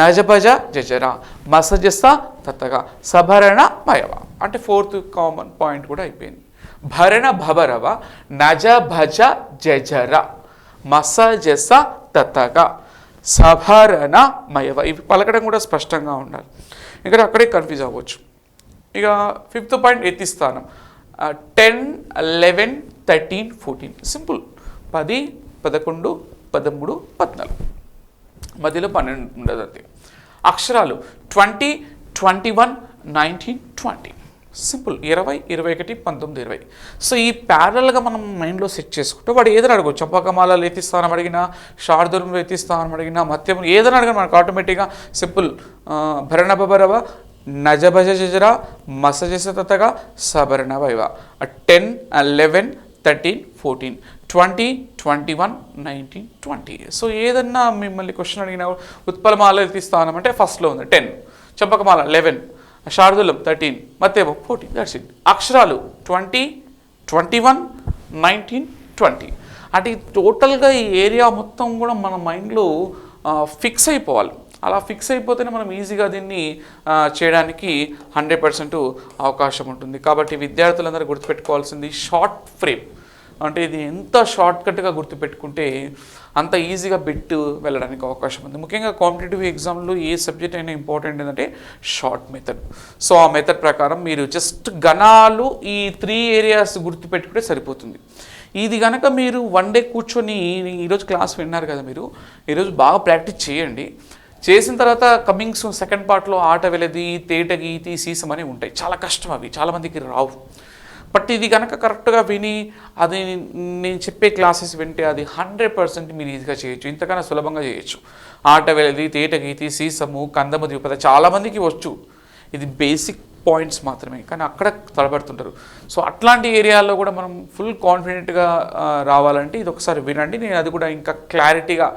నజభజ జజర, మసజస తతగ, సభరణ మయవ అంటే 4th కామన్ పాయింట్ కూడా అయిపోయింది. భరణ భబరవ, నజ భజ జజర, మసజస తతగ, సభరణ మయవ. ఇవి పలకడం కూడా స్పష్టంగా ఉండాలి, ఇక్కడ అక్కడే కన్ఫ్యూజ్ అవ్వచ్చు. ఇక 5th పాయింట్ ఎత్తిస్థానం 10, 11, 13, 14 సింపుల్. 10, 11, 13, 14 మధ్యలో 12 ఉండదు అంతే. అక్షరాలు 20, 21, 19, 20 సింపుల్. 20, 21, 19, 20. సో ఈ ప్యారల్గా మనం మైండ్లో సెట్ చేసుకుంటే వాడు ఏదైనా అడగచ్చు. చంపకమాలలో ఎత్తిస్థానం అడిగినా, శార్దూలంలో ఎత్తిస్థానం అడిగినా, మత్యం ఏదైనా అడిగినా మనకు ఆటోమేటిక్గా సింపుల్. భరణభరవ, నజభజ జజర, మసజస తతగ, సభరణ వైవ. 10, 11, 13, 14, 20, 21, 19, 20. సో ఏదన్నా మిమ్మల్ని క్వశ్చన్ అడిగినా ఉత్పలమాల ఎత్తిస్థానం అంటే ఫస్ట్లో ఉంది 10, చంపకమాల 11, శార్దూలం 13, మత్తేమో 14. That's it. అక్షరాలు 20, 21, 19, 20 అంటే టోటల్గా ఈ ఏరియా మొత్తం కూడా మన మైండ్లో ఫిక్స్ అయిపోవాలి. అలా ఫిక్స్ అయిపోతేనే మనం ఈజీగా దీన్ని చేయడానికి 100% అవకాశం ఉంటుంది. కాబట్టి విద్యార్థులందరూ గుర్తుపెట్టుకోవాల్సింది షార్ట్ ఫ్రేమ్. అంటే ఇది ఎంత షార్ట్కట్గా గుర్తుపెట్టుకుంటే అంత ఈజీగా బిట్ వెళ్ళడానికి అవకాశం ఉంది. ముఖ్యంగా కాంపిటేటివ్ ఎగ్జామ్లో ఏ సబ్జెక్ట్ అయినా ఇంపార్టెంట్ ఏంటంటే షార్ట్ మెథడ్. సో ఆ మెథడ్ ప్రకారం మీరు జస్ట్ గణాలు ఈ 3 ఏరియాస్ గుర్తుపెట్టుకుంటే సరిపోతుంది. ఇది కనుక మీరు 1 డే కూర్చొని, ఈరోజు క్లాస్ విన్నారు కదా, మీరు ఈరోజు బాగా ప్రాక్టీస్ చేయండి. చేసిన తర్వాత కమింగ్ సూన్ సెకండ్ పార్ట్లో ఆట వెలది, తేట గీతి, సీసం అని ఉంటాయి. చాలా కష్టం, అవి చాలామందికి రావు. బట్ ఇది కనుక కరెక్ట్గా విని అది నేను చెప్పే క్లాసెస్ వింటే అది 100% మీరు ఈజీగా చేయొచ్చు, ఇంతకన్నా సులభంగా చేయొచ్చు. ఆట వెలది, తేట గీతి, సీసము, కందము ద్విపద చాలామందికి వచ్చు. ఇది బేసిక్ పాయింట్స్ మాత్రమే, కానీ అక్కడ తడబడుతుంటారు. సో అట్లాంటి ఏరియాలో కూడా మనం ఫుల్ కాన్ఫిడెంట్గా రావాలంటే ఇది ఒకసారి వినండి. నేను అది కూడా ఇంకా క్లారిటీగా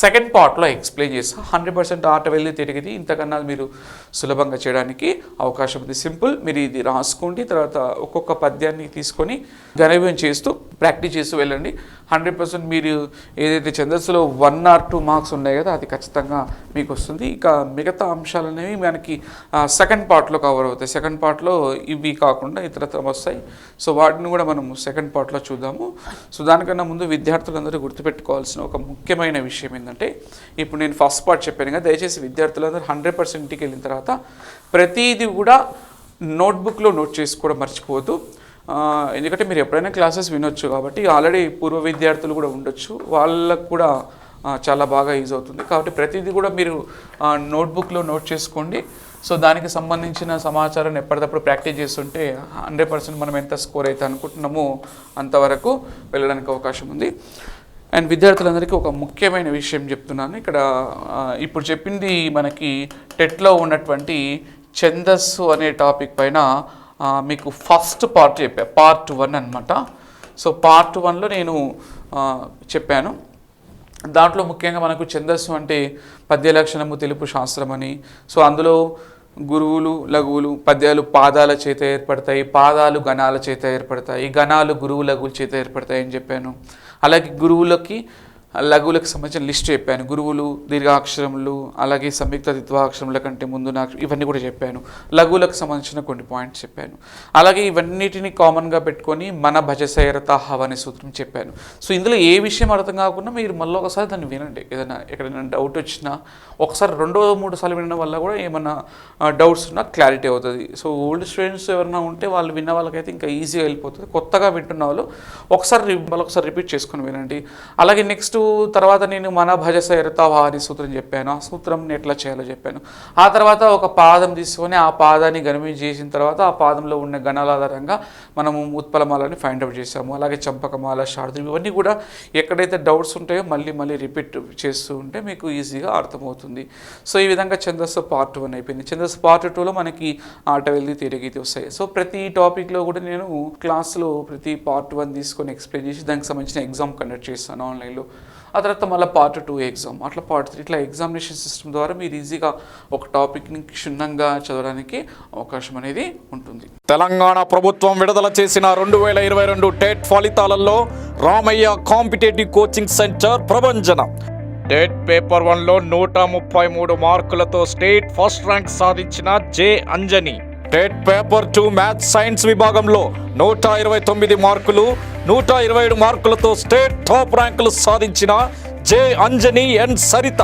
సెకండ్ పార్ట్లో ఎక్స్ప్లెయిన్ చేస్తాను. 100% ఆట వెళ్ళి తిరిగిది ఇంతకన్నా మీరు సులభంగా చేయడానికి అవకాశం ఉంది. సింపుల్, మీరు ఇది రాసుకోండి. తర్వాత ఒక్కొక్క పద్యాన్ని తీసుకొని ఘనవ్యం చేస్తూ ప్రాక్టీస్ చేస్తూ వెళ్ళండి. 100% మీరు ఏదైతే ఛందస్సులో 1 or 2 మార్క్స్ ఉన్నాయి కదా, అది ఖచ్చితంగా మీకు వస్తుంది. ఇక మిగతా అంశాలు అనేవి మనకి సెకండ్ పార్ట్లో కవర్ అవుతాయి. సెకండ్ పార్ట్లో ఇవి కాకుండా ఇతరత్ర వస్తాయి. సో వాటిని కూడా మనం సెకండ్ పార్ట్లో చూద్దాము. సో దానికన్నా ముందు విద్యార్థులందరూ గుర్తుపెట్టుకోవాల్సిన ఒక ముఖ్యమైన విషయం ఏంటంటే, ఇప్పుడు నేను ఫస్ట్ పార్ట్ చెప్పాను కదా, దయచేసి విద్యార్థులందరూ 100% ఇంటికి వెళ్ళిన తర్వాత ప్రతిదీ కూడా నోట్బుక్లో నోట్ చేసుకోవడం మర్చిపోవద్దు. ఎందుకంటే మీరు ఎప్పుడైనా క్లాసెస్ వినొచ్చు కాబట్టి, ఆల్రెడీ పూర్వ విద్యార్థులు కూడా ఉండొచ్చు, వాళ్ళకు కూడా చాలా బాగా యూజ్ అవుతుంది. కాబట్టి ప్రతిదీ కూడా మీరు నోట్బుక్లో నోట్ చేసుకోండి. సో దానికి సంబంధించిన సమాచారాన్ని ఎప్పటికప్పుడు ప్రాక్టీస్ చేస్తుంటే 100% మనం ఎంత స్కోర్ అయితే అనుకుంటున్నామో అంతవరకు వెళ్ళడానికి అవకాశం ఉంది. అండ్ విద్యార్థులందరికీ ఒక ముఖ్యమైన విషయం చెప్తున్నాను. ఇక్కడ ఇప్పుడు చెప్పింది మనకి టెట్లో ఉన్నటువంటి ఛందస్సు అనే టాపిక్ పైన మీకు ఫస్ట్ పార్ట్ చెప్పా, పార్ట్ 1 అనమాట. సో పార్ట్ 1లో నేను చెప్పాను. దాంట్లో ముఖ్యంగా మనకు ఛందస్సు అంటే పద్య లక్షణము తెలుపు శాస్త్రం అని. సో అందులో గురువులు, లఘువులు, పద్యాలు పాదాల చేత ఏర్పడతాయి, పాదాలు గణాల చేత ఏర్పడతాయి, గణాలు గురువు లఘువుల చేత ఏర్పడతాయి అని చెప్పాను. అలాగే గురువులకి లఘువులకు సంబంధించిన లిస్ట్ చెప్పాను. గురువులు, దీర్ఘాక్షరములు, అలాగే సంయుక్త ద్విత్వాక్షరముల కంటే ముందు ఇవన్నీ కూడా చెప్పాను. లఘువులకు సంబంధించిన కొన్ని పాయింట్స్ చెప్పాను. అలాగే ఇవన్నిటిని కామన్గా పెట్టుకొని మన భజసైరత హవ అనే సూత్రం చెప్పాను. సో ఇందులో ఏ విషయం అర్థం కాకుండా మీరు మళ్ళీ ఒకసారి దాన్ని వినండి. ఏదైనా ఎక్కడైనా డౌట్ వచ్చినా ఒకసారి 2-3 సార్లు వినడం వల్ల కూడా ఏమైనా డౌట్స్ ఉన్నా క్లారిటీ అవుతుంది. సో ఓల్డ్ స్టూడెంట్స్ ఎవరైనా ఉంటే వాళ్ళు విన్న వాళ్ళకైతే ఇంకా ఈజీగా వెళ్ళిపోతుంది. కొత్తగా వింటున్న వాళ్ళు ఒకసారి రిపీట్ చేసుకొని వినండి. అలాగే నెక్స్ట్ తర్వాత నేను మన భజసైరత వారి సూత్రం చెప్పాను. ఆ సూత్రంని ఎట్లా చేయాలో చెప్పాను. ఆ తర్వాత ఒక పాదం తీసుకొని ఆ పాదాన్ని గణితం చేసిన తర్వాత ఆ పాదంలో ఉన్న గణాల ఆధారంగా మనము ఉత్పలమాలని ఫైండ్ అవుట్ చేసాము. అలాగే చంపకమాల, శారదం, ఇవన్నీ కూడా ఎక్కడైతే డౌట్స్ ఉంటాయో మళ్ళీ రిపీట్ చేస్తూ ఉంటే మీకు ఈజీగా అర్థమవుతుంది. సో ఈ విధంగా ఛందస్సు పార్ట్ 1 అయిపోయింది. ఛందస్సు పార్ట్ 2లో మనకి ఆట వెళ్ళి తీరగీతి వస్తాయి. సో ప్రతి టాపిక్లో కూడా నేను క్లాస్లో ప్రతి పార్ట్ 1 తీసుకొని ఎక్స్ప్లెయిన్ చేసి దానికి సంబంధించిన ఎగ్జామ్ కండక్ట్ చేస్తాను ఆన్లైన్లో. ఆ తర్వాత మళ్ళీ పార్ట్ 2 ఎగ్జామ్, అట్లా పార్ట్ 3, ఇట్లా ఎగ్జామినేషన్ సిస్టమ్ ద్వారా మీరు ఈజీగా ఒక టాపిక్ని క్షుణ్ణంగా చదవడానికి అవకాశం అనేది ఉంటుంది. తెలంగాణ ప్రభుత్వం విడుదల చేసిన 2022 టెట్ ఫలితాలలో రామయ్య కాంపిటేటివ్ కోచింగ్ సెంటర్ ప్రభంజనం. టెట్ పేపర్ 1లో 133 మార్కులతో స్టేట్ ఫస్ట్ ర్యాంక్ సాధించిన J Anjani. TET paper 2 maths science విభాగంలో 129 మార్కులు, 127 మార్కులతో స్టేట్ టాప్ ర్యాంకులు సాధించిన J Anjani N Saritha.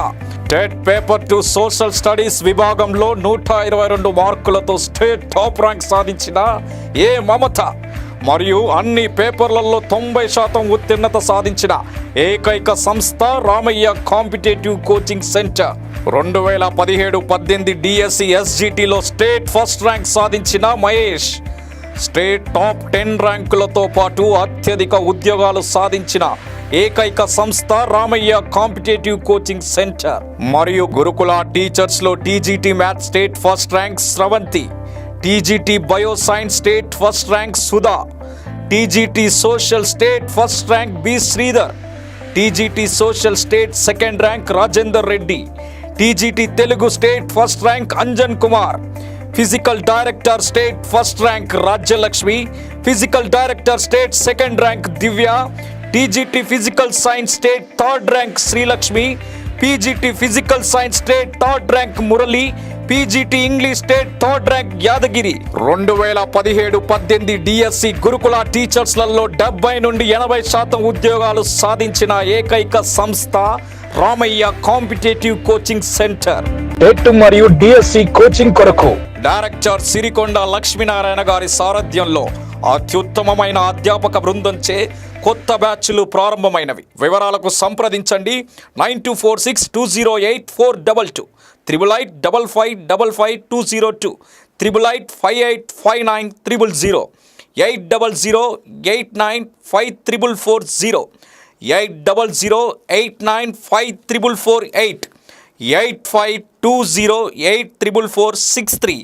TET paper 2 social studies విభాగంలో 122 మార్కులతో స్టేట్ టాప్ ర్యాంక్ సాధించిన ఏ మమత. మరియు అన్ని పేపర్లలో 90% ఉత్తీర్ణత సాధించిన ఏకైక సంస్థ Ramayya competitive coaching centre. 2017-18 DSC ఎస్జిటిలో స్టేట్ ఫస్ట్ ర్యాంక్ సాధించిన మహేష్. స్టేట్ టాప్ 10 ర్యాంకులతో పాటు అత్యధిక ఉద్యోగాలు సాధించిన ఏకైక సంస్థ రామయ్య కాంపిటేటివ్ కోచింగ్ సెంటర్. మరియు గురుకుల టీచర్స్లో TGT maths state first rank Sravanthi, TGT bio science state first rank Sudha, TGT social state first rank B Sridhar, TGT social state second rank Rajender Reddy, TGT Telugu state first rank Anjan Kumar, physical director state first rank Rajyalakshmi, physical director state second rank Divya, TGT physical science state third rank Srilakshmi, PGT physical science state third rank Murali, PGT English state third rank Yadagiri. 2017-18 DSC గురుకుల టీచర్స్లలో 70-80% ఉద్యోగాలు సాధించిన ఏకైక సంస్థ Ramayya competitive coaching center. TET మరియు DSC coaching కొరకు director Sirikonda Lakshminarayana గారి సారథ్యంలో అత్యుత్తమమైన అధ్యాపక బృందంచే కొత్త బ్యాచ్లు ప్రారంభమైనవి. వివరాలకు సంప్రదించండి 9246208422, 8885555202, 88585900, 8008954440, 8008954448, 8520844463.